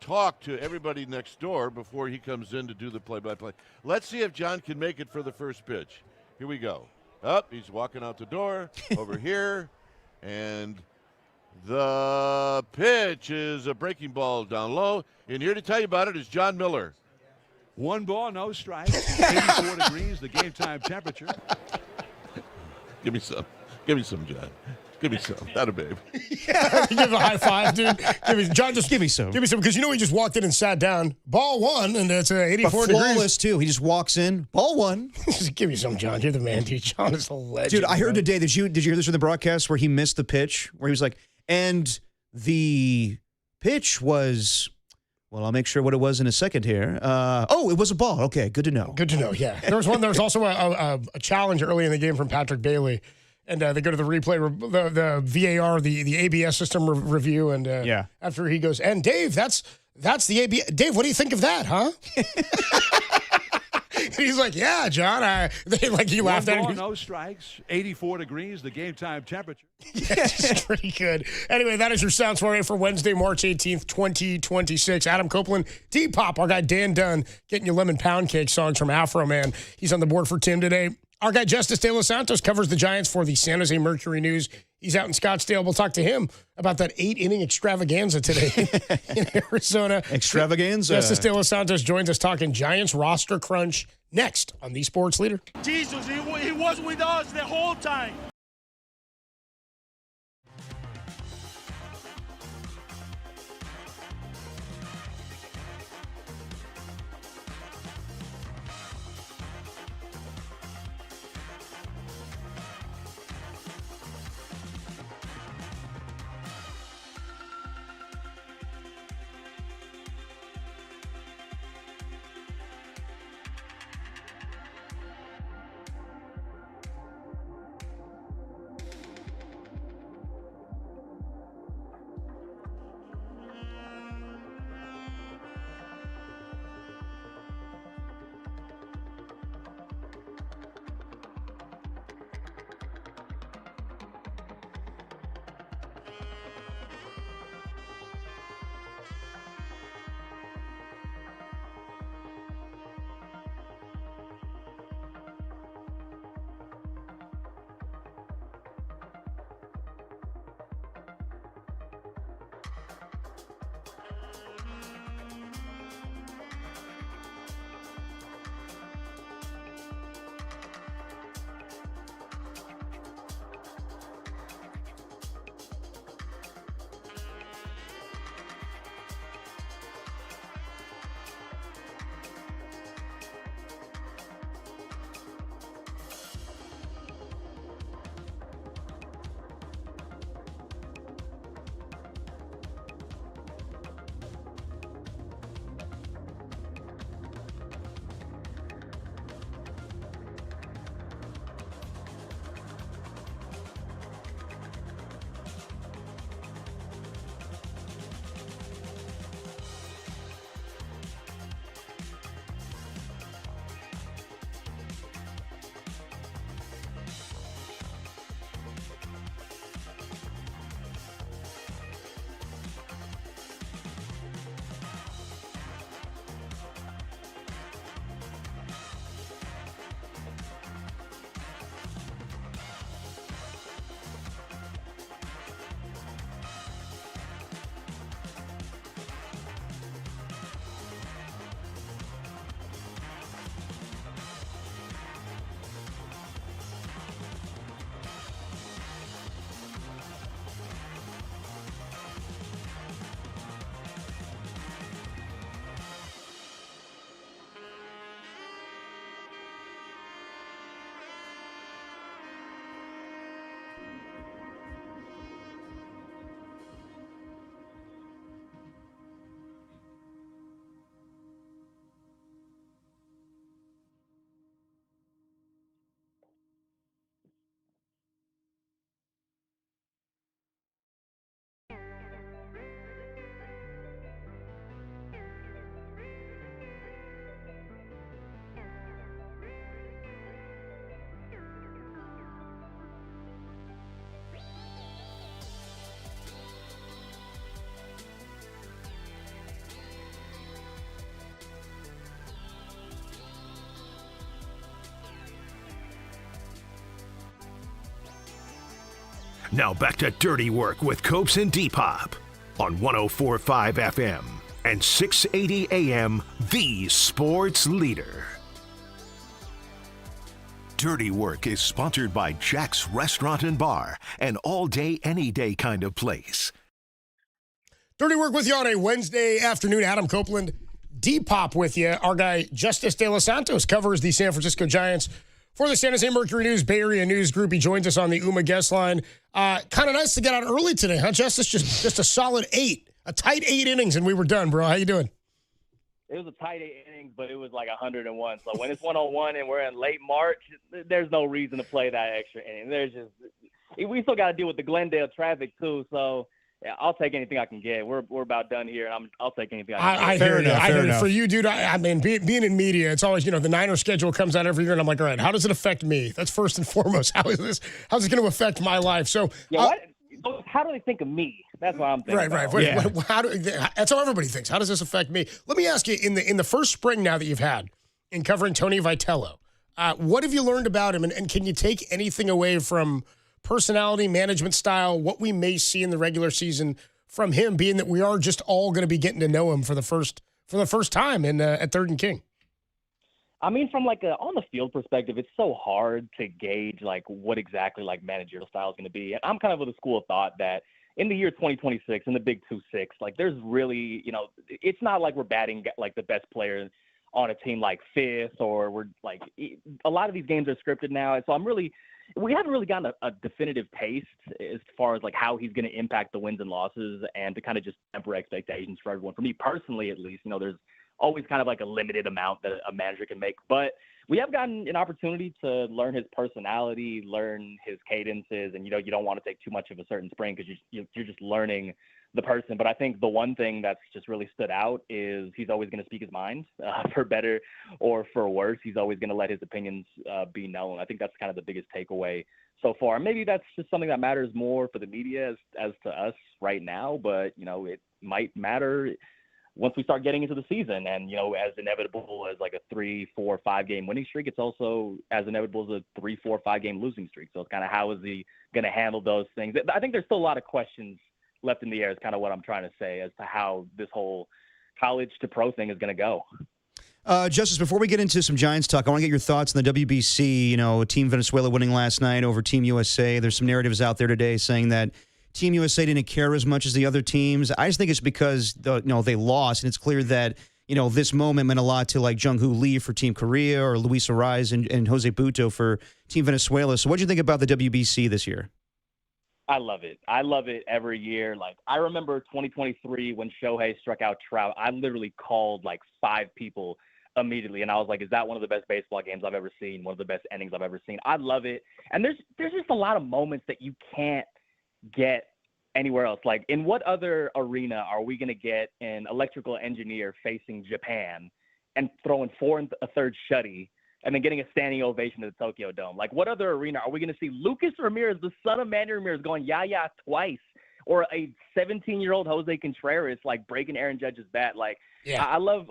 S20: talk to everybody next door before he comes in to do the play-by-play. Let's see if John can make it for the first pitch. Here we go. Up, he's walking out the door over here, and the pitch is a breaking ball down low. And here to tell you about it is John Miller.
S12: 1 ball, no strikes, 84 degrees, the game time temperature.
S20: Give me some. Give me some, John. Give me some. Not a babe.
S3: Yeah, give a high five, dude. John, just
S4: give me some.
S3: Give me some, because he just walked in and sat down. Ball 1, and it's 84
S4: flawless
S3: degrees.
S4: too. He just walks in. Ball 1.
S3: Just give me some, John. You're the man, dude. John is a legend.
S4: Dude, I heard today. Did you hear this in the broadcast where he missed the pitch? Where he was like, and the pitch was. Well, I'll make sure what it was in a second here. It was a ball. Okay, good to know.
S3: Good to know. Yeah, there was also a challenge early in the game from Patrick Bailey, and they go to the replay, the VAR, the ABS system review, and after he goes, and Dave, that's the ABS. Dave, what do you think of that, huh? And he's like, yeah, John. He laughed at him.
S12: No strikes, 84 degrees, the game time temperature.
S3: Yeah, it's pretty good. Anyway, that is your Sound Story for Wednesday, March 18th, 2026. Adam Copeland, D-Pop, our guy Dan Dunn, getting you lemon pound cake songs from Afro Man. He's on the board for Tim today. Our guy Justice De Los Santos covers the Giants for the San Jose Mercury News. He's out in Scottsdale. We'll talk to him about that 8-inning extravaganza today in Arizona.
S4: Extravaganza.
S3: Justice De Los Santos joins us talking Giants roster crunch next on The Sports Leader.
S8: Jesus, he was with us the whole time.
S7: Now back to Dirty Work with Copes and Depop on 104.5 FM and 680 AM, the sports leader. Dirty Work is sponsored by Jack's Restaurant and Bar, an all-day, any-day kind of place.
S3: Dirty Work with you on a Wednesday afternoon. Adam Copeland, Depop with you. Our guy, Justice De Los Santos, covers the San Francisco Giants for the San Jose Mercury News Bay Area News Group. He joins us on the UMA guest line. Kind of nice to get out early today, huh, Justice? Just a solid 8. A tight 8 innings, and we were done, bro. How you doing?
S21: It was a tight 8 innings, but it was like 101. So when it's 101 and we're in late March, there's no reason to play that extra inning. We still got to deal with the Glendale traffic too. So yeah, I'll take anything I can get. We're about done here, and I'll take anything I can get.
S3: I hear you. For you, dude, I mean, being in media, it's always, the Niners schedule comes out every year, and I'm like, all right, how does it affect me? That's first and foremost. How's it going to affect my life? So,
S21: how do they think of me? That's what I'm thinking.
S3: Right. That's how everybody thinks. How does this affect me? Let me ask you, in the first spring now that you've had in covering Tony Vitello, what have you learned about him, and can you take anything away from personality, management style, what we may see in the regular season from him, being that we are just all going to be getting to know him for the first time at Third and King?
S21: I mean, from on the field perspective, it's so hard to gauge what exactly managerial style is going to be. And I'm kind of of the school of thought that in the year 2026 in the Big 2-6, there's really, it's not like we're batting the best player on a team fifth, or we're a lot of these games are scripted now. And so we haven't really gotten a definitive taste as far as how he's going to impact the wins and losses, and to kind of just temper expectations for everyone. For me personally, at least, there's always kind of a limited amount that a manager can make. But we have gotten an opportunity to learn his personality, learn his cadences, and, you don't want to take too much of a certain spring because you're just learning the person. But I think the one thing that's just really stood out is he's always going to speak his mind, for better or for worse. He's always going to let his opinions be known. I think that's kind of the biggest takeaway so far. Maybe that's just something that matters more for the media as to us right now, but, it might matter once we start getting into the season. And, as inevitable as a 3, 4, 5 game winning streak, it's also as inevitable as a 3, 4, 5 game losing streak. So it's kind of, how is he going to handle those things? I think there's still a lot of questions left in the air, is kind of what I'm trying to say as to how this whole college to pro thing is going to go.
S4: Justice, before we get into some Giants talk, I want to get your thoughts on the WBC. Team Venezuela winning last night over Team USA. There's some narratives out there today saying that Team USA didn't care as much as the other teams. I just think it's because they lost, and it's clear that this moment meant a lot to Jung-Hoo Lee for Team Korea, or Luis Ariz and Jose Buto for Team Venezuela. So what do you think about the WBC this year?
S21: I love it. I love it every year. I remember 2023 when Shohei struck out Trout. I literally called 5 people immediately, and I was like, is that one of the best baseball games I've ever seen? One of the best innings I've ever seen. I love it. And there's just a lot of moments that you can't get anywhere else. In what other arena are we going to get an electrical engineer facing Japan and throwing 4 1/3 shutty and then getting a standing ovation at the Tokyo Dome? What other arena are we going to see Lucas Ramirez, the son of Manny Ramirez, going yah twice, or a 17-year-old Jose Contreras breaking Aaron Judge's bat? I love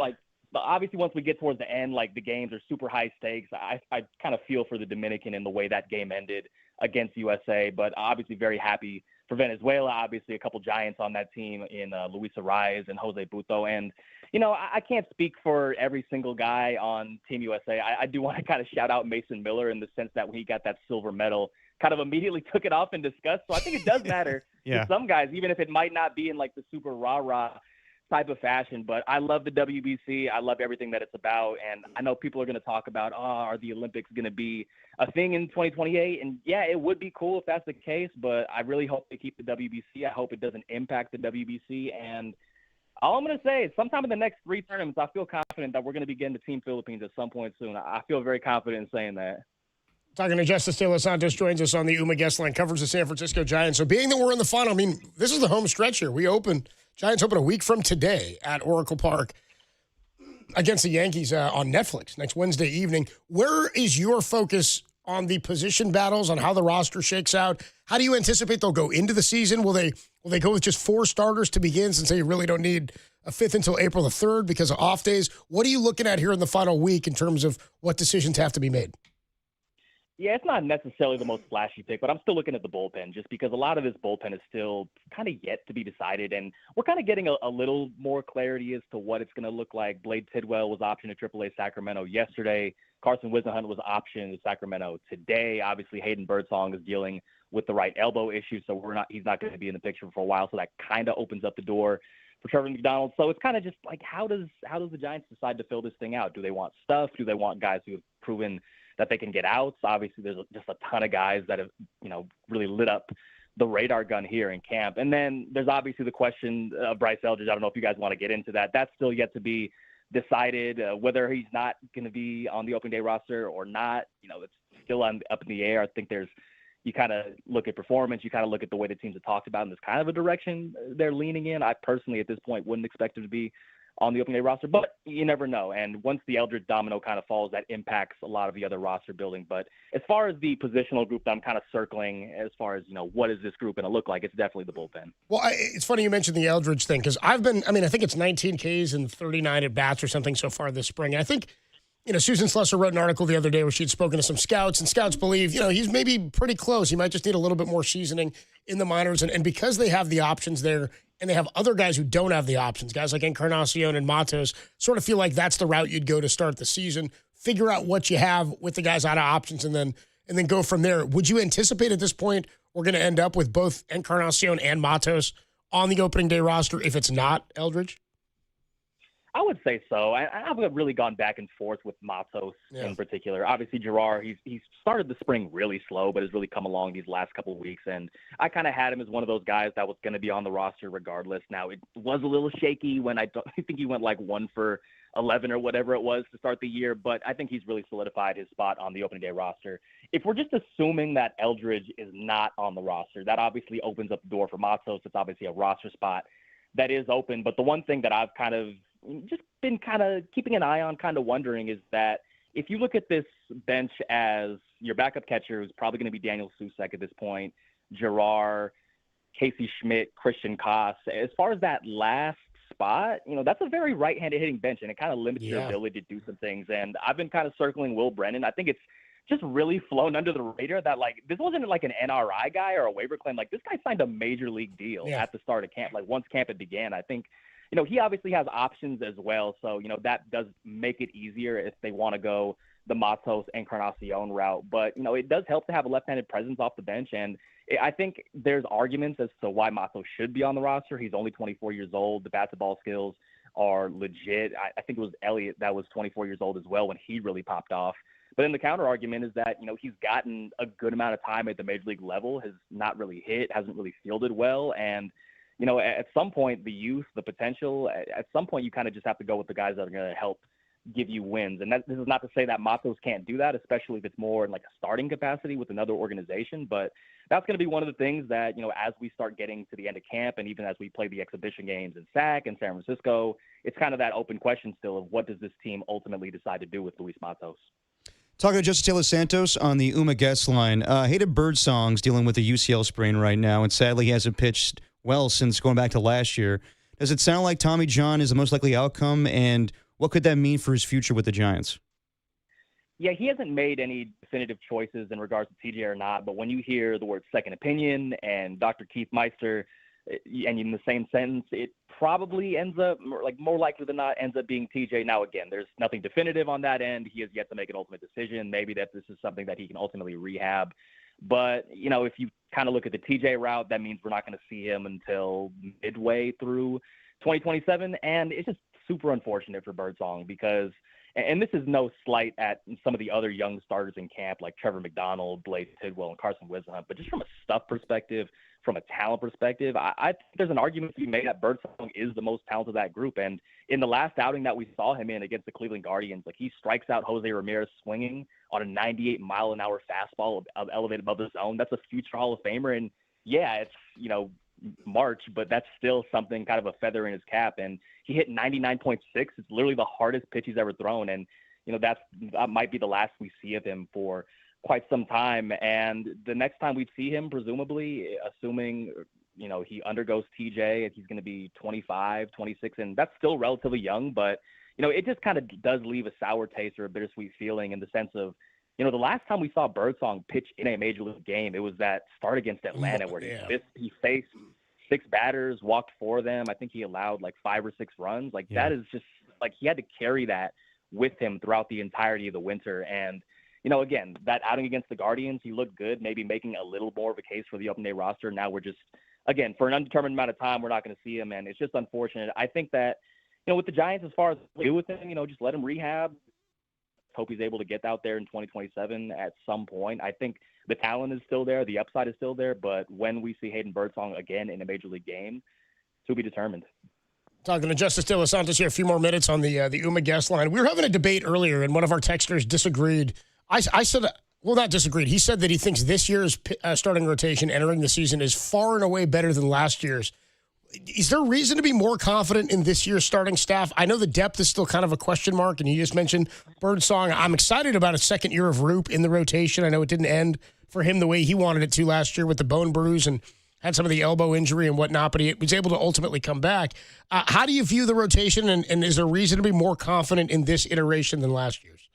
S21: obviously once we get towards the end, the games are super high stakes. I kind of feel for the Dominican in the way that game ended against USA, but obviously very happy for Venezuela. Obviously a couple Giants on that team in Luis Ariz and Jose Buto. And, I can't speak for every single guy on Team USA. I do want to kind of shout out Mason Miller in the sense that when he got that silver medal, kind of immediately took it off in disgust. So I think it does matter to some guys, even if it might not be in the super rah-rah type of fashion. But I love the WBC. I love everything that it's about. And I know people are going to talk about, are the Olympics going to be a thing in 2028? And yeah, it would be cool if that's the case, but I really hope they keep the WBC. I hope it doesn't impact the WBC. And all I'm going to say is sometime in the next 3 tournaments, I feel confident that we're going to be getting to Team Philippines at some point soon. I feel very confident in saying that.
S3: Talking to Justice De Los Santos, joins us on the UMA guest line, covers the San Francisco Giants. So being that we're in the final, this is the home stretch here. Giants open a week from today at Oracle Park against the Yankees on Netflix next Wednesday evening. Where is your focus on the position battles, on how the roster shakes out? How do you anticipate they'll go into the season? Will they go with just 4 starters to begin, since they really don't need a 5th until April the 3rd because of off days? What are you looking at here in the final week in terms of what decisions have to be made?
S21: Yeah, it's not necessarily the most flashy pick, but I'm still looking at the bullpen just because a lot of this bullpen is still kind of yet to be decided. And we're kind of getting a little more clarity as to what it's going to look like. Blade Tidwell was optioned at AAA Sacramento yesterday. Carson Whisenhunt was optioned at Sacramento today. Obviously, Hayden Birdsong is dealing with the right elbow issue, so he's not going to be in the picture for a while. So that kind of opens up the door for Trevor McDonald. So it's kind of just like, how does the Giants decide to fill this thing out? Do they want stuff? Do they want guys who have proven that they can get outs? Obviously, there's just a ton of guys that have, really lit up the radar gun here in camp. And then there's obviously the question of Bryce Eldridge. I don't know if you guys want to get into that. That's still yet to be decided, whether he's not going to be on the opening day roster or not. It's still up in the air. I think you kind of look at performance, you kind of look at the way the teams have talked about, and there's kind of a direction they're leaning in. I personally, at this point, wouldn't expect him to be on the opening day roster, but you never know. And once the Eldridge domino kind of falls, that impacts a lot of the other roster building. But as far as the positional group that I'm kind of circling, as far as, what is this group going to look like, it's definitely the bullpen.
S3: Well, it's funny you mentioned the Eldridge thing, because I think it's 19 Ks and 39 at bats or something so far this spring. And I think, Susan Slusser wrote an article the other day where she had spoken to some scouts, and scouts believe, he's maybe pretty close. He might just need a little bit more seasoning in the minors. And because they have the options there, and they have other guys who don't have the options, guys like Encarnacion and Matos, sort of feel like that's the route you'd go to start the season. Figure out what you have with the guys out of options, and then go from there. Would you anticipate at this point we're going to end up with both Encarnacion and Matos on the opening day roster if it's not Eldridge?
S21: I would say so. I've really gone back and forth with Matos in particular. Obviously, Gerard, he's started the spring really slow, but has really come along these last couple of weeks. And I kind of had him as one of those guys that was going to be on the roster regardless. Now, it was a little shaky when I think he went like 1 for 11 or whatever it was to start the year, but I think he's really solidified his spot on the opening day roster. If we're just assuming that Eldridge is not on the roster, that obviously opens up the door for Matos. It's obviously a roster spot that is open. But the one thing that I've kind of just been kind of keeping an eye on, kind of wondering, is that if you look at this bench as your backup catcher, who's probably going to be Daniel Susek at this point, Gerard, Casey Schmidt, Christian Koss, as far as that last spot, that's a very right-handed hitting bench, and it kind of limits your ability to do some things. And I've been kind of circling Will Brennan. I think it's just really flown under the radar that, this wasn't like an NRI guy or a waiver claim. This guy signed a major league deal at the start of camp. Once camp had began, I think, he obviously has options as well. So, that does make it easier if they want to go the Matos Encarnacion route. But, it does help to have a left-handed presence off the bench. And I think there's arguments as to why Matos should be on the roster. He's only 24 years old. The bat-to-ball skills are legit. I think it was Elliott that was 24 years old as well when he really popped off. But then the counter argument is that, he's gotten a good amount of time at the major league level, has not really hit, hasn't really fielded well. And, at some point, the youth, the potential, at some point you kind of just have to go with the guys that are going to help give you wins. And this is not to say that Matos can't do that, especially if it's more in a starting capacity with another organization. But that's going to be one of the things that, as we start getting to the end of camp, and even as we play the exhibition games in SAC and San Francisco, it's kind of that open question still of what does this team ultimately decide to do with Luis Matos.
S4: Talking to Justin Taylor Santos on the UMA guest line. Hayden Birdsong's dealing with a UCL sprain right now, and sadly he hasn't pitched well since going back to last year. Does it sound like Tommy John is the most likely outcome, and what could that mean for his future with the Giants?
S21: Yeah, he hasn't made any definitive choices in regards to TJ or not, but when you hear the word second opinion and Dr. Keith Meister, and in the same sentence, it probably ends up, more likely than not, ends up being TJ. Now, again, there's nothing definitive on that end. He has yet to make an ultimate decision. Maybe that this is something that he can ultimately rehab. But, if you kind of look at the TJ route, that means we're not going to see him until midway through 2027. And it's just super unfortunate for Birdsong because, and this is no slight at some of the other young starters in camp like Trevor McDonald, Blade Tidwell, and Carson Whisenhunt, but just from a stuff perspective, from a talent perspective, I think there's an argument to be made that Birdsong is the most talented of that group. And in the last outing that we saw him in against the Cleveland Guardians, he strikes out Jose Ramirez swinging on a 98-mile-an-hour fastball elevated above the zone. That's a future Hall of Famer. And yeah, it's, March, but that's still something, kind of a feather in his cap. And he hit 99.6. It's literally the hardest pitch he's ever thrown. And, that might be the last we see of him for quite some time. And the next time we see him, presumably, assuming, he undergoes TJ, he's going to be 25, 26, and that's still relatively young, but, it just kind of does leave a sour taste or a bittersweet feeling in the sense of, You know, the last time we saw Birdsong pitch in a major league game, it was that start against Atlanta where he faced 6 batters, walked 4 of them. I think he allowed like 5 or 6 runs. Like that is just like he had to carry that with him throughout the entirety of the winter. And, you know, again, that outing against the Guardians, he looked good, maybe making a little more of a case for the open day roster. Now we're just, again, for an undetermined amount of time, we're not going to see him. And it's just unfortunate. I think that, you know, with the Giants, as far as what to do with him, you know, just let him rehab. Hope he's able to get out there in 2027 at some point. I think the talent is still there. The upside is still there. But when we see Hayden Birdsong again in a major league game, to be determined.
S3: Talking to Justice De Los Santos here, a few more minutes on the UMA guest line. We were having a debate earlier, and one of our texters disagreed. I said, well, not disagreed. He said that he thinks this year's starting rotation entering the season is far and away better than last year's. Is there reason to be more confident in this year's starting staff? I know the depth is still kind of a question mark, and you just mentioned Birdsong. I'm excited about a second year of Roop in the rotation. I know it didn't end for him the way he wanted it to last year with the bone bruise and had some of the elbow injury and whatnot, but he was able to ultimately come back. How do you view the rotation, and is there reason to be more confident in this iteration than last year's?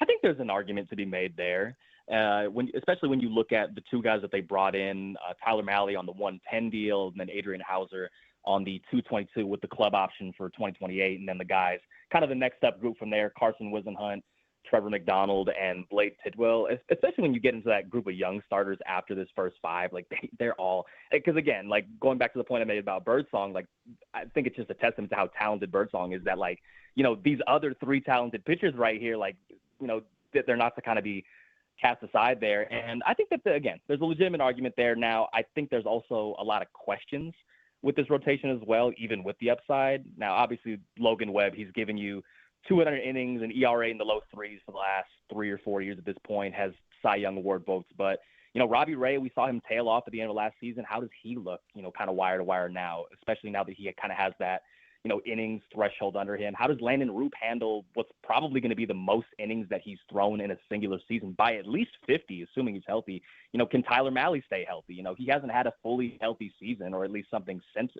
S21: I think there's an argument to be made there. Especially when you look at the 2 guys that they brought in, Tyler Mahle on the 110 deal, and then Adrian Hauser on the 222 with the club option for 2028, and then the guys, kind of the next step group from there, Carson Wisenhunt, Trevor McDonald, and Blade Tidwell, especially when you get into that group of young starters after this first 5, like they're all, because again, like going back to the point I made about Birdsong, like I think it's just a testament to how talented Birdsong is that, like, you know, these other 3 talented pitchers right here, like, you know, they're not to kind of be cast aside there. And I think that, again, there's a legitimate argument there. Now, I think there's also a lot of questions with this rotation as well, even with the upside. Now, obviously, Logan Webb, he's given you 200 innings and ERA in the low 3s for the last 3 or 4 years at this point, has Cy Young Award votes. But, you know, Robbie Ray, we saw him tail off at the end of last season. How does he look, you know, kind of wire to wire now, especially now that he kind of has that, you know, innings threshold under him? How does Landon Roop handle what's probably going to be the most innings that he's thrown in a singular season by at least 50, assuming he's healthy? You know, can Tyler Mahle stay healthy? You know, he hasn't had a fully healthy season, or at least something since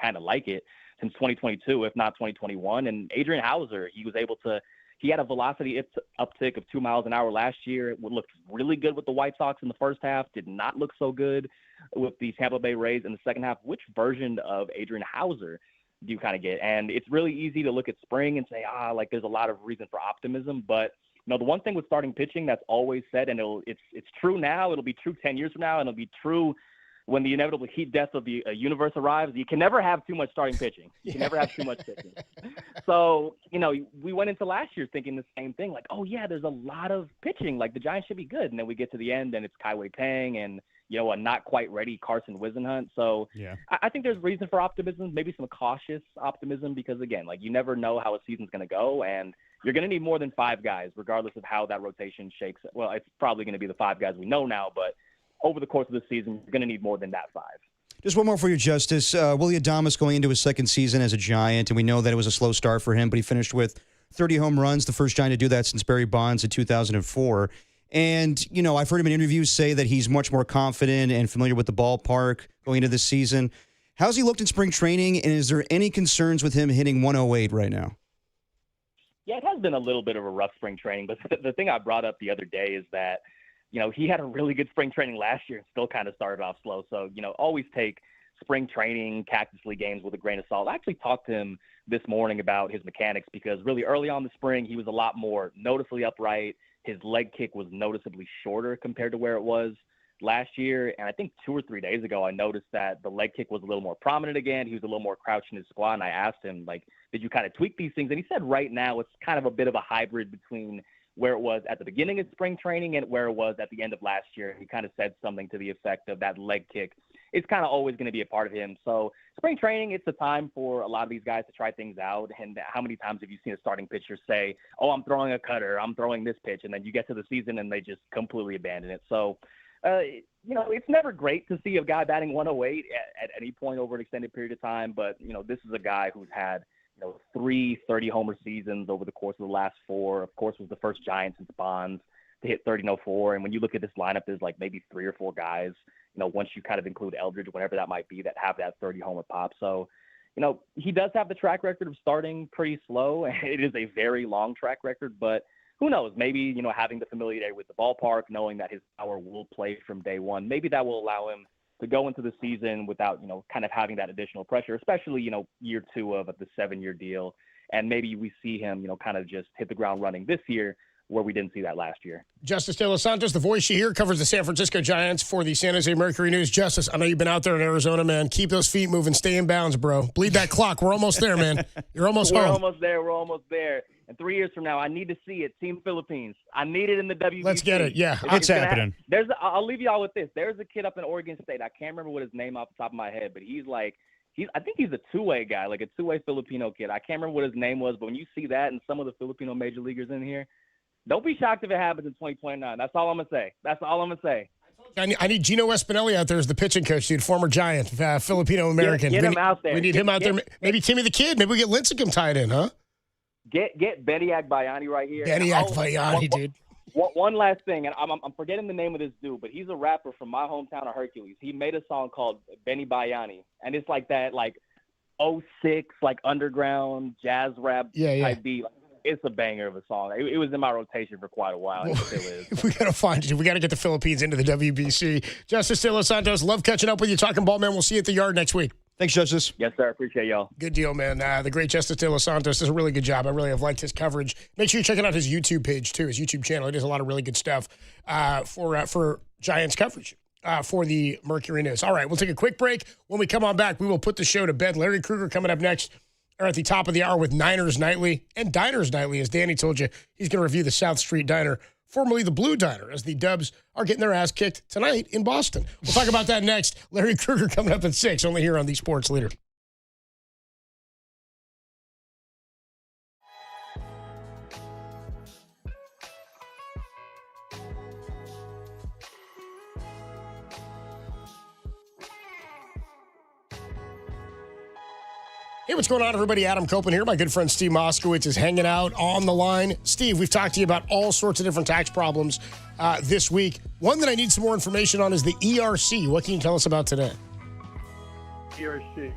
S21: kind of like it since 2022, if not 2021. And Adrian Hauser, he had a velocity uptick of 2 miles an hour last year. It looked really good with the White Sox in the first half, did not look so good with the Tampa Bay Rays in the second half. Which version of Adrian Hauser do you kind of get? And it's really easy to look at spring and say, like there's a lot of reason for optimism. But, you know, the one thing with starting pitching that's always said, and it's true now, it'll be true 10 years from now, and it'll be true when the inevitable heat death of the universe arrives, you can never have too much starting pitching. You can never have too much pitching. So, you know, we went into last year thinking the same thing, like, oh, yeah, there's a lot of pitching. Like, the Giants should be good. And then we get to the end, and it's Kai-Wei Tang and, you know, a not quite ready Carson Wisenhunt. So
S13: yeah.
S21: I think there's reason for optimism, maybe some cautious optimism, because, again, like, you never know how a season's going to go. And you're going to need more than 5 guys, regardless of how that rotation shakes. Well, it's probably going to be the 5 guys we know now, but over the course of the season, you're going to need more than that 5.
S4: Just one more for you, Justice. Willie Adames going into his second season as a Giant, and we know that it was a slow start for him, but he finished with 30 home runs, the first Giant to do that since Barry Bonds in 2004. And, you know, I've heard him in interviews say that he's much more confident and familiar with the ballpark going into this season. How's he looked in spring training, and is there any concerns with him hitting 108 right now?
S21: Yeah, it has been a little bit of a rough spring training, but the thing I brought up the other day is that, you know, he had a really good spring training last year and still kind of started off slow. So, you know, always take spring training, Cactus League games with a grain of salt. I actually talked to him this morning about his mechanics, because really early on in the spring, he was a lot more noticeably upright. His leg kick was noticeably shorter compared to where it was last year. And I think 2 or 3 days ago, I noticed that the leg kick was a little more prominent again. He was a little more crouched in his squat. And I asked him, like, did you kind of tweak these things? And he said right now it's kind of a bit of a hybrid between where it was at the beginning of spring training and where it was at the end of last year. He kind of said something to the effect of that leg kick. It's kind of always going to be a part of him. So spring training, it's a time for a lot of these guys to try things out. And how many times have you seen a starting pitcher say, oh, I'm throwing a cutter, I'm throwing this pitch, and then you get to the season and they just completely abandon it. So, you know, it's never great to see a guy batting 108 at any point over an extended period of time. But, you know, this is a guy who's had, you know, 3 30-homer seasons over the course of the last 4. Of course, was the first Giant since Bonds to hit 30 and 04. And when you look at this lineup, there's like maybe 3 or 4 guys, you know, once you kind of include Eldridge, whatever that might be, that have that 30-homer pop. So, you know, he does have the track record of starting pretty slow. It is a very long track record, but who knows? Maybe, you know, having the familiarity with the ballpark, knowing that his power will play from day one, maybe that will allow him to go into the season without, you know, kind of having that additional pressure, especially, you know, year 2 of the 7-year deal. And maybe we see him, you know, kind of just hit the ground running this year where we didn't see that last year.
S3: Justice De Los Santos, the voice you hear, covers the San Francisco Giants for the San Jose Mercury News. Justice, I know you've been out there in Arizona, man. Keep those feet moving. Stay in bounds, bro. Bleed that clock. We're almost there, man. You're almost home.
S21: We're almost there. And 3 years from now, I need to see it. Team Philippines. I need it in the WBC.
S3: Let's get it. Yeah,
S4: it's happening.
S21: I'll leave y'all with this. There's a kid up in Oregon State. I can't remember what his name off the top of my head, but I think he's a two-way guy, like a two-way Filipino kid. I can't remember what his name was, but when you see that and some of the Filipino major leaguers in here, don't be shocked if it happens in 2029. That's all I'm going to say.
S3: I need Gino Espinelli out there as the pitching coach, dude. Former Giant, Filipino-American.
S21: Get him out there.
S3: We need him out there. Maybe Timmy the Kid. Maybe we get Lincecum tied in, huh?
S21: Get Benny Agbayani right here.
S3: Benny Agbayani, dude.
S21: One last thing, and I'm forgetting the name of this dude, but he's a rapper from my hometown of Hercules. He made a song called Benny Bayani, and it's like that, like 06, like underground jazz rap type beat. It's a banger of a song. It was in my rotation for quite a while. It still is.
S3: We got to find you. We got to get the Philippines into the WBC. Justice De Los Santos, love catching up with you, talking ball, man. We'll see you at the Yard next week.
S4: Thanks, Justice.
S21: Yes, sir. Appreciate y'all.
S3: Good deal, man. The great Justice De Los Santos does a really good job. I really have liked his coverage. Make sure you check out his YouTube page, too, his YouTube channel. He does a lot of really good stuff for Giants coverage for the Mercury News. All right, we'll take a quick break. When we come on back, we will put the show to bed. Larry Krueger coming up next, or at the top of the hour with Niners Nightly and Diners Nightly. As Danny told you, he's going to review the South Street Diner, formerly the Blue Diner, as the Dubs are getting their ass kicked tonight in Boston. We'll talk about that next. Larry Krueger coming up at 6, only here on the Sports Leader. Hey, what's going on, everybody? Adam Copeland here. My good friend Steve Moskowitz is hanging out on the line. Steve, we've talked to you about all sorts of different tax problems this week. One that I need some more information on is the ERC. What can you tell us about today?
S6: ERC.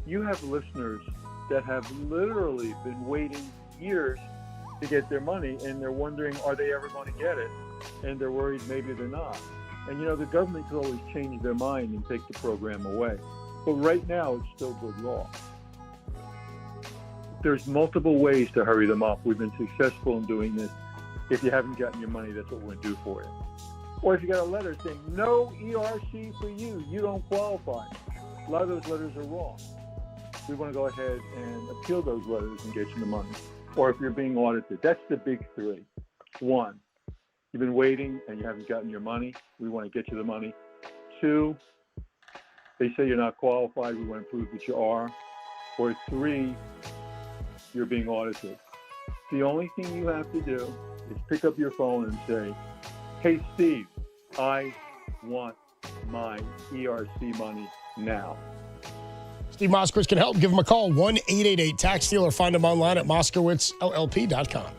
S6: You have listeners that have literally been waiting years to get their money, and they're wondering, are they ever going to get it? And they're worried maybe they're not. And, you know, the government could always change their mind and take the program away. But right now, it's still good law. There's multiple ways to hurry them up. We've been successful in doing this. If you haven't gotten your money, that's what we're going to do for you. Or if you got a letter saying, no ERC for you, you don't qualify. A lot of those letters are wrong. We want to go ahead and appeal those letters and get you the money. Or if you're being audited, that's the big three. One, you've been waiting and you haven't gotten your money. We want to get you the money. Two, they say you're not qualified. We want to prove that you are. Or three, you're being audited. The only thing you have to do is pick up your phone and say, hey, Steve, I want my ERC money now.
S3: Steve Moskowitz can help. Give him a call, 1-888-TAX-STEAL, or find him online at moskowitzllp.com.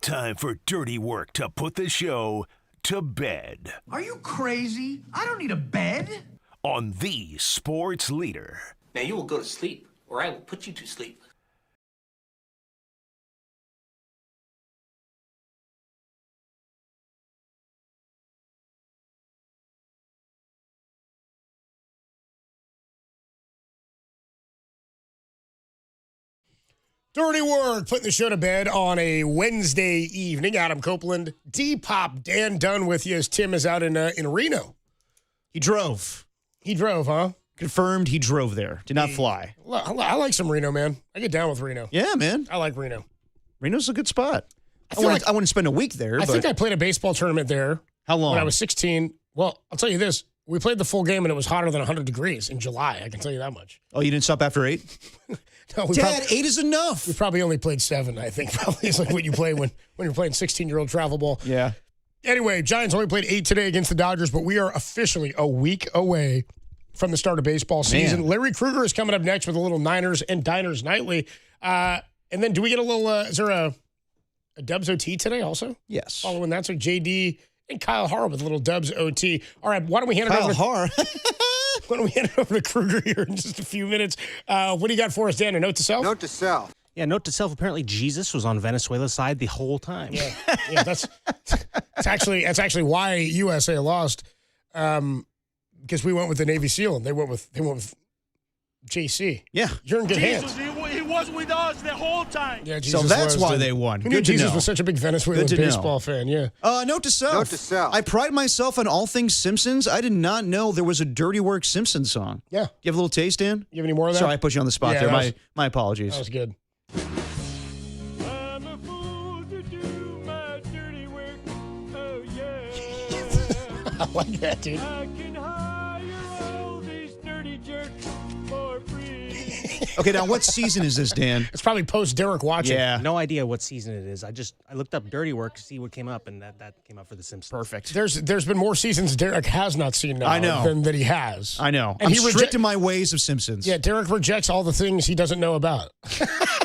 S7: Time for dirty work to put the show to bed.
S2: Are you crazy? I don't need a bed.
S7: On the Sports Leader.
S22: Now you will go to sleep, or I will put you to sleep.
S3: Dirty work, putting the show to bed on a Wednesday evening. Adam Copeland, D-Pop, Dan Dunn with you as Tim is out in Reno.
S4: He drove.
S3: He drove, huh?
S4: Confirmed he drove there. Did not fly.
S3: I like some Reno, man. I get down with Reno.
S4: Yeah, man.
S3: I like Reno.
S4: Reno's a good spot. I
S3: like
S4: wouldn't spend a week there.
S3: I think I played a baseball tournament there.
S4: How long?
S3: When I was 16. Well, I'll tell you this. We played the full game, and it was hotter than 100 degrees in July. I can tell you that much.
S4: Oh, you didn't stop after 8?
S3: No,
S4: Dad, 8 is enough.
S3: We probably only played 7, I think. Probably is like what you play when you're playing 16-year-old travel ball.
S4: Yeah.
S3: Anyway, Giants only played 8 today against the Dodgers, but we are officially a week away from the start of baseball season.
S4: Man.
S3: Larry Krueger is coming up next with a little Niners and Diners Nightly. And then do we get a little, is there a Dubs OT today also?
S4: Yes.
S3: Following that, so JD and Kyle Harr with a little Dubs OT. All right, why don't we hand it over to
S4: Harr.
S3: Why don't we hand it over to Krueger here in just a few minutes? What do you got for us, Dan? A note to self?
S2: Note to self.
S13: Yeah, note to self. Apparently, Jesus was on Venezuela's side the whole time.
S3: Yeah, that's actually why USA lost. Because we went with the Navy SEAL and they went with JC.
S4: Yeah,
S3: you're in good
S18: Jesus,
S3: hands.
S18: he was with us the whole time.
S3: Yeah, Jesus
S4: so that's
S3: was,
S4: why
S3: dude.
S4: they won.
S3: Who knew
S4: Good to
S3: Jesus
S4: know.
S3: was such a big Venezuelan
S4: Good to
S3: baseball
S4: know.
S3: fan? Yeah.
S4: Note to self.
S2: Note to self.
S4: I pride myself on all things Simpsons. I did not know there was a Dirty Work Simpsons song.
S3: Yeah.
S4: Do you have a little taste, Dan?
S3: You have any more of that?
S4: Sorry, I put you on the spot
S3: Yeah,
S4: there.
S3: that
S4: My apologies.
S3: That was good.
S18: I'm a fool to do my dirty work. Oh, yeah.
S3: I like that, dude.
S18: I can hire all these dirty jerks for free.
S4: Okay, now what season is this, Dan?
S3: It's probably post Derek watching.
S4: Yeah.
S13: No idea what season it is. I looked up Dirty Work to see what came up, and that came up for The Simpsons.
S4: Perfect.
S3: There's been more seasons Derek has not seen now
S4: I know.
S3: than that he has.
S4: I know.
S3: And
S4: I'm
S3: he
S4: strict in my ways of Simpsons.
S3: Yeah, Derek rejects all the things he doesn't know about.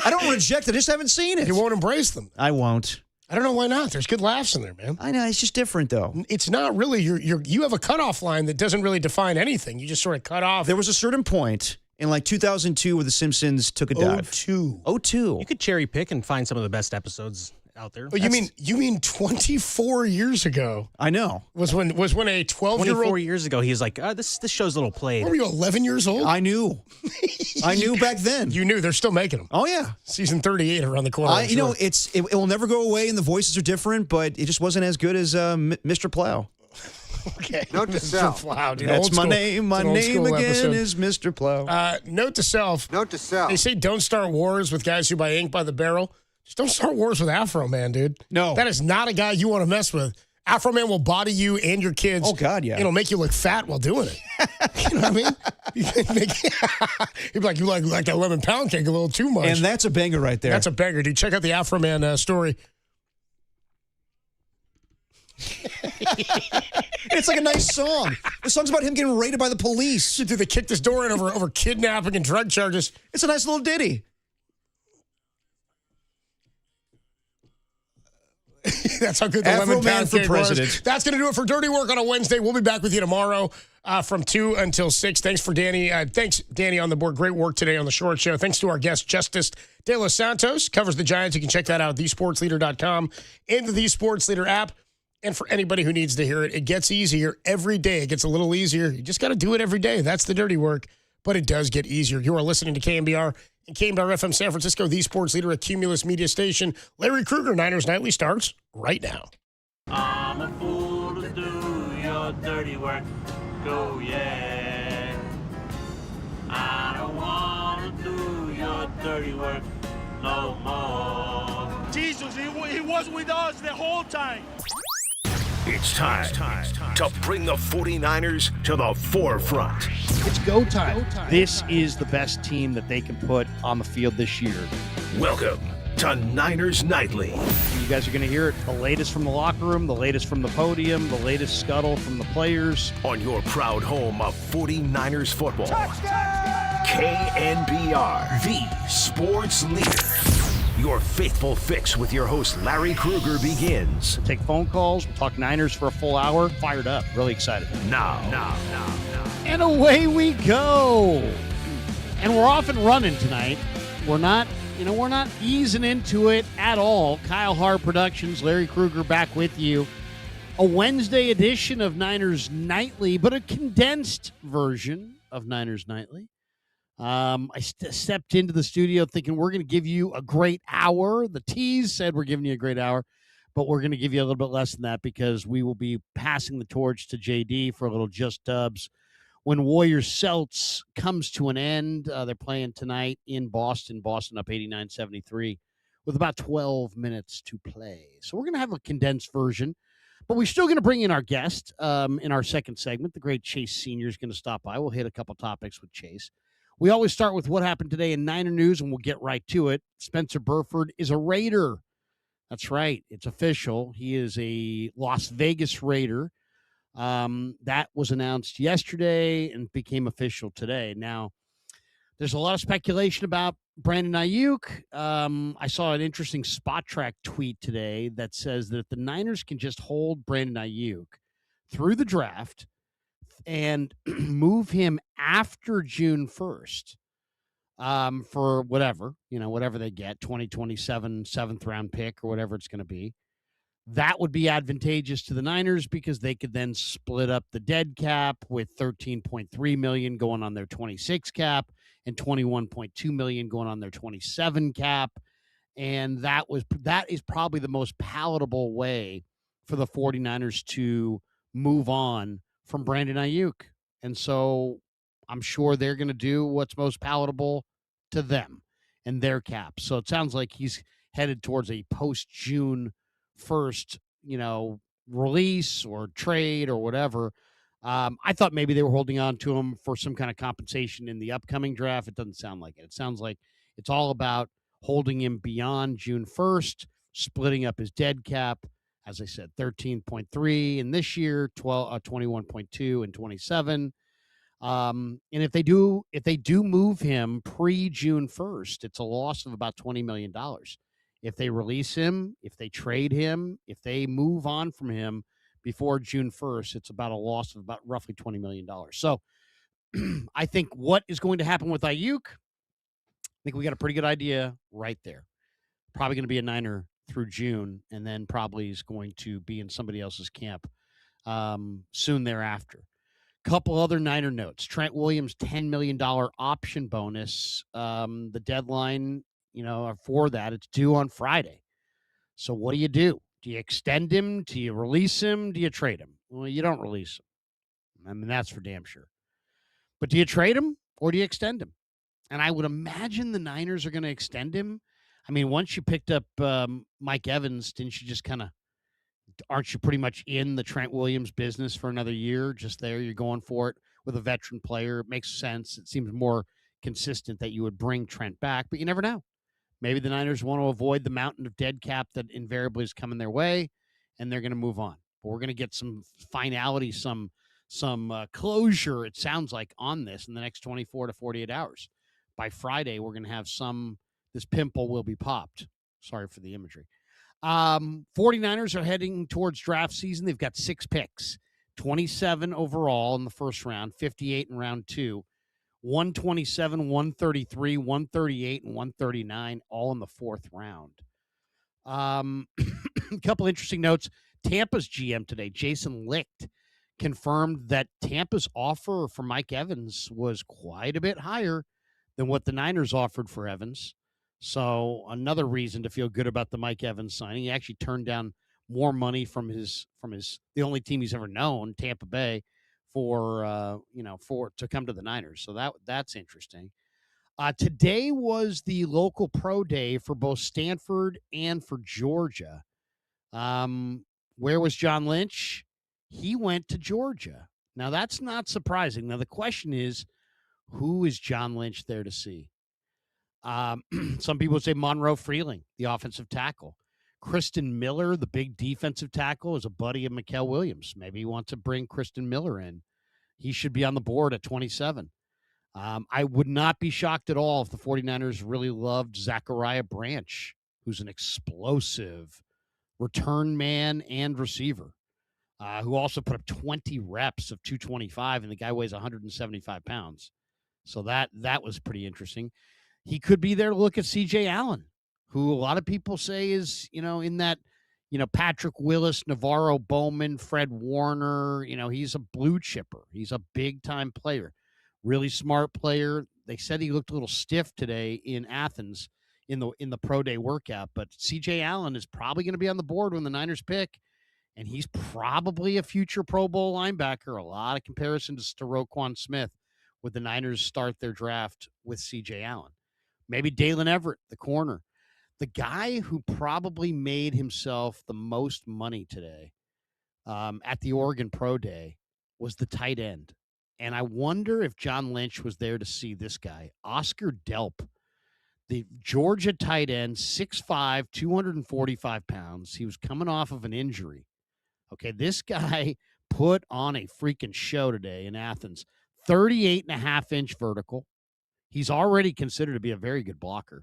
S4: I don't reject it. I just haven't seen it.
S3: He won't embrace them.
S4: I won't.
S3: I don't know why not. There's good laughs in there, man.
S4: I know. It's just different, though.
S3: It's not really you have a cutoff line that doesn't really define anything. You just sort of cut off.
S4: There was a certain point in like 2002 where The Simpsons took a dive.
S3: 02.
S13: You could cherry pick and find some of the best episodes out there.
S3: Oh, you mean 24 years ago?
S4: I know.
S3: Was when a 12-year-old
S13: 24 years ago, he was like, this show's a little played.
S3: What were you, 11 years old?
S4: I knew. I knew back then.
S3: You knew. They're still making them.
S4: Oh, yeah.
S3: Season 38 around the corner.
S4: You know, it will never go away and the voices are different, but it just wasn't as good as Mr. Plow.
S3: Okay.
S2: Note to self.
S3: Wow, dude.
S4: That's
S3: Old
S4: my
S3: school.
S4: name. My
S3: It's an old
S4: name
S3: school
S4: again
S3: episode.
S4: is Mr. Plow.
S3: Note to self.
S2: Note to self.
S3: They say don't start wars with guys who buy ink by the barrel. Just don't start wars with Afro Man, dude.
S4: No.
S3: That is not a guy you want to mess with. Afro Man will body you and your kids.
S4: Oh, God, yeah.
S3: It'll make you look fat while doing it. You know what I mean? He'd be like, you like that lemon pound cake a little too much.
S4: And that's a banger right there.
S3: That's a banger, dude. Check out the Afro Man story.
S4: It's like a nice song. The song's about him getting raided by the police.
S3: Dude, they kicked his door in over kidnapping and drug charges.
S4: It's a nice little ditty.
S3: That's how good the
S4: Afro
S3: lemon
S4: Man
S3: pound
S4: for
S3: cake
S4: president.
S3: was. That's going to do it for Dirty Work on a Wednesday. We'll be back with you tomorrow from 2 until 6. Thanks for Danny. Thanks, Danny, on the board. Great work today on the short show. Thanks to our guest, Justice De Los Santos. Covers the Giants. You can check that out at thesportsleader.com and the The Sports Leader app. And for anybody who needs to hear it, it gets easier every day. It gets a little easier. You just got to do it every day. That's the dirty work, but it does get easier. You are listening to KNBR and KNBR FM San Francisco, the sports leader, a Cumulus media station. Larry Krueger, Niners Nightly starts right now.
S8: I'm a fool to do your dirty work. Go, yeah. I don't want to do your dirty work no more.
S18: Jesus, he was with us the whole time.
S7: It's time to bring the 49ers to the forefront.
S23: It's go time. This is the best team that they can put on the field this year.
S7: Welcome to Niners Nightly.
S23: You guys are going to hear it. The latest from the locker room, the latest from the podium, the latest scuttle from the players.
S7: On your proud home of 49ers football. KNBR, the sports leader. Your faithful fix with your host, Larry Krueger, begins
S23: Take phone calls. We'll talk Niners for a full hour. Fired up. Really excited.
S7: now.
S23: And away we go. And we're off and running tonight. We're not easing into it at all. Kyle Hart Productions, Larry Krueger back with you. A Wednesday edition of Niners Nightly, but a condensed version of Niners Nightly. I stepped into the studio thinking we're going to give you a great hour. The tease said we're giving you a great hour, but we're going to give you a little bit less than that because we will be passing the torch to JD for a little Just Dubs when Warriors Celts comes to an end. They're playing tonight in Boston. Boston up 89-73 with about 12 minutes to play. So we're going to have a condensed version, but we're still going to bring in our guest in our second segment. The great Chase Sr. is going to stop by. We'll hit a couple topics with Chase. We always start with what happened today in Niner news, and we'll get right to it. Spencer Burford is a Raider. That's right. It's official. He is a Las Vegas Raider. That was announced yesterday and became official today. Now, there's a lot of speculation about Brandon Ayuk. I saw an interesting Spot Track tweet today that says that if the Niners can just hold Brandon Ayuk through the draft and move him after June 1st for whatever they get, 2027 7th round pick or whatever it's going to be, that would be advantageous to the Niners because they could then split up the dead cap with $13.3 million going on their 26 cap and $21.2 million going on their 27 cap. And that is probably the most palatable way for the 49ers to move on from Brandon Ayuk. And so I'm sure they're going to do what's most palatable to them and their cap. So it sounds like he's headed towards a post-June 1st, release or trade or whatever. I thought maybe they were holding on to him for some kind of compensation in the upcoming draft. It doesn't sound like it. It sounds like it's all about holding him beyond June 1st, splitting up his dead cap. As I said, 13.3 in this year, 21.2 in 27. And if they do move him pre-June 1st, it's a loss of about $20 million. If they release him, if they trade him, if they move on from him before June 1st, it's about a loss of about roughly $20 million. So I think what is going to happen with Ayuk, I think we got a pretty good idea right there. Probably going to be a Niner through June, and then probably is going to be in somebody else's camp soon thereafter. Couple other Niner notes. Trent Williams' $10 million option bonus. The deadline, for that, it's due on Friday. So what do you do? Do you extend him? Do you release him? Do you trade him? Well, you don't release him. I mean, that's for damn sure. But do you trade him or do you extend him? And I would imagine the Niners are going to extend him. I mean, once you picked up Mike Evans, didn't you just aren't you pretty much in the Trent Williams business for another year? Just there, you're going for it with a veteran player. It makes sense. It seems more consistent that you would bring Trent back, but you never know. Maybe the Niners want to avoid the mountain of dead cap that invariably is coming their way, and they're going to move on. But we're going to get some finality, some closure, it sounds like, on this in the next 24 to 48 hours. By Friday, we're going to have this pimple will be popped. Sorry for the imagery. 49ers are heading towards draft season. They've got 6 picks, 27 overall in the first round, 58 in round 2, 127, 133, 138, and 139, all in the 4th round. A couple interesting notes. Tampa's GM today, Jason Licht, confirmed that Tampa's offer for Mike Evans was quite a bit higher than what the Niners offered for Evans. So another reason to feel good about the Mike Evans signing. He actually turned down more money from the only team he's ever known, Tampa Bay, to come to the Niners. So that's interesting. Today was the local pro day for both Stanford and for Georgia. Where was John Lynch? He went to Georgia. Now, that's not surprising. Now, the question is, who is John Lynch there to see? Some people say Monroe Freeling, the offensive tackle. Kristen Miller, the big defensive tackle, is a buddy of Mikael Williams. Maybe he wants to bring Kristen Miller in. He should be on the board at 27. I would not be shocked at all if the 49ers really loved Zachariah Branch who's an explosive return man and receiver, who also put up 20 reps of 225, and the guy weighs 175 pounds. So that was pretty interesting. He could be there to look at C.J. Allen, who a lot of people say is, in that, Patrick Willis, Navarro Bowman, Fred Warner, he's a blue chipper. He's a big-time player, really smart player. They said he looked a little stiff today in Athens in the pro day workout, but C.J. Allen is probably going to be on the board when the Niners pick, and he's probably a future Pro Bowl linebacker. A lot of comparisons to Roquan Smith with the Niners start their draft with C.J. Allen. Maybe Dalen Everett, the corner. The guy who probably made himself the most money today at the Oregon Pro Day was the tight end. And I wonder if John Lynch was there to see this guy, Oscar Delp, the Georgia tight end, 6'5", 245 pounds. He was coming off of an injury. Okay, this guy put on a freaking show today in Athens. 38.5-inch vertical. He's already considered to be a very good blocker.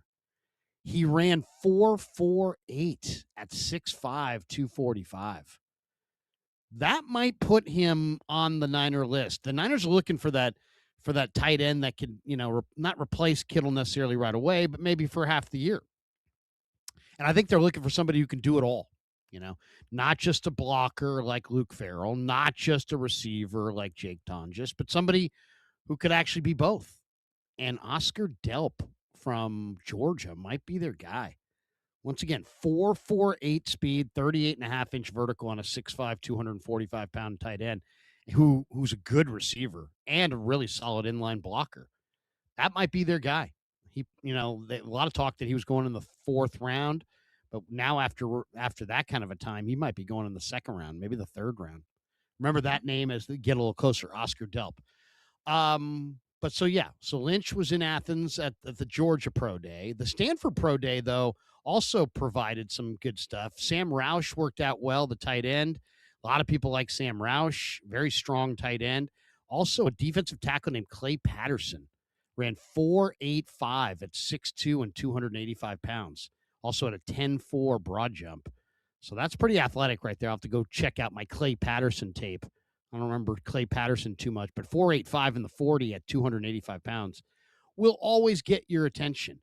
S23: He ran 4.48 at 6'5", 245. That might put him on the Niner list. The Niners are looking for that tight end that can, not replace Kittle necessarily right away, but maybe for half the year. And I think they're looking for somebody who can do it all, not just a blocker like Luke Farrell, not just a receiver like Jake Tonjes, but somebody who could actually be both. And Oscar Delp from Georgia might be their guy. Once again, 4.48 speed, 38.5-inch vertical on a 6'5", 245-pound tight end who's a good receiver and a really solid inline blocker. That might be their guy. He, a lot of talk that he was going in the 4th round, but now after that kind of a time, he might be going in the 2nd round, maybe the 3rd round. Remember that name as they get a little closer, Oscar Delp. But so Lynch was in Athens at the Georgia Pro Day. The Stanford Pro Day, though, also provided some good stuff. Sam Roush worked out well, the tight end. A lot of people like Sam Roush, very strong tight end. Also, a defensive tackle named Clay Patterson ran 4.85 at 6'2" and 285 pounds. Also at a 10.4 broad jump. So that's pretty athletic right there. I'll have to go check out my Clay Patterson tape. I don't remember Clay Patterson too much, but 4.85 in the 40 at 285 pounds will always get your attention.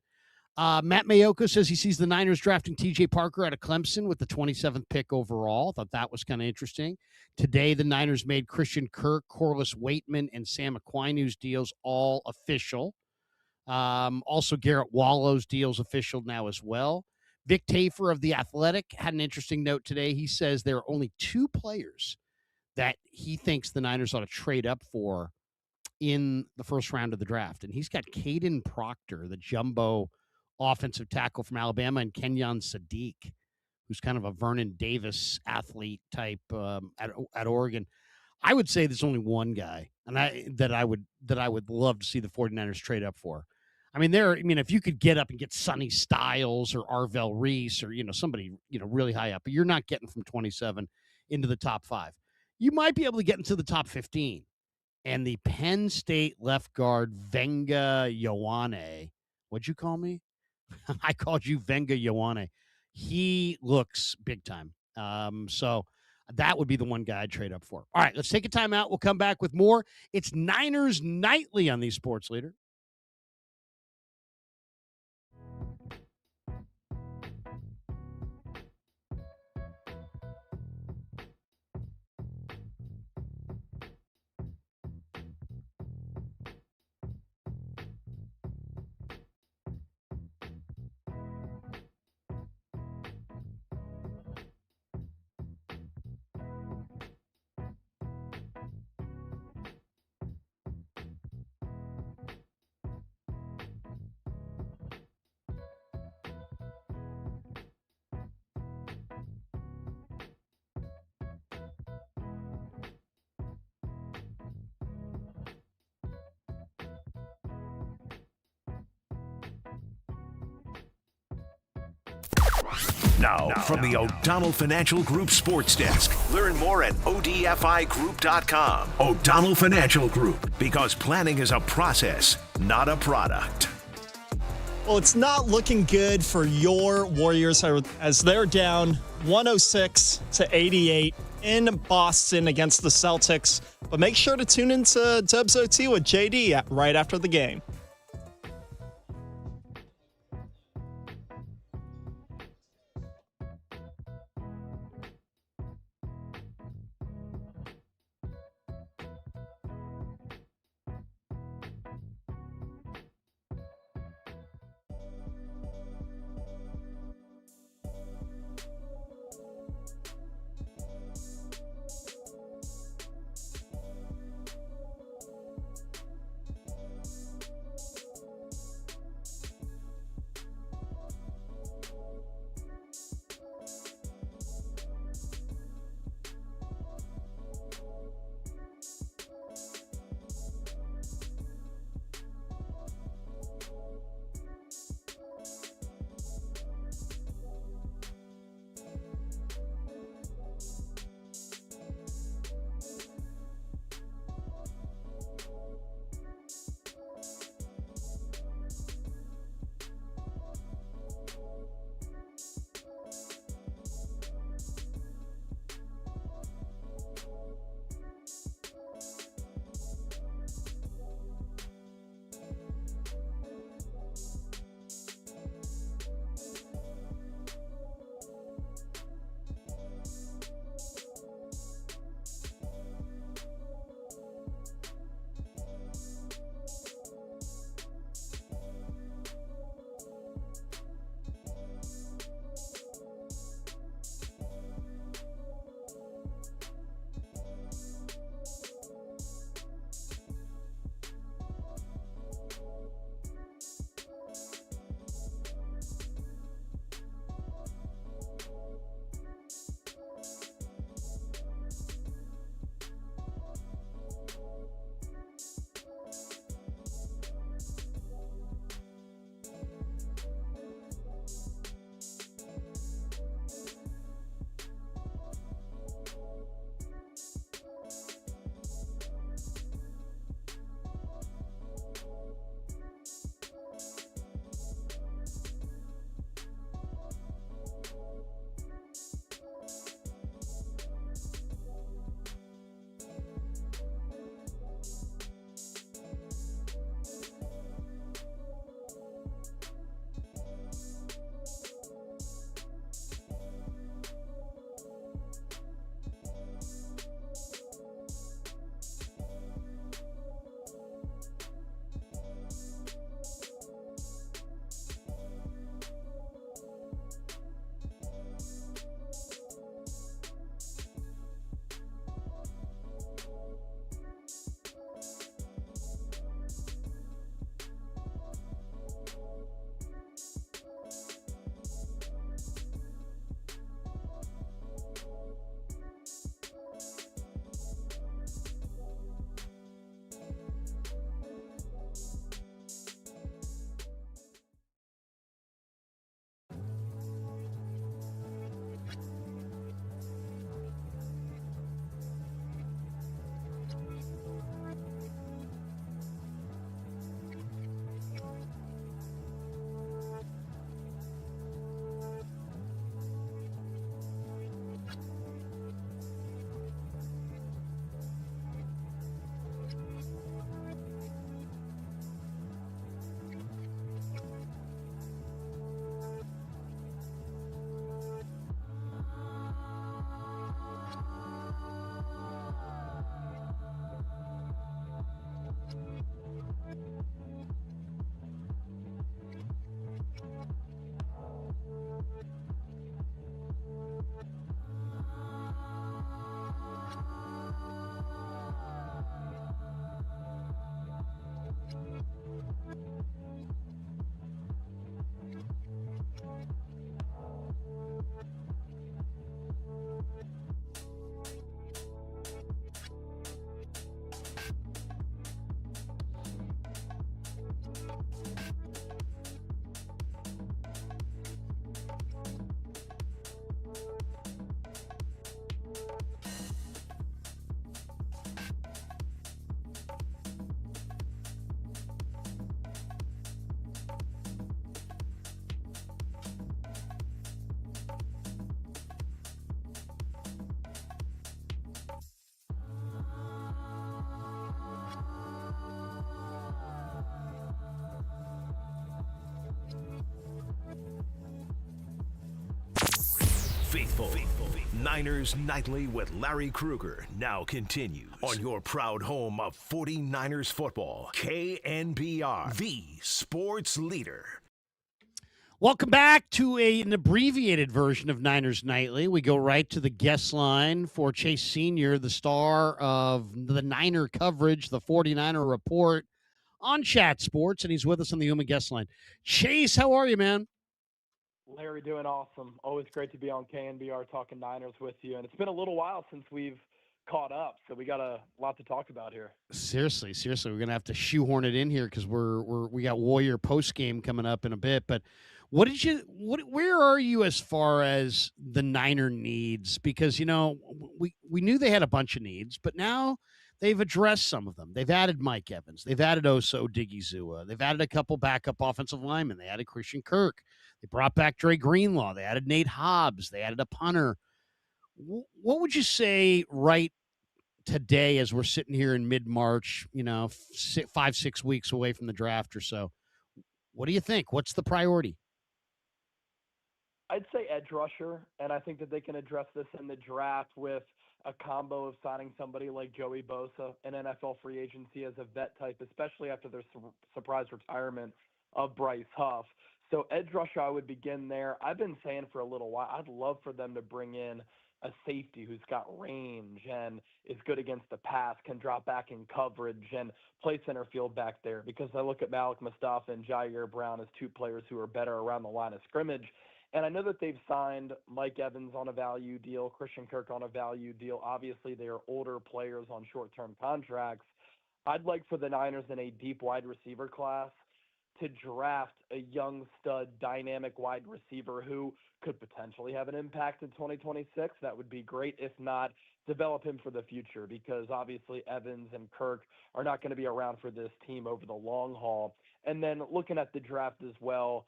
S23: Matt Mayoko says he sees the Niners drafting T.J. Parker out of Clemson with the 27th pick overall. Thought that was kind of interesting. Today, the Niners made Christian Kirk, Corliss Waitman, and Sam Equinu's deals all official. Also, Garrett Wallow's deal's official now as well. Vic Tafer of The Athletic had an interesting note today. He says there are only 2 players that he thinks the Niners ought to trade up for in the first round of the draft. And he's got Caden Proctor, the jumbo offensive tackle from Alabama, and Kenyon Sadiq, who's kind of a Vernon Davis athlete type at Oregon. I would say there's only one guy that I would love to see the 49ers trade up for. If you could get up and get Sonny Styles or Arvell Reese or, somebody, really high up, but you're not getting from 27 into the top 5. You might be able to get into the top 15. And the Penn State left guard, Venga Ioane. What'd you call me? I called you Venga Ioane. He looks big time. So that would be the one guy I'd trade up for. All right, let's take a timeout. We'll come back with more. It's Niners Nightly on the Sports Leader.
S7: Now, from the O'Donnell Financial Group Sports Desk. Learn more at odfigroup.com. O'Donnell Financial Group, because planning is a process, not a product.
S1: Well, it's not looking good for your Warriors as they're down 106-88 in Boston against the Celtics. But make sure to tune into Dubs OT with JD right after the game.
S7: faithful. Niners Nightly with Larry Krueger now continues on your proud home of 49ers football. KNBR, the sports leader.
S23: Welcome back to an abbreviated version of Niners Nightly. We go right to the guest line for Chase Sr., the star of the Niner coverage, the 49er Report on Chat Sports, and he's with us on the Human guest line. Chase, how are you, man?
S9: Larry, doing awesome. Always great to be on KNBR talking Niners with you. And it's been a little while since we've caught up, so we got a lot to talk about here.
S23: Seriously, we're gonna have to shoehorn it in here because we got Warrior post game coming up in a bit. But where are you as far as the Niner needs? Because we knew they had a bunch of needs, but now they've addressed some of them. They've added Mike Evans. They've added Oso Digizua. They've added a couple backup offensive linemen. They added Christian Kirk. They brought back Dre Greenlaw. They added Nate Hobbs. They added a punter. What would you say right today as we're sitting here in mid-March, 5-6 weeks away from the draft or so? What do you think? What's the priority?
S9: I'd say edge rusher, and I think that they can address this in the draft with a combo of signing somebody like Joey Bosa, an NFL free agency as a vet type, especially after their surprise retirement of Bryce Huff. So edge rusher, I would begin there. I've been saying for a little while, I'd love for them to bring in a safety who's got range and is good against the pass, can drop back in coverage and play center field back there, because I look at Malik Mustafa and Jair Brown as two players who are better around the line of scrimmage. And I know that they've signed Mike Evans on a value deal, Christian Kirk on a value deal. Obviously, they are older players on short-term contracts. I'd like for the Niners in a deep wide receiver class to draft a young stud dynamic wide receiver who could potentially have an impact in 2026. That would be great. If not, develop him for the future, because obviously Evans and Kirk are not going to be around for this team over the long haul. And then looking at the draft as well,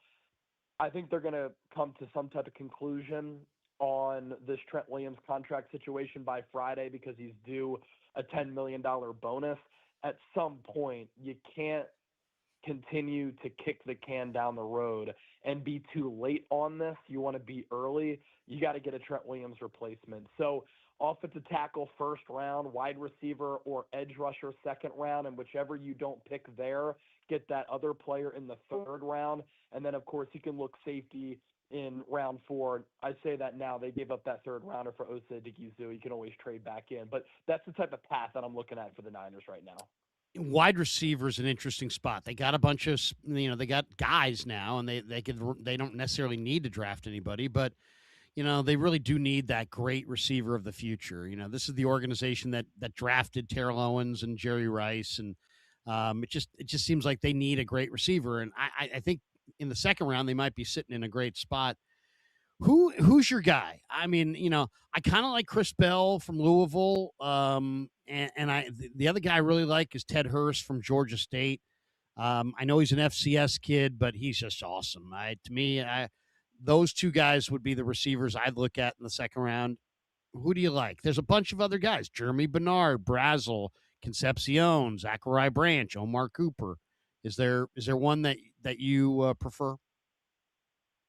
S9: I think they're going to come to some type of conclusion on this Trent Williams contract situation by Friday, because he's due a $10 million bonus. At some point, you can't continue to kick the can down the road and be too late on this. You want to be early. You got to get a Trent Williams replacement. So offensive tackle first round, wide receiver or edge rusher second round, and whichever you don't pick there, get that other player in the third round. And then, of course, you can look safety in round 4. I say that now. They gave up that third rounder for Osa Digizua. You can always trade back in. But that's the type of path that I'm looking at for the Niners right now.
S23: Wide receiver is an interesting spot. They got a bunch of, they got guys now, and they don't necessarily need to draft anybody, but they really do need that great receiver of the future. This is the organization that drafted Terrell Owens and Jerry Rice, and it just seems like they need a great receiver. And I think in the second round they might be sitting in a great spot. Who's your guy? I mean, I kind of like Chris Bell from Louisville, and the other guy I really like is Ted Hurst from Georgia State. I know he's an FCS kid, but he's just awesome. To me, those two guys would be the receivers I'd look at in the second round. Who do you like? There's a bunch of other guys: Jeremy Bernard, Brazel, Concepcion, Zachariah Branch, Omar Cooper. Is there one that you prefer?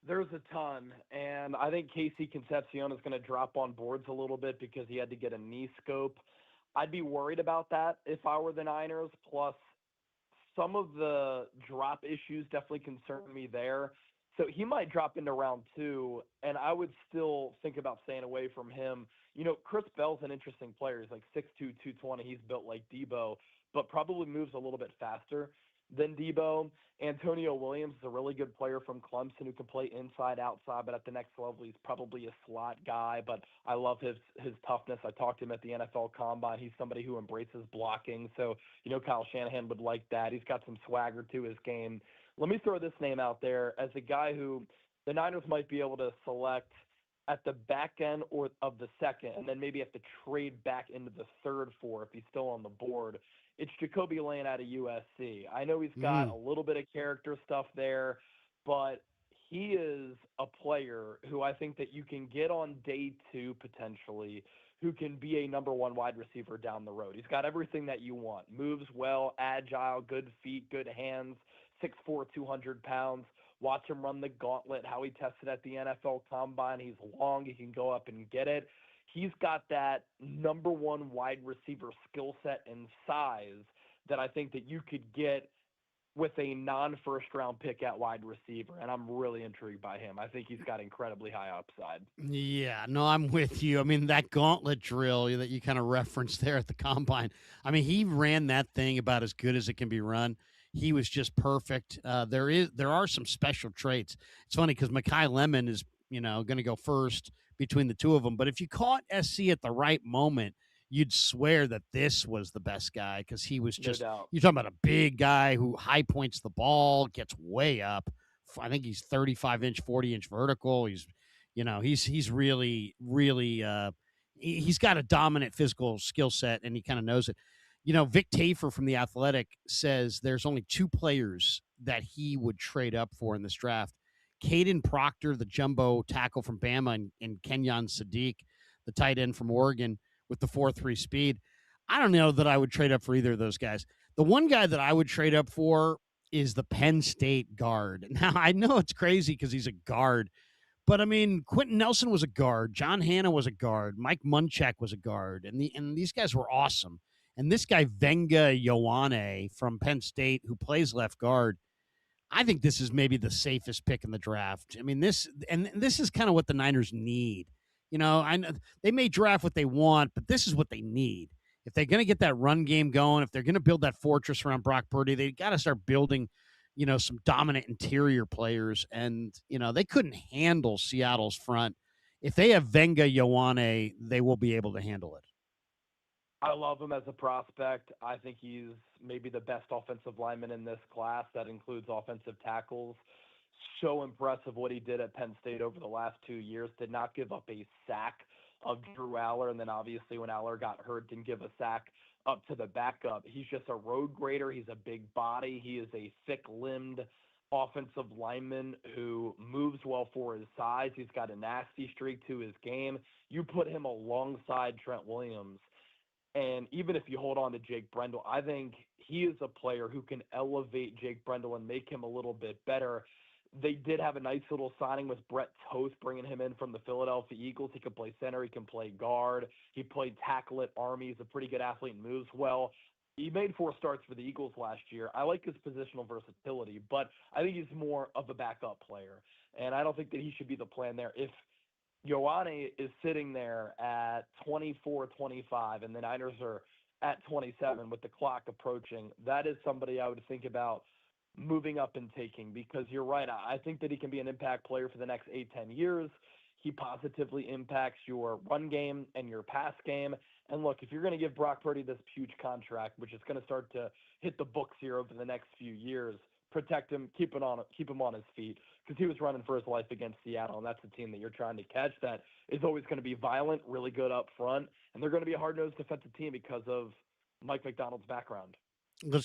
S9: There's a ton, and I think Casey Concepcion is going to drop on boards a little bit because he had to get a knee scope. I'd be worried about that if I were the Niners, plus some of the drop issues definitely concern me there. So he might drop into round 2, and I would still think about staying away from him. Chris Bell's an interesting player. He's like 6'2", 220. He's built like Debo, but probably moves a little bit faster than Debo. Antonio Williams is a really good player from Clemson who can play inside, outside, but at the next level, he's probably a slot guy, but I love his toughness. I talked to him at the NFL Combine. He's somebody who embraces blocking, so Kyle Shanahan would like that. He's got some swagger to his game. Let me throw this name out there as a guy who the Niners might be able to select at the back end or of the second, and then maybe have to trade back into the third for if he's still on the board. It's Jacoby Lane out of USC. I know he's got a little bit of character stuff there, but he is a player who I think that you can get on day 2 potentially, who can be a number 1 wide receiver down the road. He's got everything that you want. Moves well, agile, good feet, good hands, 6'4", 200 pounds. Watch him run the gauntlet, how he tested at the NFL Combine. He's long. He can go up and get it. He's got that number one wide receiver skill set and size that I think that you could get with a non-first round pick at wide receiver, and I'm really intrigued by him. I think he's got incredibly high upside.
S23: Yeah, no, I'm with you. I mean, that gauntlet drill that you kind of referenced there at the Combine, I mean, he ran that thing about as good as it can be run. He was just perfect. There are some special traits. It's funny because Mekhi Lemon is, going to go first between the two of them. But if you caught SC at the right moment, you'd swear that this was the best guy because he was just, you're talking about a big guy who high points the ball, gets way up. I think he's 35-inch, 40-inch vertical. He's really, really, he's got a dominant physical skill set, and he kind of knows it. Vic Tafer from The Athletic says there's only two players that he would trade up for in this draft. Caden Proctor, the jumbo tackle from Bama, and Kenyon Sadiq, the tight end from Oregon with the 4.3 speed. I don't know that I would trade up for either of those guys. The one guy that I would trade up for is the Penn State guard. Now, I know it's crazy because he's a guard, but I mean, Quentin Nelson was a guard. John Hanna was a guard. Mike Munchak was a guard. And these guys were awesome. And this guy, Venga Ioane from Penn State, who plays left guard, I think this is maybe the safest pick in the draft. I mean, this is kind of what the Niners need. I know they may draft what they want, but this is what they need. If they're going to get that run game going, if they're going to build that fortress around Brock Purdy, they got to start building, some dominant interior players. And, they couldn't handle Seattle's front. If they have Venga Ioane, they will be able to handle it.
S9: I love him as a prospect. I think he's maybe the best offensive lineman in this class. That includes offensive tackles. So impressive what he did at Penn State over the last 2 years. Did not give up a sack of Drew Aller, and then obviously when Aller got hurt, didn't give a sack up to the backup. He's just a road grader. He's a big body. He is a thick-limbed offensive lineman who moves well for his size. He's got a nasty streak to his game. You put him alongside Trent Williams, and even if you hold on to Jake Brendel, I think he is a player who can elevate Jake Brendel and make him a little bit better. They did have a nice little signing with Brett Toth, bringing him in from the Philadelphia Eagles. He can play center. He can play guard. He played tackle at Army. He's a pretty good athlete and moves well. He made 4 starts for the Eagles last year. I like his positional versatility, but I think he's more of a backup player, and I don't think that he should be the plan there. If Ioane is sitting there at 24-25, and the Niners are at 27 with the clock approaching, that is somebody I would think about moving up and taking, because you're right. I think that he can be an impact player for the next 8-10 years. He positively impacts your run game and your pass game. And look, if you're going to give Brock Purdy this huge contract, which is going to start to hit the books here over the next few years, protect him, keep him on his feet, because he was running for his life against Seattle, and that's the team that you're trying to catch that is always going to be violent, really good up front, and they're going to be a hard-nosed defensive team because of Mike McDonald's background.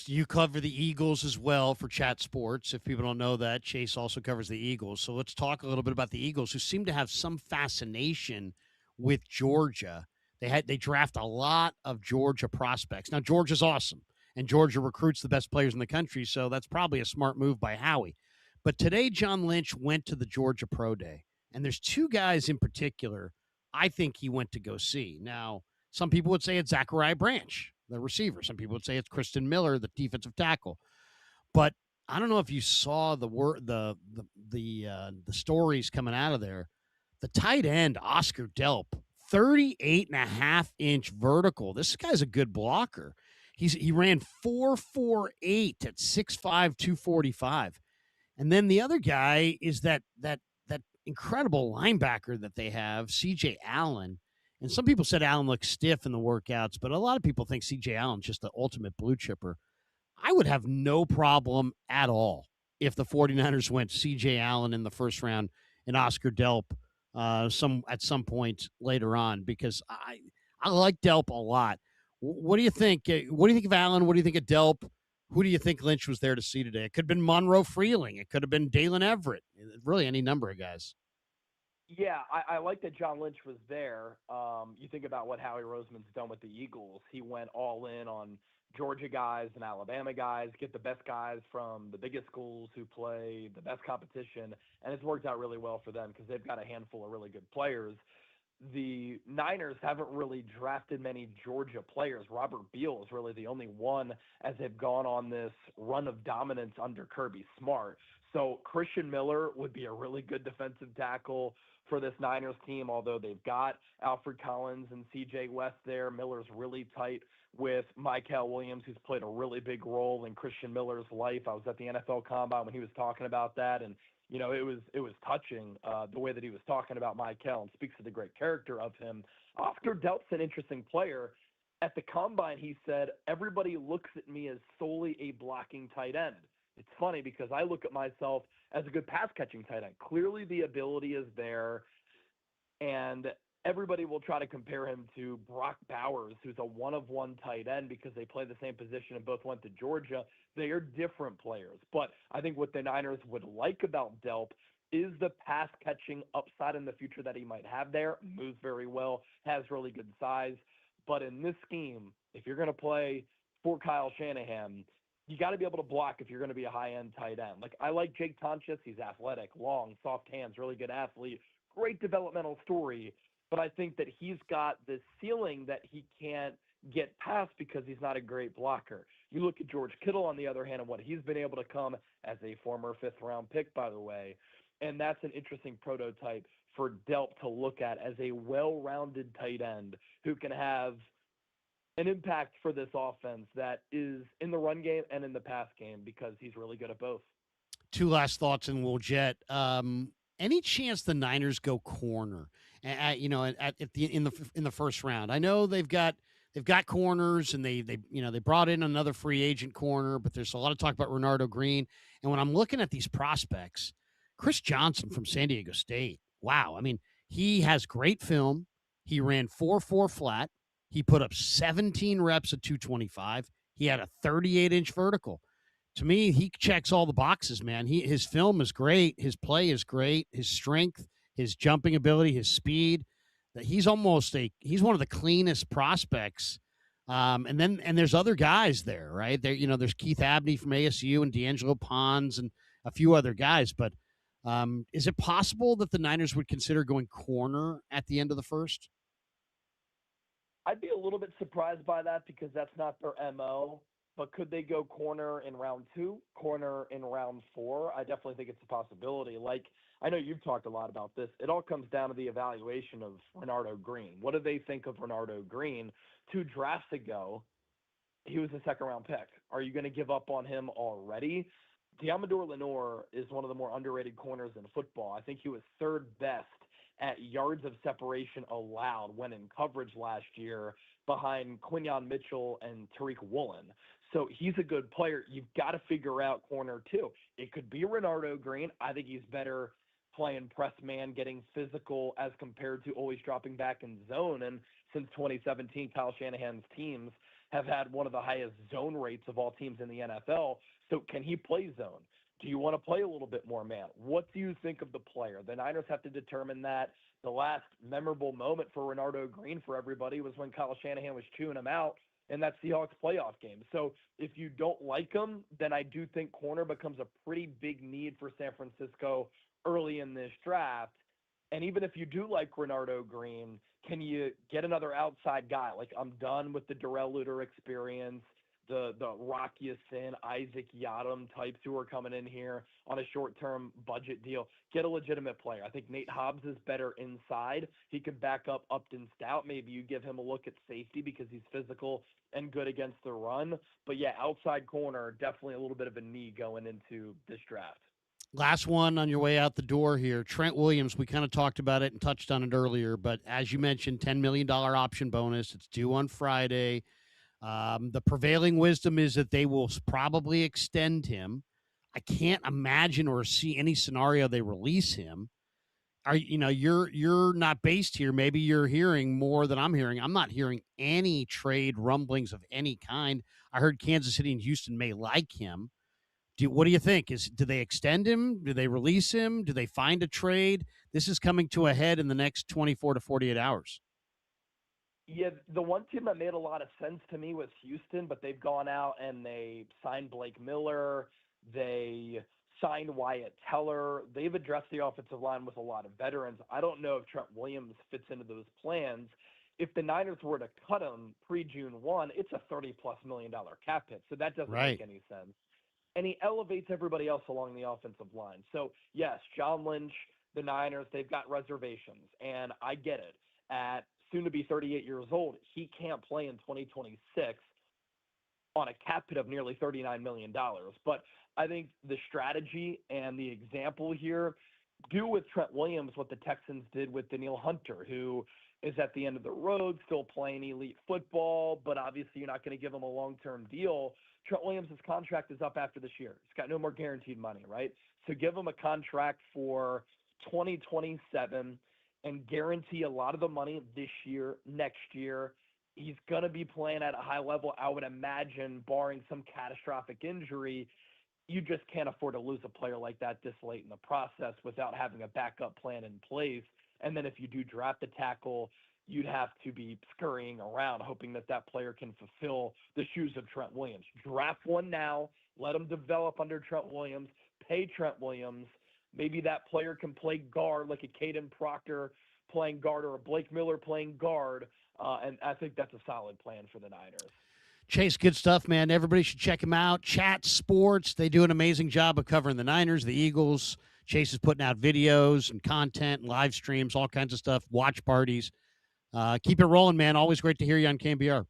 S23: You cover the Eagles as well for Chat Sports. If people don't know that, Chase also covers the Eagles. So let's talk a little bit about the Eagles, who seem to have some fascination with Georgia. They draft a lot of Georgia prospects. Now, Georgia's awesome, and Georgia recruits the best players in the country, so that's probably a smart move by Howie. But today, John Lynch went to the Georgia Pro Day, and there's 2 guys in particular I think he went to go see. Now, some people would say it's Zachariah Branch, the receiver. Some people would say it's Kristen Miller, the defensive tackle. But I don't know if you saw the stories coming out of there. The tight end, Oscar Delp, 38.5-inch vertical. This guy's a good blocker. He ran 4.48 at 6'5", 245. And then the other guy is that incredible linebacker that they have, C.J. Allen. And some people said Allen looked stiff in the workouts, but a lot of people think C.J. Allen's just the ultimate blue chipper. I would have no problem at all if the 49ers went C.J. Allen in the first round and Oscar Delp at some point later on, because I like Delp a lot. What do you think? What do you think of Allen? What do you think of Delp? Who do you think Lynch was there to see today? It could have been Monroe Freeling. It could have been Dalen Everett. Really, any number of guys.
S9: Yeah, I like that John Lynch was there. You think about what Howie Roseman's done with the Eagles. He went all in on Georgia guys and Alabama guys, get the best guys from the biggest schools who play the best competition, and it's worked out really well for them because they've got a handful of really good players. The Niners haven't really drafted many Georgia players. Robert Beal is really the only one as they've gone on this run of dominance under Kirby Smart. So Christian Miller would be a really good defensive tackle for this Niners team, although they've got Alfred Collins and CJ West there. Miller's really tight with Mykel Williams, who's played a really big role in Christian Miller's life. I was at the NFL Combine when he was talking about that, and you know, it was touching the way that he was talking about Mykel, and speaks to the great character of him. Oscar Delp's an interesting player. At the Combine, he said, everybody looks at me as solely a blocking tight end. It's funny because I look at myself as a good pass-catching tight end. Clearly the ability is there, and everybody will try to compare him to Brock Bowers, who's a one-of-one tight end because they play the same position and both went to Georgia. They are different players. But I think what the Niners would like about Delp is the pass-catching upside in the future that he might have there. Moves very well, has really good size. But in this scheme, if you're going to play for Kyle Shanahan, you got to be able to block if you're going to be a high-end tight end. Like, I like Jake Tonches. He's athletic, long, soft hands, really good athlete, great developmental story. But I think that he's got this ceiling that he can't get past because he's not a great blocker. You look at George Kittle, on the other hand, and what he's been able to come as a former fifth-round pick, by the way, and that's an interesting prototype for Delp to look at as a well-rounded tight end who can have an impact for this offense that is in the run game and in the pass game because he's really good at both.
S23: Two last thoughts, and we'll jet. Any chance the Niners go corner? In the first round. I know they've got corners, and they brought in another free agent corner, but there's a lot of talk about Renardo Green. And when I'm looking at these prospects, Chris Johnson from San Diego State, wow. I mean, he has great film. He ran 4.4 flat. He put up 17 reps at 225. He had a 38-inch vertical. To me, he checks all the boxes, man. His film is great. His play is great. His strength, his jumping ability, his speed. He's one of the cleanest prospects. And there's other guys there, right? There's Keith Abney from ASU and D'Angelo Pons and a few other guys. But is it possible that the Niners would consider going corner at the end of the first?
S9: I'd be a little bit surprised by that because that's not their MO. But could they go corner in round 2, corner in round 4? I definitely think it's a possibility. Like, I know you've talked a lot about this. It all comes down to the evaluation of Renardo Green. What do they think of Renardo Green? 2 drafts ago, he was a second-round pick. Are you going to give up on him already? Diamador Lenore is one of the more underrated corners in football. I think he was third best at yards of separation allowed when in coverage last year behind Quinyon Mitchell and Tariq Woolen. So he's a good player. You've got to figure out corner too. It could be Renardo Green. I think he's better playing press man, getting physical as compared to always dropping back in zone. And since 2017, Kyle Shanahan's teams have had one of the highest zone rates of all teams in the NFL. So can he play zone? Do you want to play a little bit more man? What do you think of the player? The Niners have to determine that. The last memorable moment for Renardo Green for everybody was when Kyle Shanahan was chewing him out in that Seahawks playoff game. So if you don't like him, then I do think corner becomes a pretty big need for San Francisco early in this draft. And even if you do like Renardo Green, can you get another outside guy? Like, I'm done with the Darrell Luter experience, the Rock Ya-Sin, Isaac Yiadom types who are coming in here on a short-term budget deal. Get a legitimate player. I think Nate Hobbs is better inside. He can back up Upton Stout. Maybe you give him a look at safety because he's physical and good against the run. But, yeah, outside corner, definitely a little bit of a need going into this draft.
S23: Last one on your way out the door here. Trent Williams, we kind of talked about it and touched on it earlier, but as you mentioned, $10 million option bonus. It's due on Friday. The prevailing wisdom is that they will probably extend him. I can't imagine or see any scenario they release him. You're not based here. Maybe you're hearing more than I'm hearing. I'm not hearing any trade rumblings of any kind. I heard Kansas City and Houston may like him. What do you think? Do they extend him? Do they release him? Do they find a trade? This is coming to a head in the next 24 to 48 hours.
S9: Yeah, the one team that made a lot of sense to me was Houston, but they've gone out and they signed Blake Miller. They signed Wyatt Teller. They've addressed the offensive line with a lot of veterans. I don't know if Trent Williams fits into those plans. If the Niners were to cut him pre-June 1, it's a $30-plus million cap hit, so that doesn't
S23: Right.
S9: make any sense. And he elevates everybody else along the offensive line. So, yes, John Lynch, the Niners, they've got reservations, and I get it. At soon-to-be 38 years old, he can't play in 2026 on a cap hit of nearly $39 million. But I think the strategy and the example here do with Trent Williams what the Texans did with Danielle Hunter, who is at the end of the road, still playing elite football, but obviously you're not going to give him a long-term deal. Trent Williams' contract is up after this year. He's got no more guaranteed money, right? So give him a contract for 2027 and guarantee a lot of the money this year, next year. He's going to be playing at a high level, I would imagine, barring some catastrophic injury. You just can't afford to lose a player like that this late in the process without having a backup plan in place. And then if you do draft a tackle, you'd have to be scurrying around hoping that that player can fulfill the shoes of Trent Williams. Draft one now, let him develop under Trent Williams, pay Trent Williams. Maybe that player can play guard like a Caden Proctor playing guard or a Blake Miller playing guard. And I think that's a solid plan for the Niners.
S23: Chase, good stuff, man. Everybody should check him out. Chat Sports, they do an amazing job of covering the Niners, the Eagles. Chase is putting out videos and content and live streams, all kinds of stuff, watch parties. Keep it rolling, man. Always great to hear you on KNBR.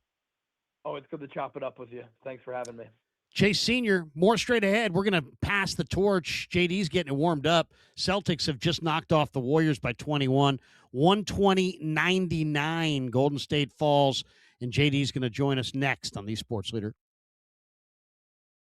S9: Oh, it's good to chop it up with you. Thanks for having me.
S23: Chase Sr., more straight ahead. We're going to pass the torch. JD's getting it warmed up. Celtics have just knocked off the Warriors by 21, 120-99. Golden State falls, and JD's going to join us next on the Sports Leader.